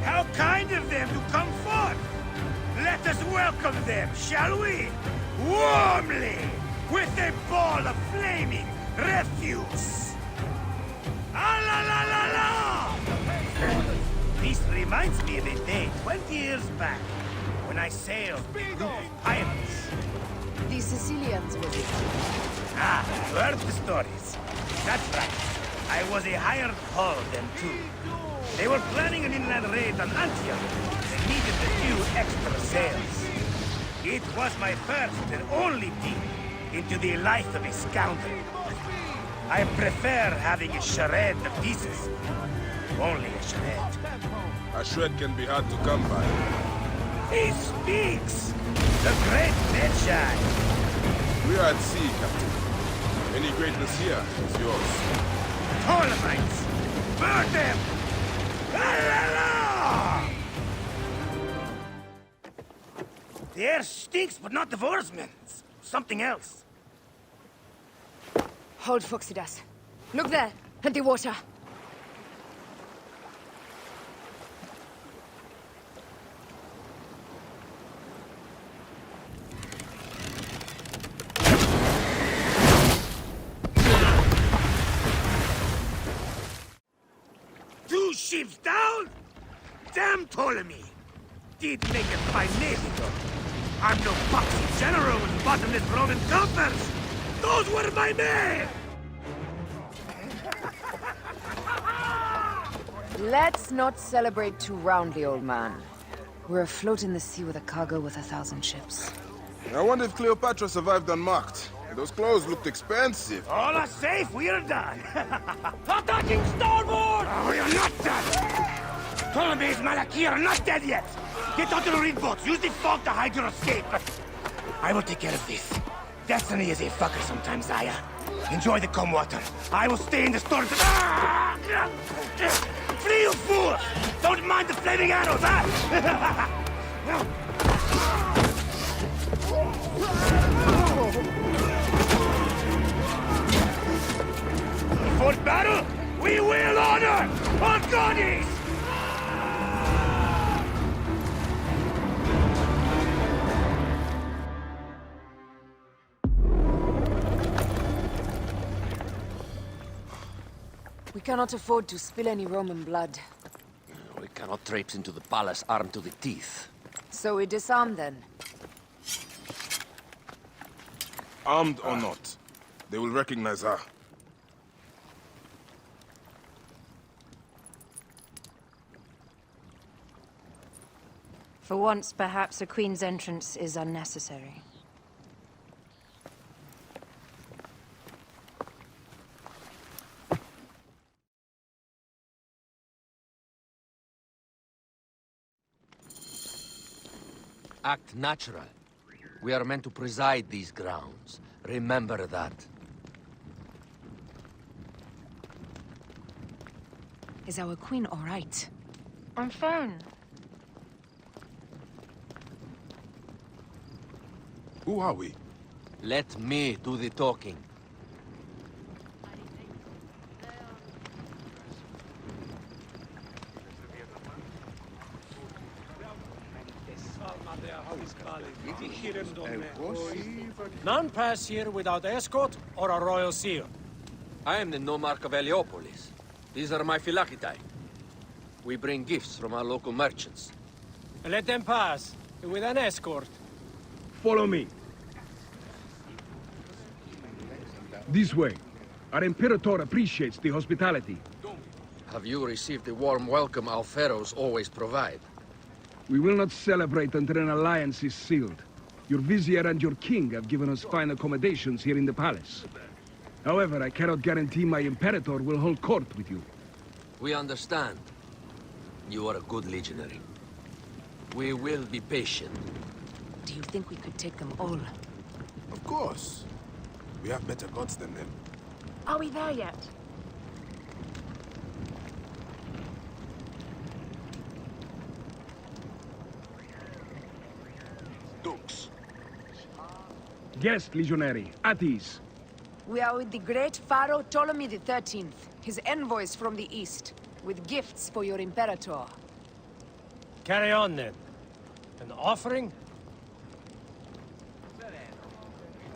How kind of them to come forth. Let us welcome them, shall we? Warmly, with a ball of flaming refuse. Ah la la la la! This reminds me of a day 20 years back, when I sailed with a group of pirates. The Sicilians was it? Ah, you heard the stories. That's right. I was a hired hull then too. They were planning an inland raid on Antioch. They needed a few extra sails. It was my first and only peek into the life of a scoundrel. I prefer having a charade of pieces. Only a charade. A shred can be hard to come by. He speaks! The great Medjay! We are at sea, Captain. Any greatness here is yours. Ptolemies! Burn them! La la la! The air stinks, but not divorcement. Something else. Hold, Phoxidas. Look there, at the water. Two ships down? Damn Ptolemy! Did make a fine navy, though. I'm no foxy general with bottomless Roman coffers! Those were my men! Let's not celebrate too roundly, old man. We're afloat in the sea with a cargo with 1,000 ships. I wonder if Cleopatra survived unmarked. Those clothes looked expensive. All are safe, we're done! Attacking starboard! Oh, you're not done! Ptolemy's Malaki are not dead yet! Get onto the reed boats, use the fog to hide your escape! I will take care of this. Destiny is a fucker sometimes, Aya. Enjoy the calm water. I will stay in the storm. Flee, you fools! Don't mind the flaming arrows, huh? For battle, we will honor our goddess! We cannot afford to spill any Roman blood. We cannot traipse into the palace armed to the teeth. So we disarm then. Armed or not, they will recognize her. For once, perhaps a queen's entrance is unnecessary. Act natural. We are meant to preside these grounds. Remember that. Is our queen all right? I'm fine. Who are we? Let me do the talking. None pass here without escort or a royal seal. I am the nomarch of Heliopolis. These are my phylakitae. We bring gifts from our local merchants. Let them pass, with an escort. Follow me. This way. Our Imperator appreciates the hospitality. Have you received the warm welcome our pharaohs always provide? We will not celebrate until an alliance is sealed. Your vizier and your king have given us fine accommodations here in the palace. However, I cannot guarantee my Imperator will hold court with you. We understand. You are a good legionary. We will be patient. Do you think we could take them all? Of course. We have better gods than them. Are we there yet? Dukes. Guest, legionary. At ease. We are with the great Pharaoh Ptolemy XIII, his envoys from the east, with gifts for your Imperator. Carry on, then. An offering?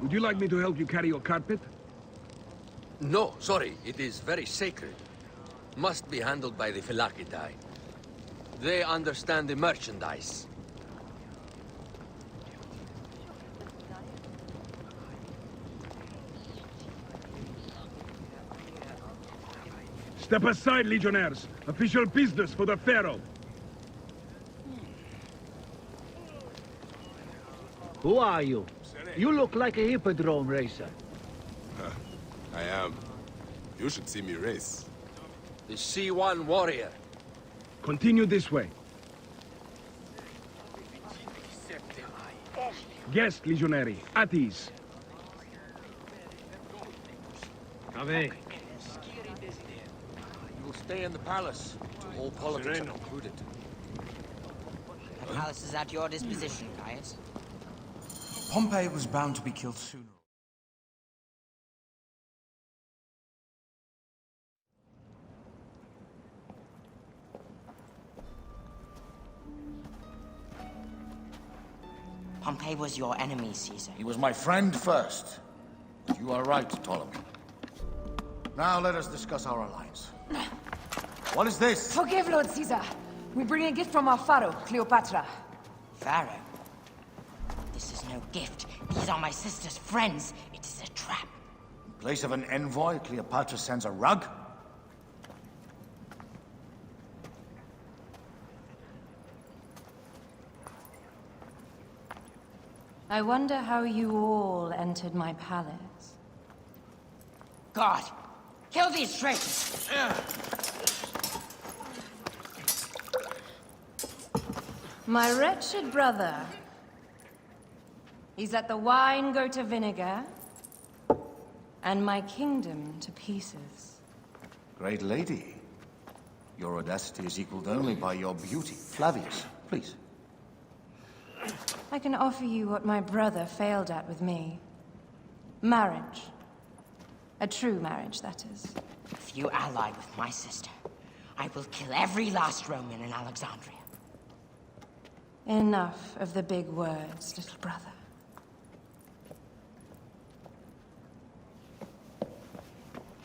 Would you like me to help you carry your carpet? No, sorry. It is very sacred. Must be handled by the phylakitae. They understand the merchandise. Step aside, legionnaires. Official business for the Pharaoh. Who are you? You look like a hippodrome racer. I am. You should see me race. The C1 warrior. Continue this way. Guest, legionary. At ease. Ave. You will stay in the palace. All politics are concluded. The palace is at your disposition, Caius. Pompey was bound to be killed sooner. Pompey was your enemy, Caesar. He was my friend first. You are right, Ptolemy. Now let us discuss our alliance. What is this? Forgive, Lord Caesar. We bring a gift from our pharaoh, Cleopatra. Pharaoh? This is no gift. These are my sister's friends. It is a trap. In place of an envoy, Cleopatra sends a rug? I wonder how you all entered my palace. God! Kill these traitors! My wretched brother. He's let the wine go to vinegar, and my kingdom to pieces. Great lady. Your audacity is equaled only by your beauty. Flavius, please. I can offer you what my brother failed at with me. Marriage. A true marriage, that is. If you ally with my sister, I will kill every last Roman in Alexandria. Enough of the big words, little brother.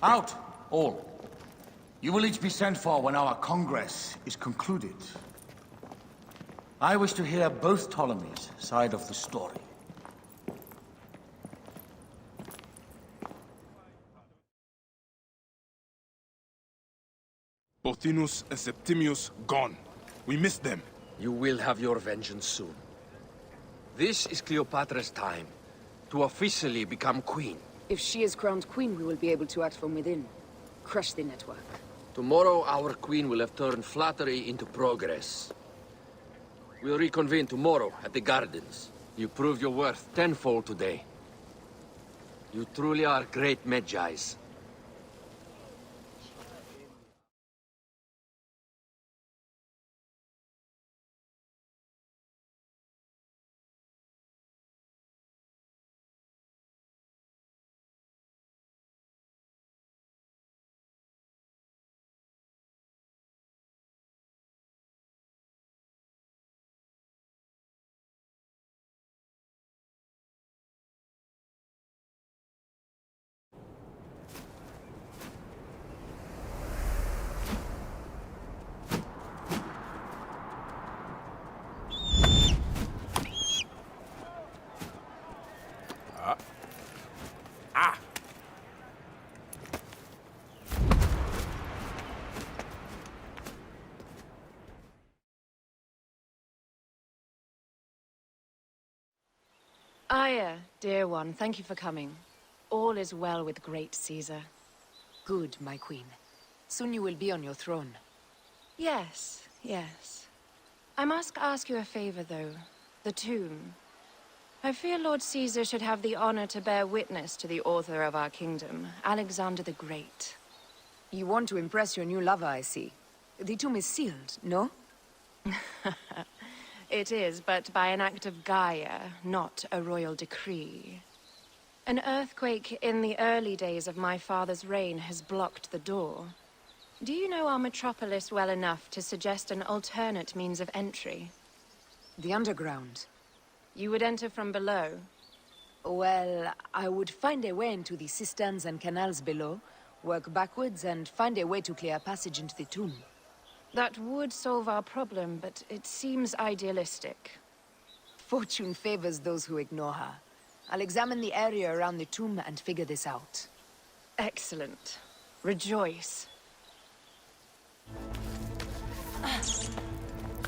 Out, all. You will each be sent for when our congress is concluded. I wish to hear both Ptolemy's side of the story. Pothinus and Septimius gone. We missed them. You will have your vengeance soon. This is Cleopatra's time to officially become queen. If she is crowned queen, we will be able to act from within. Crush the network. Tomorrow, our queen will have turned flattery into progress. We'll reconvene tomorrow at the gardens. You proved your worth tenfold today. You truly are great Medjays. Aya, dear one, thank you for coming. All is well with great Caesar. Good, my queen. Soon you will be on your throne. Yes, yes. I must ask you a favor, though. The tomb. I fear Lord Caesar should have the honor to bear witness to the author of our kingdom, Alexander the Great. You want to impress your new lover, I see. The tomb is sealed, no? It is, but by an act of Gaia, not a royal decree. An earthquake in the early days of my father's reign has blocked the door. Do you know our metropolis well enough to suggest an alternate means of entry? The underground. You would enter from below? Well, I would find a way into the cisterns and canals below, work backwards, and find a way to clear a passage into the tomb. That would solve our problem, but it seems idealistic. Fortune favors those who ignore her. I'll examine the area around the tomb and figure this out. Excellent. Rejoice.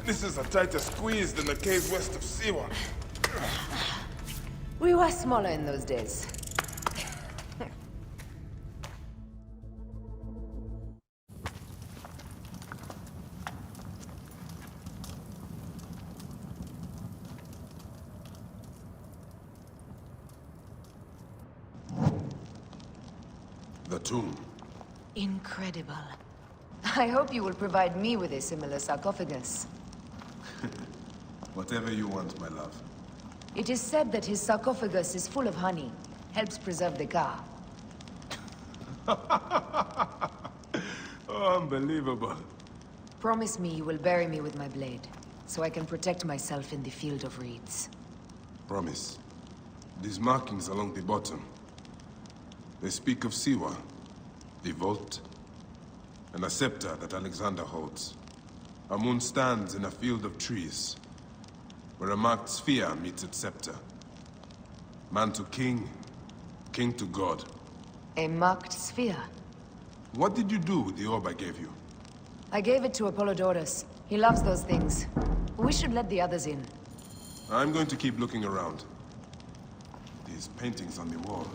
This is a tighter squeeze than the caves west of Siwa. We were smaller in those days. The tomb. Incredible. I hope you will provide me with a similar sarcophagus. Whatever you want, my love. It is said that his sarcophagus is full of honey. Helps preserve the ka. Oh, unbelievable. Promise me you will bury me with my blade, so I can protect myself in the field of reeds. Promise. These markings along the bottom. They speak of Siwa, the vault, and a scepter that Alexander holds. Amun stands in a field of trees, where a marked sphere meets its scepter. Man to king, king to god. A marked sphere? What did you do with the orb I gave you? I gave it to Apollodorus. He loves those things. We should let the others in. I'm going to keep looking around. These paintings on the wall.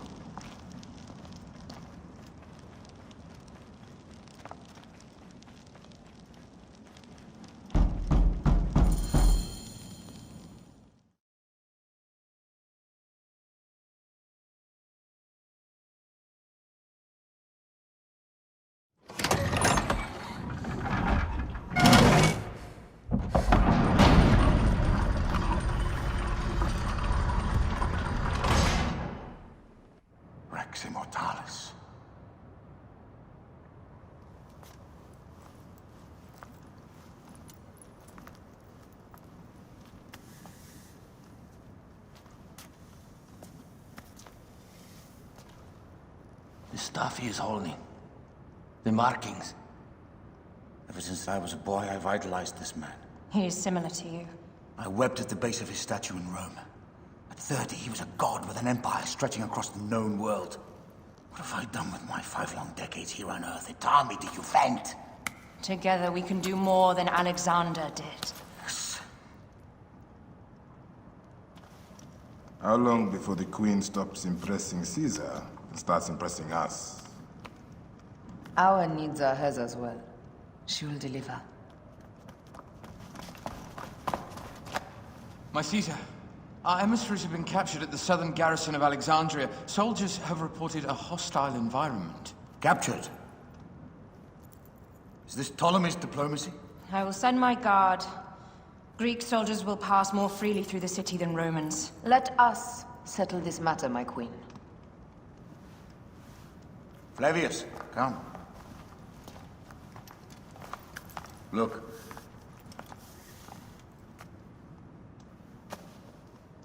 Immortalis. The stuff he is holding. The markings. Ever since I was a boy, I've idolized this man. He is similar to you. I wept at the base of his statue in Rome. At 30, he was a god with an empire stretching across the known world. What have I done with my 5 long decades here on Earth? Etami, do you faint? Together we can do more than Alexander did. Yes. How long before the Queen stops impressing Caesar and starts impressing us? Our needs are hers as well. She will deliver. My Caesar, our emissaries have been captured at the southern garrison of Alexandria. Soldiers have reported a hostile environment. Captured? Is this Ptolemy's diplomacy? I will send my guard. Greek soldiers will pass more freely through the city than Romans. Let us settle this matter, my queen. Flavius, come. Look.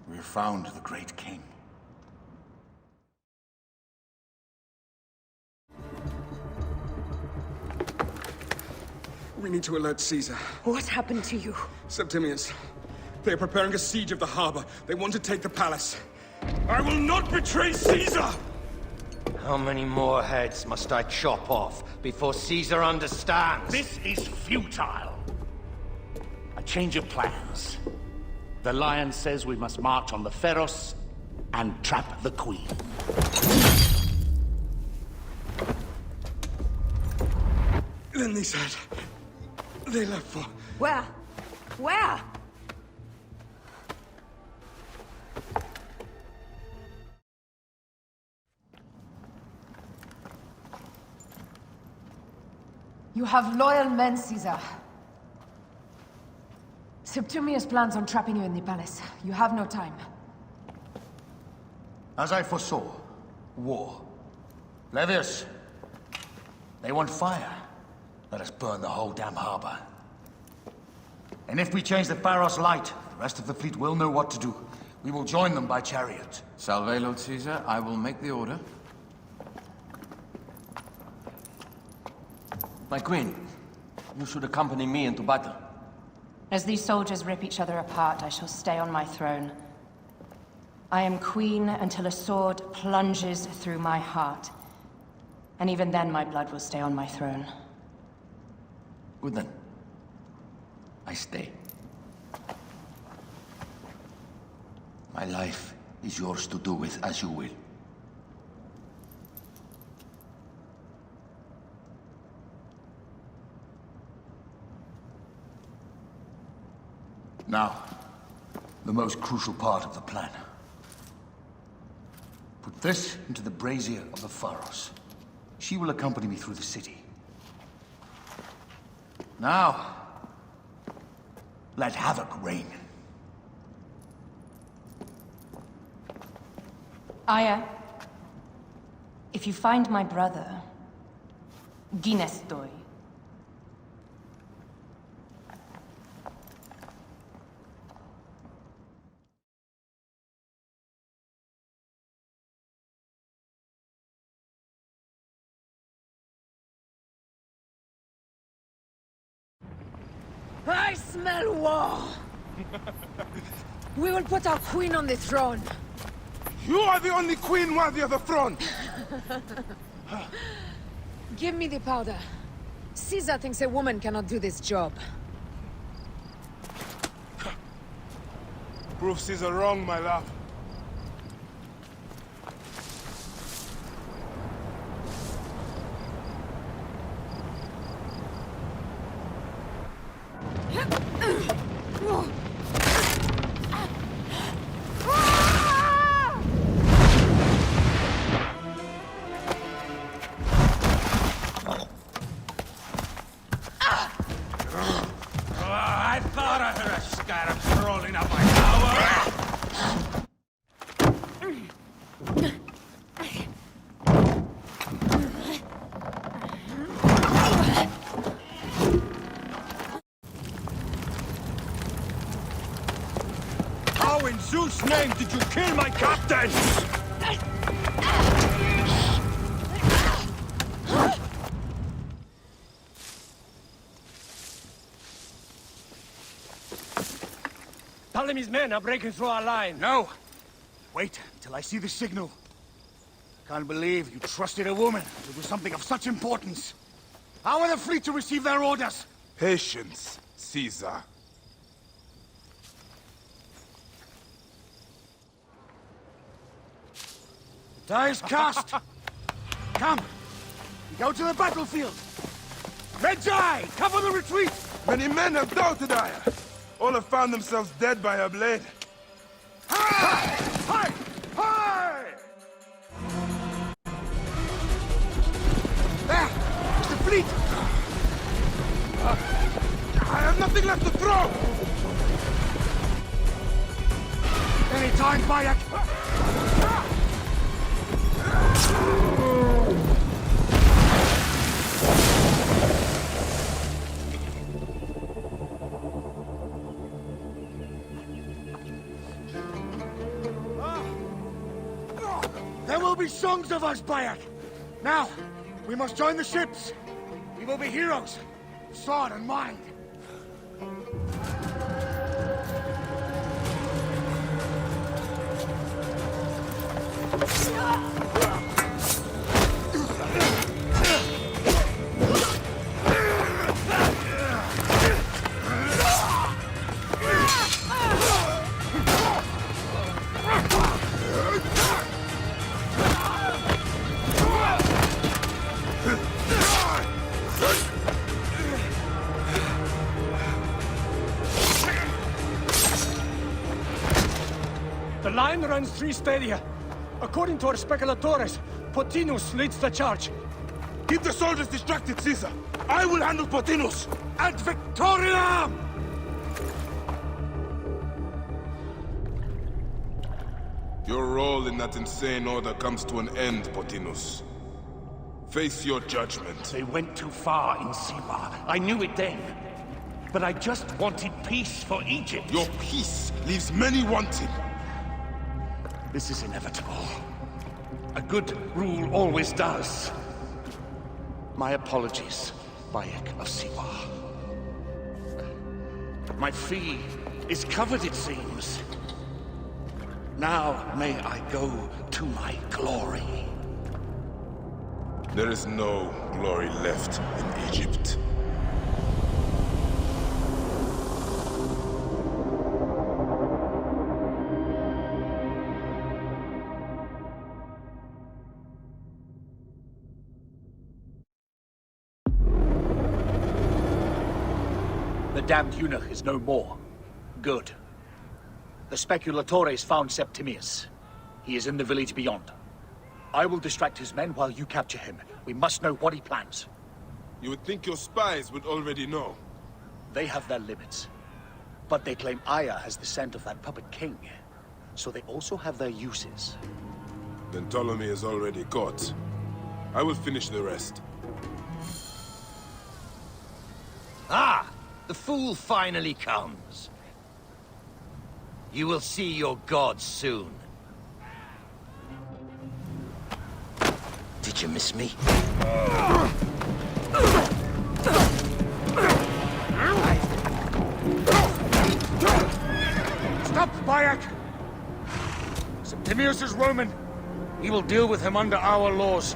We have found the great king. We need to alert Caesar. What happened to you? Septimius. They are preparing a siege of the harbor. They want to take the palace. I will not betray Caesar! How many more heads must I chop off before Caesar understands? This is futile. A change of plans. The Lion says we must march on the Pharos and trap the Queen. Then they said... they left for... Where? Where? You have loyal men, Caesar. Septimius plans on trapping you in the palace. You have no time. As I foresaw, war. Flavius, they want fire. Let us burn the whole damn harbor. And if we change the Pharos light, the rest of the fleet will know what to do. We will join them by chariot. Salve, Lord Caesar. I will make the order. My queen, you should accompany me into battle. As these soldiers rip each other apart, I shall stay on my throne. I am queen until a sword plunges through my heart. And even then my blood will stay on my throne. Good then. I stay. My life is yours to do with as you will. Now, the most crucial part of the plan. Put this into the brazier of the Pharos. She will accompany me through the city. Now, let havoc reign. Aya, if you find my brother, Ginestoy. I smell war! We will put our queen on the throne. You are the only queen worthy of the throne! Give me the powder. Caesar thinks a woman cannot do this job. Prove Caesar wrong, my love. I thought I heard a scarab rolling up my tower! How in Zeus' name did you kill my captain? Ptolemy's men are breaking through our line. No! Wait until I see the signal. Can't believe you trusted a woman to do something of such importance. How are the fleet to receive their orders? Patience, Caesar. Die is cast! Come! We go to the battlefield! Medjay! Cover the retreat! Many men have doubted Aya. All have found themselves dead by her blade. Hi! Hi! Hi! There! The fleet! I have nothing left to throw! Any time, Bayek! There will be songs of us, Bayek! Now, we must join the ships! We will be heroes, sword and mind! The line runs 3 stadia. According to our speculatores, Pothinus leads the charge. Keep the soldiers distracted, Caesar. I will handle Pothinus. Ad Victoriam! Your role in that insane order comes to an end, Pothinus. Face your judgment. They went too far in Siwa. I knew it then. But I just wanted peace for Egypt. Your peace leaves many wanting. This is inevitable. A good rule always does. My apologies, Bayek of Siwa. My fee is covered, it seems. Now may I go to my glory. There is no glory left in Egypt. The damned eunuch is no more. Good. The speculatores found Septimius. He is in the village beyond. I will distract his men while you capture him. We must know what he plans. You would think your spies would already know. They have their limits. But they claim Aya has the scent of that puppet king. So they also have their uses. Then Ptolemy is already caught. I will finish the rest. Ah! The fool finally comes. You will see your gods soon. Did you miss me? Stop, Bayek! Septimius is Roman. He will deal with him under our laws.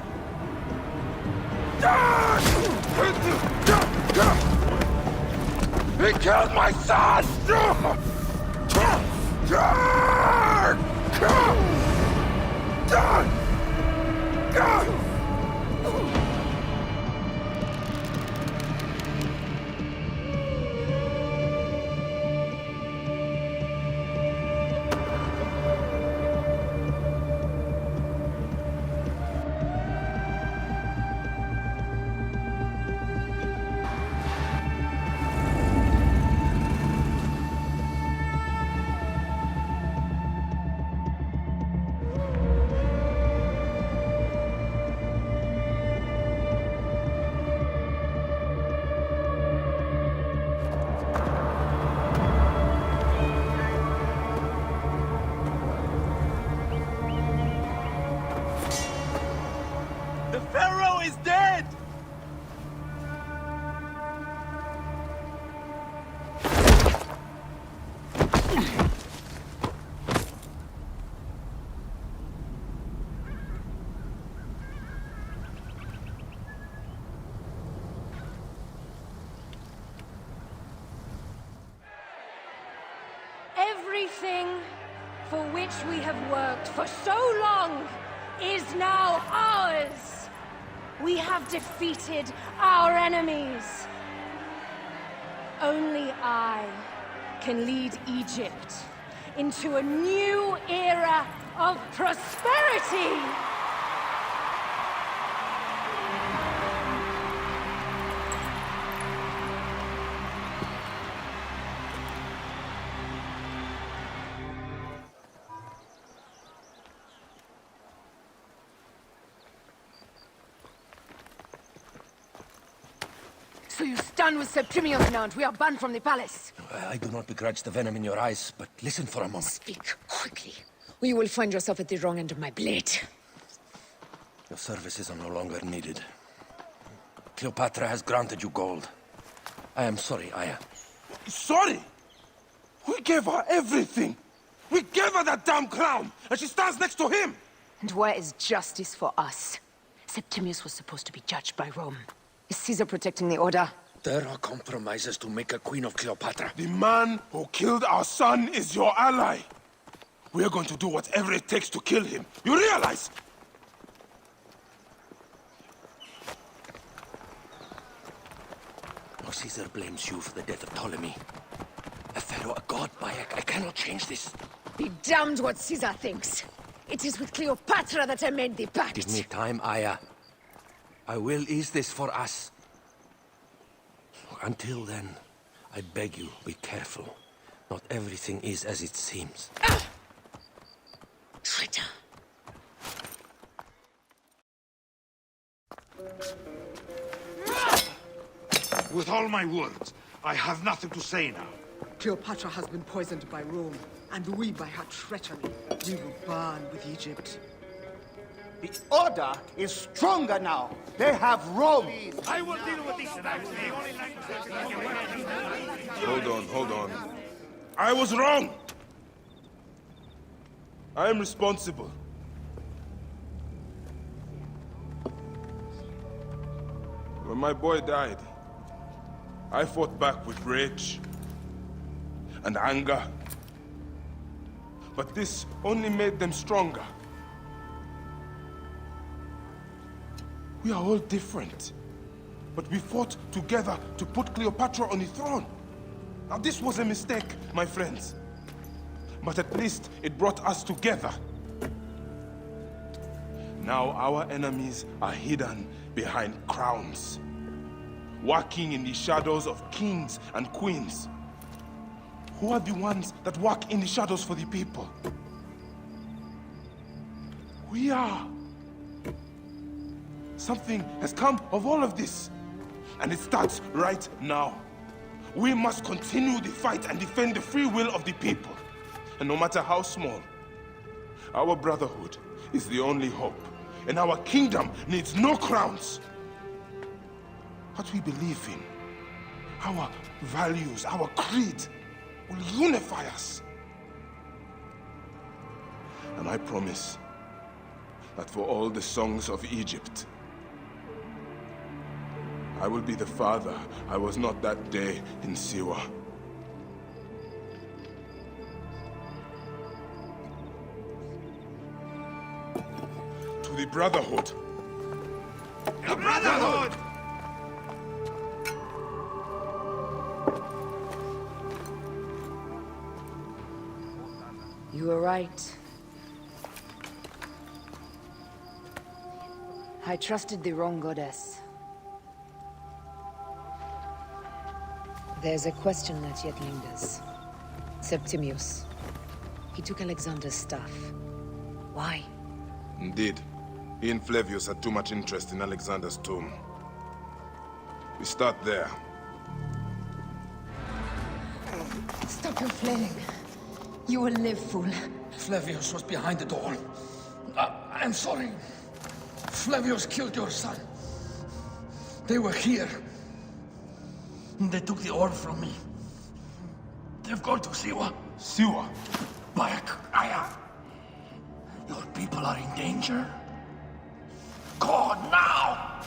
He killed my son! The Pharaoh is dead! Everything for which we have worked for so long is now ours. We have defeated our enemies. Only I can lead Egypt into a new era of prosperity. So you stand with Septimius now, and we are banned from the palace. I do not begrudge the venom in your eyes, but listen for a moment. Speak quickly, or you will find yourself at the wrong end of my blade. Your services are no longer needed. Cleopatra has granted you gold. I am sorry, Aya. Sorry? We gave her everything. We gave her that damn crown, and she stands next to him. And where is justice for us? Septimius was supposed to be judged by Rome. Is Caesar protecting the order? There are compromises to make a queen of Cleopatra. The man who killed our son is your ally. We are going to do whatever it takes to kill him. You realize? No, Caesar blames you for the death of Ptolemy. A pharaoh, a god, Bayek. I cannot change this. Be damned what Caesar thinks. It is with Cleopatra that I made the pact. Give me time, Aya. I will ease this for us. Until then, I beg you, be careful. Not everything is as it seems. Traitor. With all my words, I have nothing to say now. Cleopatra has been poisoned by Rome, and we by her treachery. We will burn with Egypt. The Order is stronger now. They have Rome. I will deal with these snacks. Hold on. I was wrong! I am responsible. When my boy died, I fought back with rage and anger. But this only made them stronger. We are all different. But we fought together to put Cleopatra on the throne. Now this was a mistake, my friends. But at least it brought us together. Now our enemies are hidden behind crowns, working in the shadows of kings and queens. Who are the ones that work in the shadows for the people? We are. Something has come of all of this. And it starts right now. We must continue the fight and defend the free will of the people. And no matter how small, our brotherhood is the only hope. And our kingdom needs no crowns. What we believe in, our values, our creed, will unify us. And I promise that for all the songs of Egypt, I will be the father I was not that day in Siwa. To the Brotherhood. The Brotherhood! You were right. I trusted the wrong goddess. There's a question that yet lingers. Septimius. He took Alexander's stuff. Why? Indeed. He and Flavius had too much interest in Alexander's tomb. We start there. Stop your flailing. You will live, fool. Flavius was behind the door. I'm sorry. Flavius killed your son. They were here. They took the orb from me. They've gone to Siwa. Siwa? Bayek, Aya. Your people are in danger. Go now!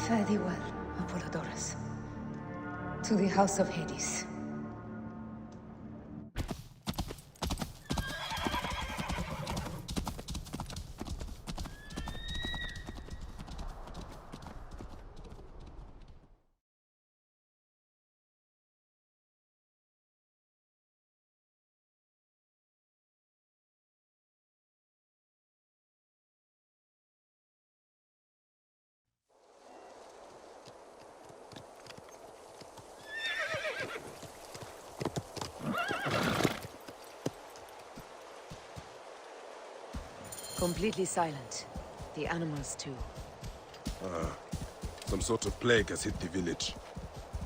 Fare thee well, Apollodorus. To the House of Hades. Completely silent. The animals too. Some sort of plague has hit the village.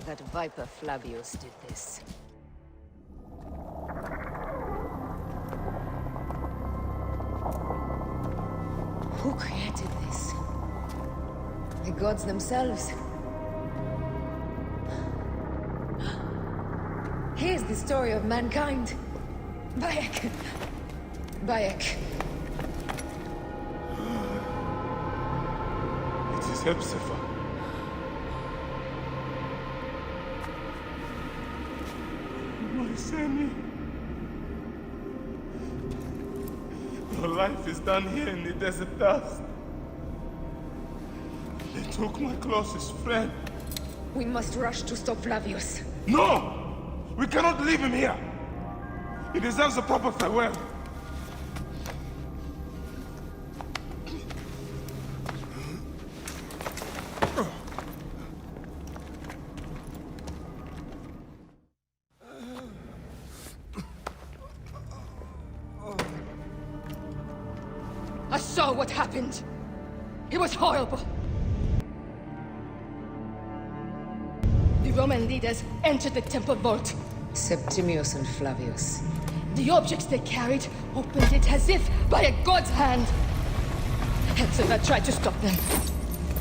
That viper Flavius did this. Who created this? The gods themselves. Here's the story of mankind. Bayek. Bayek. It is Hepzibah. My Sammy. Your life is done here in the desert dust. They took my closest friend. We must rush to stop Flavius. No! We cannot leave him here! He deserves a proper farewell. I saw what happened. It was horrible. The Roman leaders entered the temple vault. Septimius and Flavius. The objects they carried opened it as if by a god's hand. Hepzibah tried to stop them,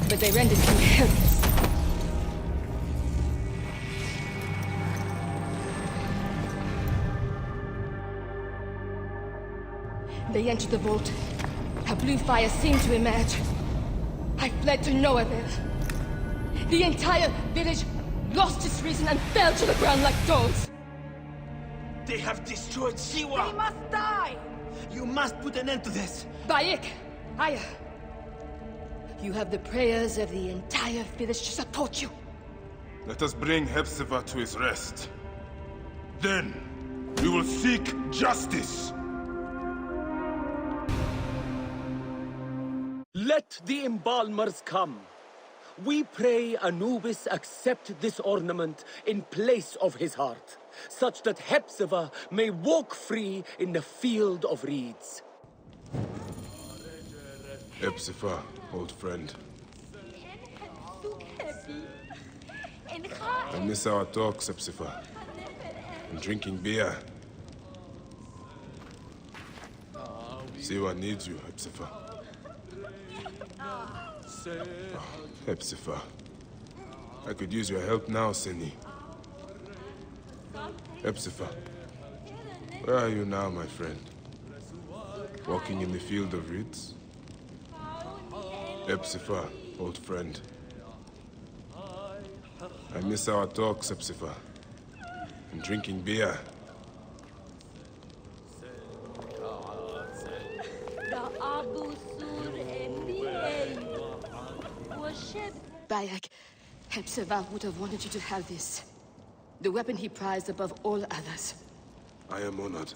but they rendered him helpless. They entered the vault. A blue fire seemed to emerge. I fled to no avail. The entire village lost its reason and fell to the ground like dogs. They have destroyed Siwa! They must die! You must put an end to this! Bayek! Aya! You have the prayers of the entire village to support you. Let us bring Hepzibah to his rest. Then, we will seek justice! Let the embalmers come. We pray Anubis accept this ornament in place of his heart, such that Hepzibah may walk free in the field of reeds. Hepzibah, old friend. I miss our talks, Hepzibah. And drinking beer. Siwa needs you, Hepzibah. Oh, Hepzibah. I could use your help now, Seni. Hepzibah. Where are you now, my friend? Walking in the field of reeds? Hepzibah, old friend. I miss our talks, Hepzibah. And drinking beer. Bayek, Hepzibah would have wanted you to have this. The weapon he prized above all others. I am honored.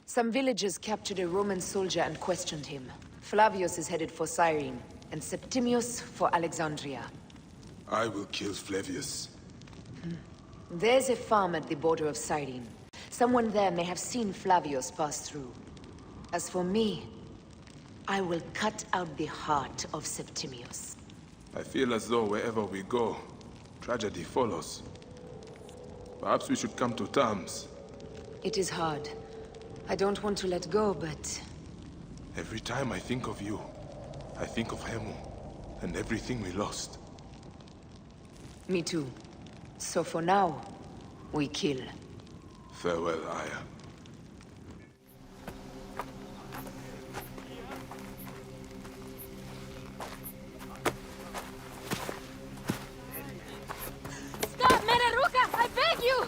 Some villagers captured a Roman soldier and questioned him. Flavius is headed for Cyrene, and Septimius for Alexandria. I will kill Flavius. There's a farm at the border of Cyrene. Someone there may have seen Flavius pass through. As for me, I will cut out the heart of Septimius. I feel as though wherever we go, tragedy follows. Perhaps we should come to terms. It is hard. I don't want to let go, but... Every time I think of you, I think of Khemu, and everything we lost. Me too. So for now, we kill. Farewell, Aya. Stop, Mereruka! I beg you!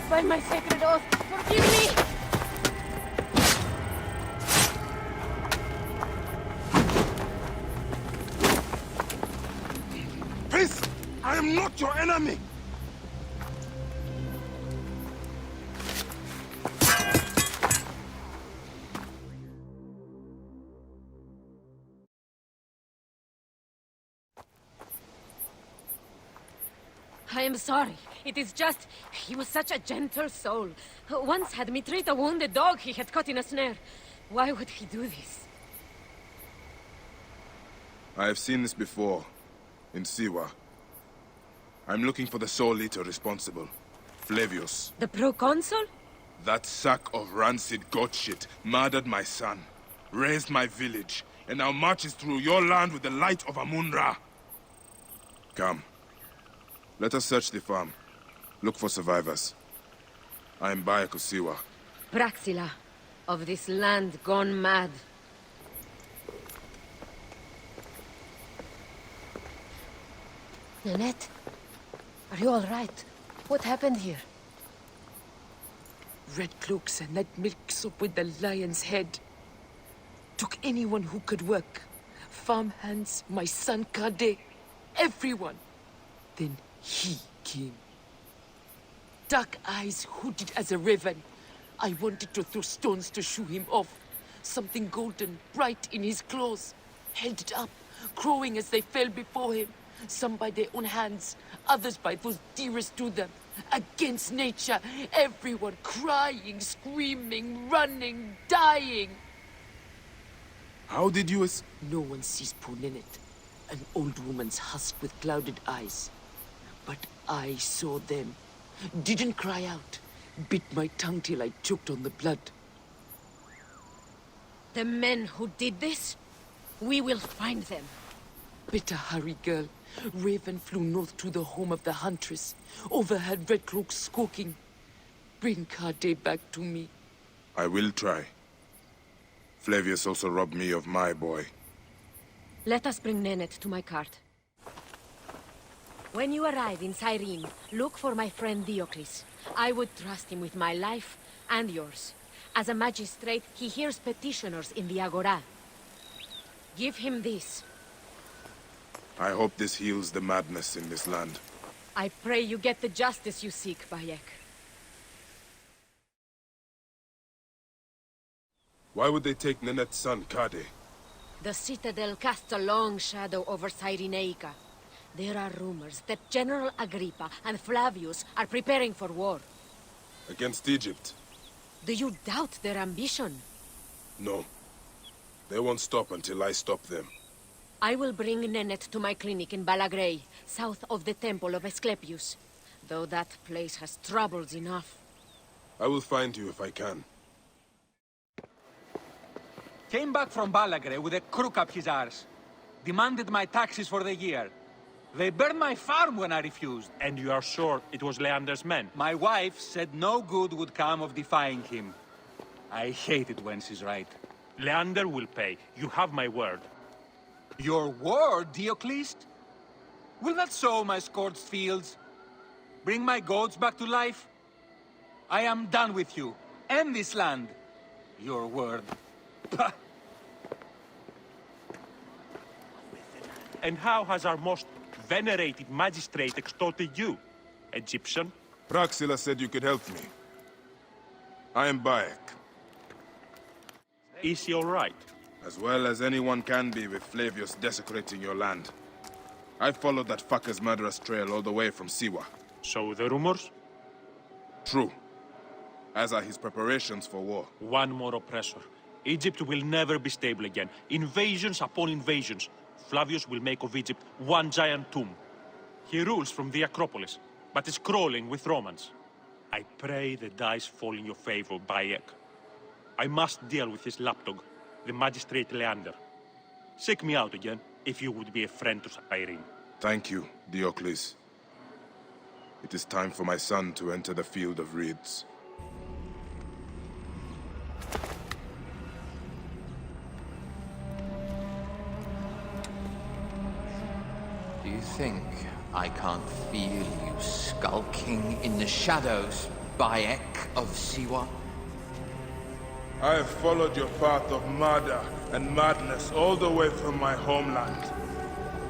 By my sacred oath, forgive me! Peace! I am not your enemy! I am sorry. It is just... he was such a gentle soul. Once had me treat a wounded dog he had caught in a snare. Why would he do this? I have seen this before. In Siwa. I'm looking for the soul eater responsible. Flavius. The proconsul? That sack of rancid goat shit murdered my son, raised my village, and now marches through your land with the light of Amun-Ra. Come. Let us search the farm. Look for survivors. I am Bayek of Siwa. Praxila, of this land gone mad. Nanette, are you all right? What happened here? Red cloaks and that milk soup with the lion's head. Took anyone who could work. Farmhands, my son Kade, everyone. Then he came. Dark eyes hooded as a raven. I wanted to throw stones to shoo him off. Something golden, bright in his claws. Held it up, crowing as they fell before him. Some by their own hands, others by those dearest to them. Against nature, everyone crying, screaming, running, dying. How did you No one sees Punenet, an old woman's husk with clouded eyes. But I saw them. Didn't cry out. Bit my tongue till I choked on the blood. The men who did this? We will find them. Better hurry, girl. Raven flew north to the home of the huntress. Overheard Red Cloaks squawking. Bring Kade back to me. I will try. Flavius also robbed me of my boy. Let us bring Nennet to my cart. When you arrive in Cyrene, look for my friend Diocles. I would trust him with my life and yours. As a magistrate, he hears petitioners in the Agora. Give him this. I hope this heals the madness in this land. I pray you get the justice you seek, Bayek. Why would they take Nenet's son, Kade? The Citadel casts a long shadow over Cyrenaica. There are rumors that General Agrippa and Flavius are preparing for war. Against Egypt? Do you doubt their ambition? No. They won't stop until I stop them. I will bring Nennet to my clinic in Balagrey, south of the Temple of Asclepius. Though that place has troubles enough. I will find you if I can. Came back from Balagrey with a crook up his arse. Demanded my taxes for the year. They burned my farm when I refused. And you are sure it was Leander's men? My wife said no good would come of defying him. I hate it when she's right. Leander will pay. You have my word. Your word, Diocles? Will that sow my scorched fields? Bring my goats back to life? I am done with you. End this land. Your word. Pah! And how has our most venerated magistrate extorted you, Egyptian? Praxilla said you could help me. I am Bayek. Is he all right? As well as anyone can be with Flavius desecrating your land. I followed that fucker's murderous trail all the way from Siwa. So the rumors? True. As are his preparations for war. One more oppressor. Egypt will never be stable again. Invasions upon invasions. Flavius will make of Egypt one giant tomb. He rules from the Acropolis, but is crawling with Romans. I pray the dice fall in your favor, Bayek. I must deal with his lapdog, the magistrate Leander. Seek me out again, if you would be a friend to Cyrene. Thank you, Diocles. It is time for my son to enter the field of reeds. Do you think I can't feel you skulking in the shadows, Bayek of Siwa? I have followed your path of murder and madness all the way from my homeland.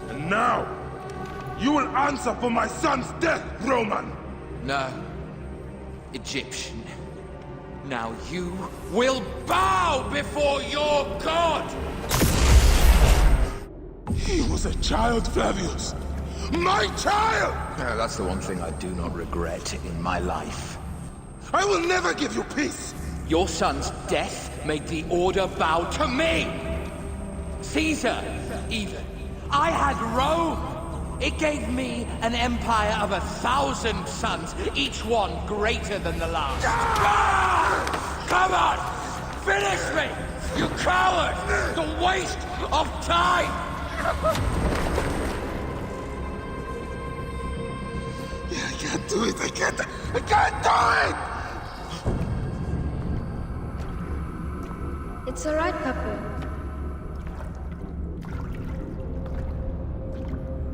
And now, you will answer for my son's death, Roman! No. Egyptian. Now you will bow before your god! He was a child, Flavius! My child! That's the one thing I do not regret in my life. I will never give you peace! Your son's death made the Order bow to me! Caesar, even. I had Rome! It gave me an empire of 1,000 sons, each one greater than the last. Come on! Finish me! You coward! The waste of time! Yeah, I can't do it! I can't do it! It's all right, Papa.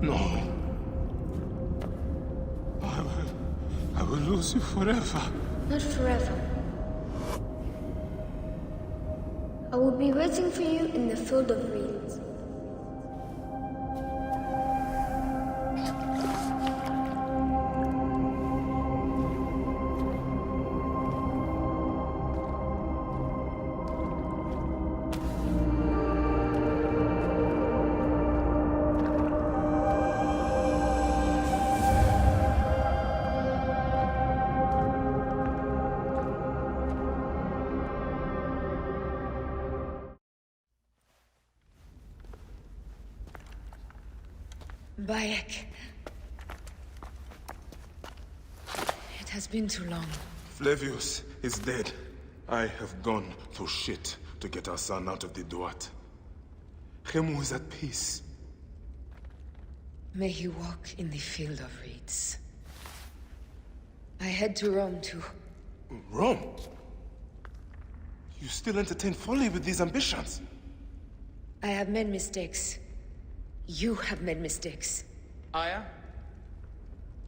No. I will lose you forever. Not forever. I will be waiting for you in the field of reeds. Bayek. It has been too long. Flavius is dead. I have gone through shit to get our son out of the Duat. Khemu is at peace. May he walk in the field of reeds. I head to Rome too. Rome? You still entertain folly with these ambitions? I have made mistakes. You have made mistakes. Aya?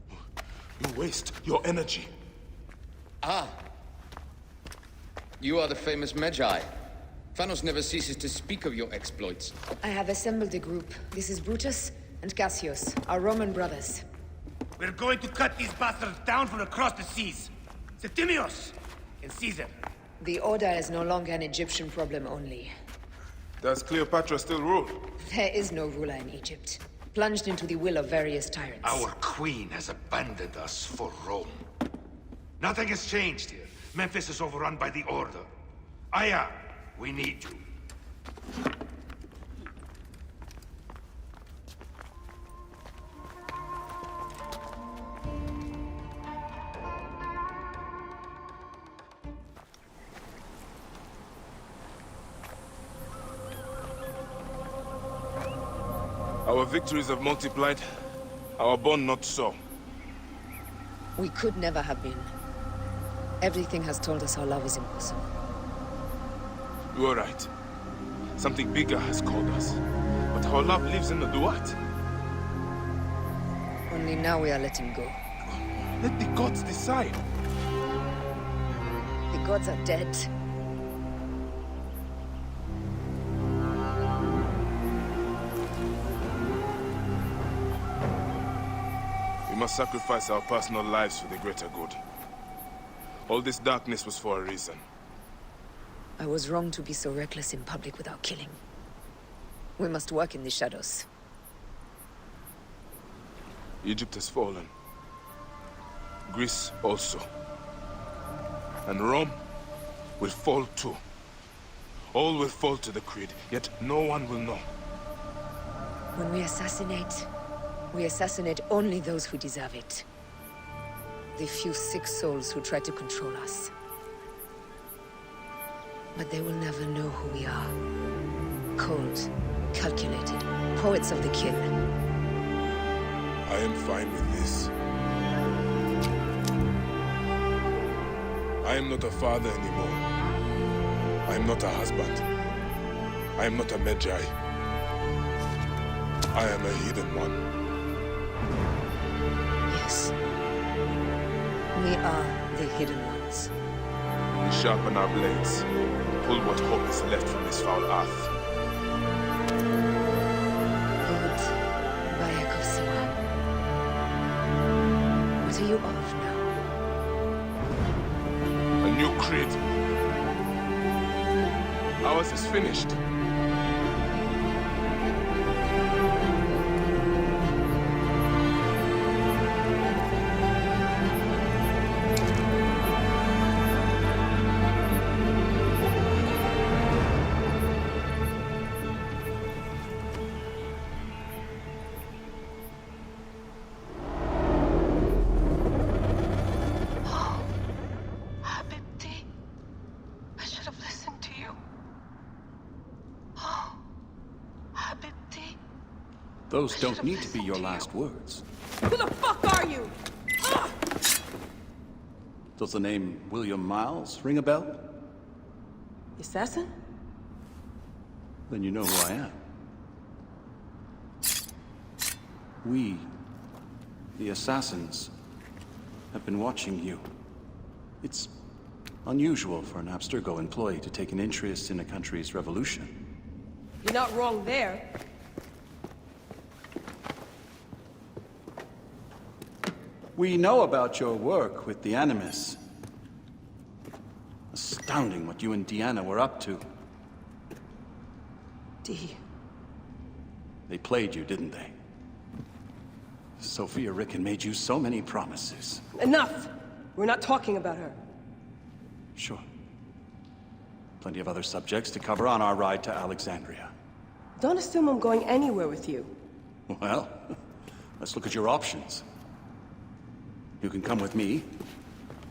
You waste your energy. Ah. You are the famous Medjay. Thanos never ceases to speak of your exploits. I have assembled a group. This is Brutus and Cassius, our Roman brothers. We're going to cut these bastards down from across the seas. Septimius and Caesar. The Order is no longer an Egyptian problem only. Does Cleopatra still rule? There is no ruler in Egypt. Plunged into the will of various tyrants. Our queen has abandoned us for Rome. Nothing has changed here. Memphis is overrun by the Order. Aya, we need you. Our victories have multiplied, our bond not so. We could never have been. Everything has told us our love is impossible. You are right. Something bigger has called us. But our love lives in the Duat. Only now we are letting go. Let the gods decide. The gods are dead. We must sacrifice our personal lives for the greater good. All this darkness was for a reason. I was wrong to be so reckless in public without killing. We must work in the shadows. Egypt has fallen. Greece also. And Rome will fall too. All will fall to the creed, yet no one will know. When we assassinate only those who deserve it. The few sick souls who try to control us. But they will never know who we are. Cold, calculated, poets of the kill. I am fine with this. I am not a father anymore. I am not a husband. I am not a Medjay. I am a hidden one. Yes. We are the hidden ones. We sharpen our blades, pull what hope is left from this foul earth. Lord Bayek of Siwa. What are you of now? A new creed. Ours is finished. Those don't need to be your last words. Who the fuck are you? Does the name William Miles ring a bell? The assassin? Then you know who I am. We, the assassins, have been watching you. It's unusual for an Abstergo employee to take an interest in a country's revolution. You're not wrong there. We know about your work with the Animus. Astounding what you and Deanna were up to. D. They played you, didn't they? Sophia Ricken made you so many promises. Enough! We're not talking about her. Sure. Plenty of other subjects to cover on our ride to Alexandria. Don't assume I'm going anywhere with you. Well, let's look at your options. You can come with me,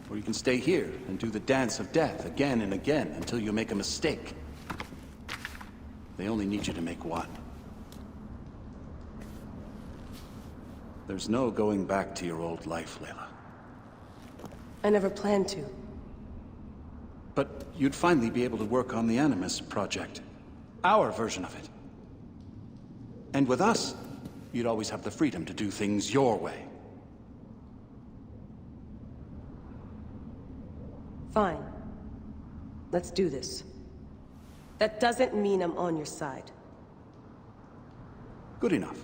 or you can stay here and do the dance of death again and again until you make a mistake. They only need you to make one. There's no going back to your old life, Layla. I never planned to. But you'd finally be able to work on the Animus project. Our version of it. And with us, you'd always have the freedom to do things your way. Fine. Let's do this. That doesn't mean I'm on your side. Good enough.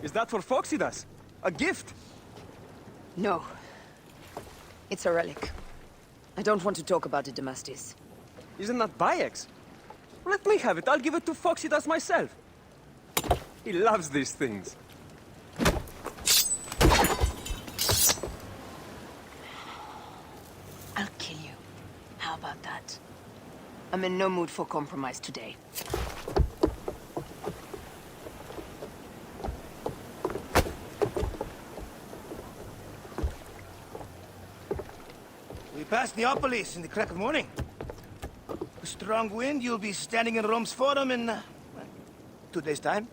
Is that for Phoxidas? A gift? No. It's a relic. I don't want to talk about it, Damastis. Isn't that Bayek's? Let me have it. I'll give it to Phoxidas myself. He loves these things. I'll kill you. How about that? I'm in no mood for compromise today. We passed Neapolis in the crack of morning. A strong wind, you'll be standing in Rome's Forum in 2 days' time.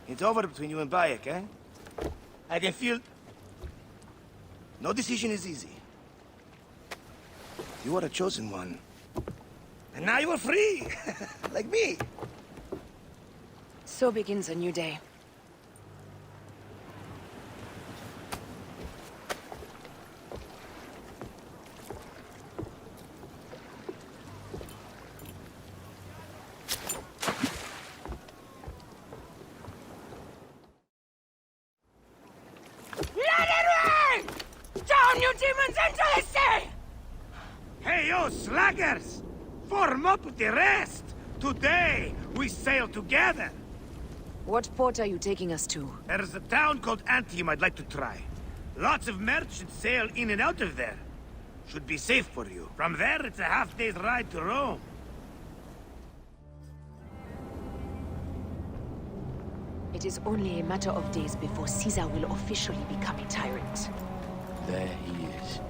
It's over between you and Bayek, eh? I can feel... No decision is easy. You are a chosen one. And now you are free! Like me! So begins a new day. Down, you demons, into the sea! Hey, you slackers! Form up with the rest! Today, we sail together! What port are you taking us to? There's a town called Antium I'd like to try. Lots of merchants sail in and out of there. Should be safe for you. From there, it's a half-day's ride to Rome. It is only a matter of days before Caesar will officially become a tyrant. There he is.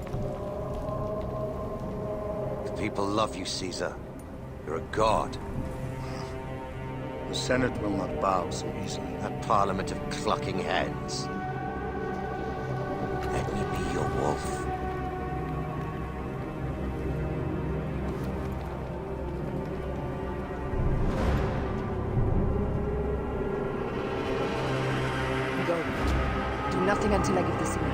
The people love you, Caesar. You're a god. The Senate will not bow so easily. That parliament of clucking hens. Let me be your wolf. Go. Do nothing until I give the signal.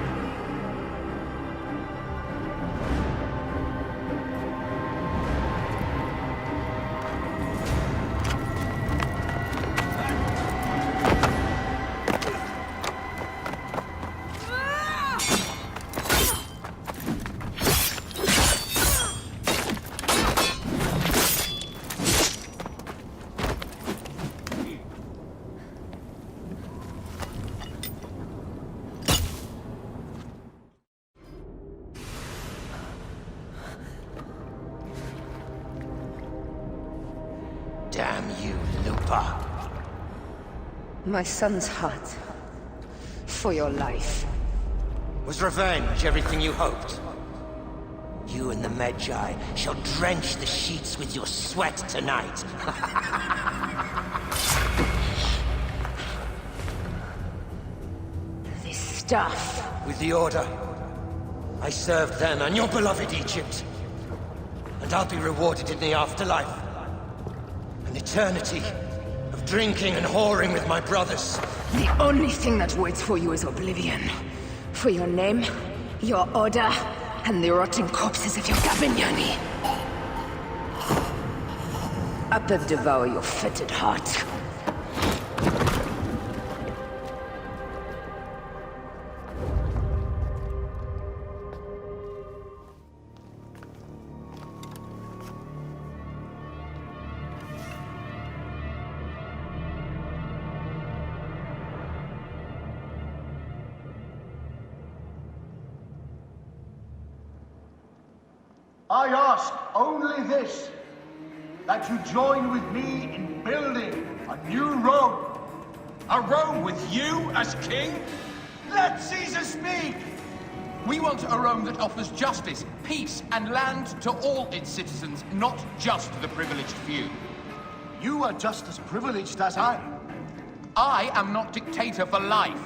Damn you, Lupa. My son's heart. For your life. Was revenge everything you hoped? You and the Medjay shall drench the sheets with your sweat tonight. This stuff. With the Order, I served then on your beloved Egypt. And I'll be rewarded in the afterlife. An eternity of drinking and whoring with my brothers. The only thing that waits for you is oblivion. For your name, your order, and the rotting corpses of your Gavignani. Up and devour your fetid heart. I ask only this, that you join with me in building a new Rome. A Rome with you as king? Let Caesar speak! We want a Rome that offers justice, peace, and land to all its citizens, not just the privileged few. You are just as privileged as I. I am not dictator for life.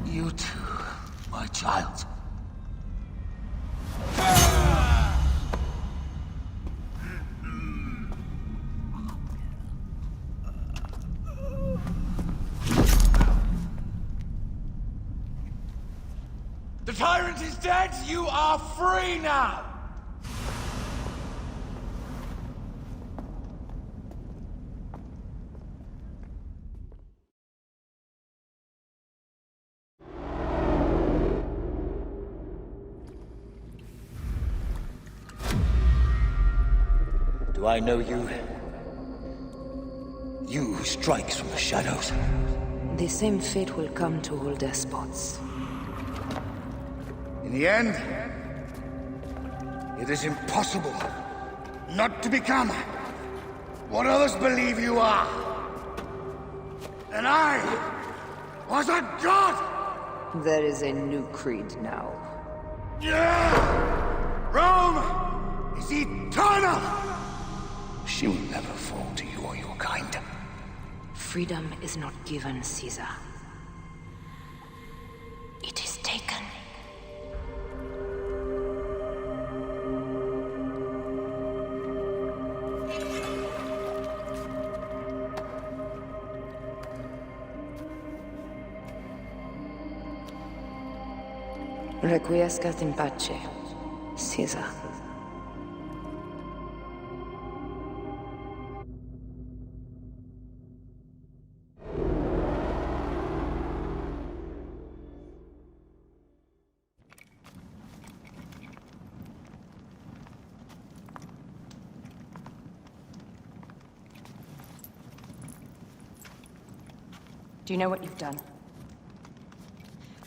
You too, my child. The tyrant is dead! You are free now! Do I know you? You who strikes from the shadows. The same fate will come to all despots. In the end, it is impossible not to become what others believe you are. And I was a god! There is a new creed now. Rome is eternal! She will never fall to you or your kind. Freedom is not given, Caesar. It is taken. Requiescat in pace, Caesar. Do you know what you've done?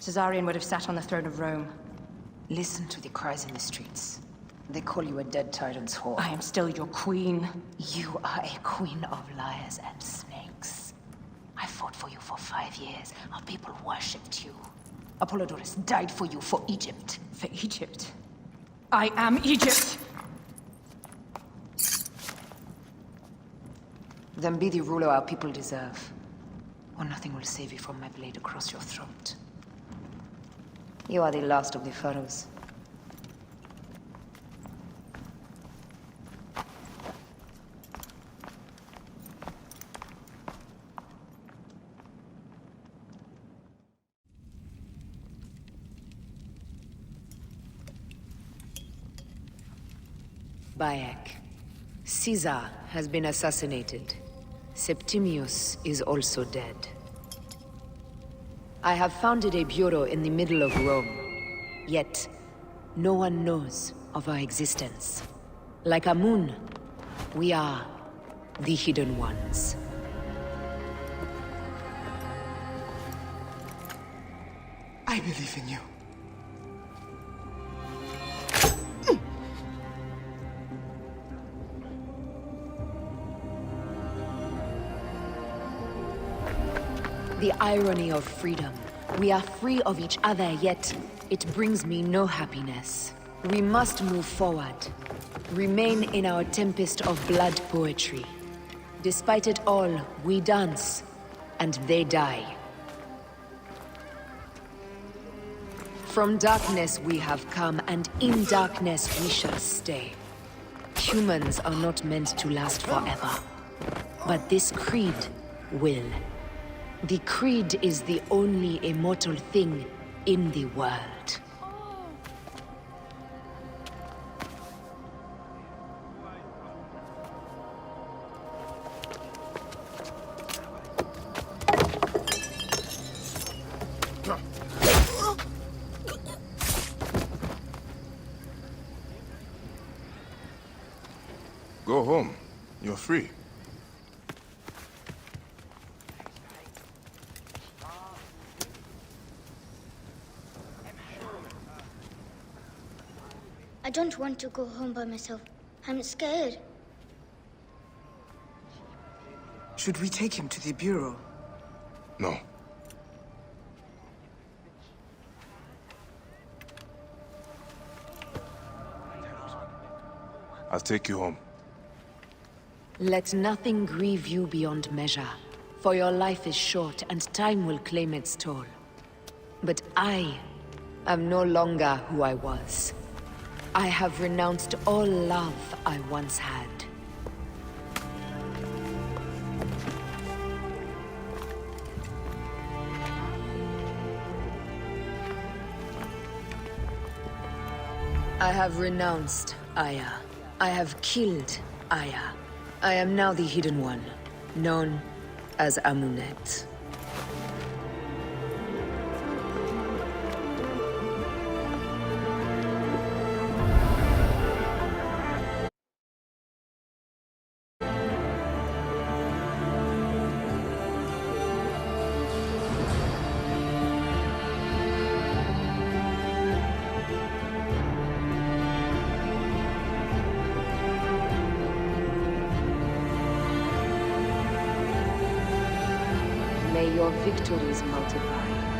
Caesarion would have sat on the throne of Rome. Listen to the cries in the streets. They call you a dead tyrant's whore. I am still your queen. You are a queen of liars and snakes. I fought for you for 5 years. Our people worshipped you. Apollodorus died for you, for Egypt. For Egypt? I am Egypt! Then be the ruler our people deserve. Or nothing will save you from my blade across your throat. You are the last of the pharaohs. Bayek. Caesar has been assassinated. Septimius is also dead. I have founded a bureau in the middle of Rome. Yet, no one knows of our existence. Like Amun, we are the Hidden Ones. I believe in you. The irony of freedom. We are free of each other, yet it brings me no happiness. We must move forward. Remain in our tempest of blood poetry. Despite it all, we dance, and they die. From darkness we have come, and in darkness we shall stay. Humans are not meant to last forever. But this creed will. The creed is the only immortal thing in the world. Go home. You're free. I don't want to go home by myself. I'm scared. Should we take him to the Bureau? No. I'll take you home. Let nothing grieve you beyond measure, for your life is short and time will claim its toll. But I am no longer who I was. I have renounced all love I once had. I have renounced Aya. I have killed Aya. I am now the Hidden One, known as Amunet. May your victories multiply.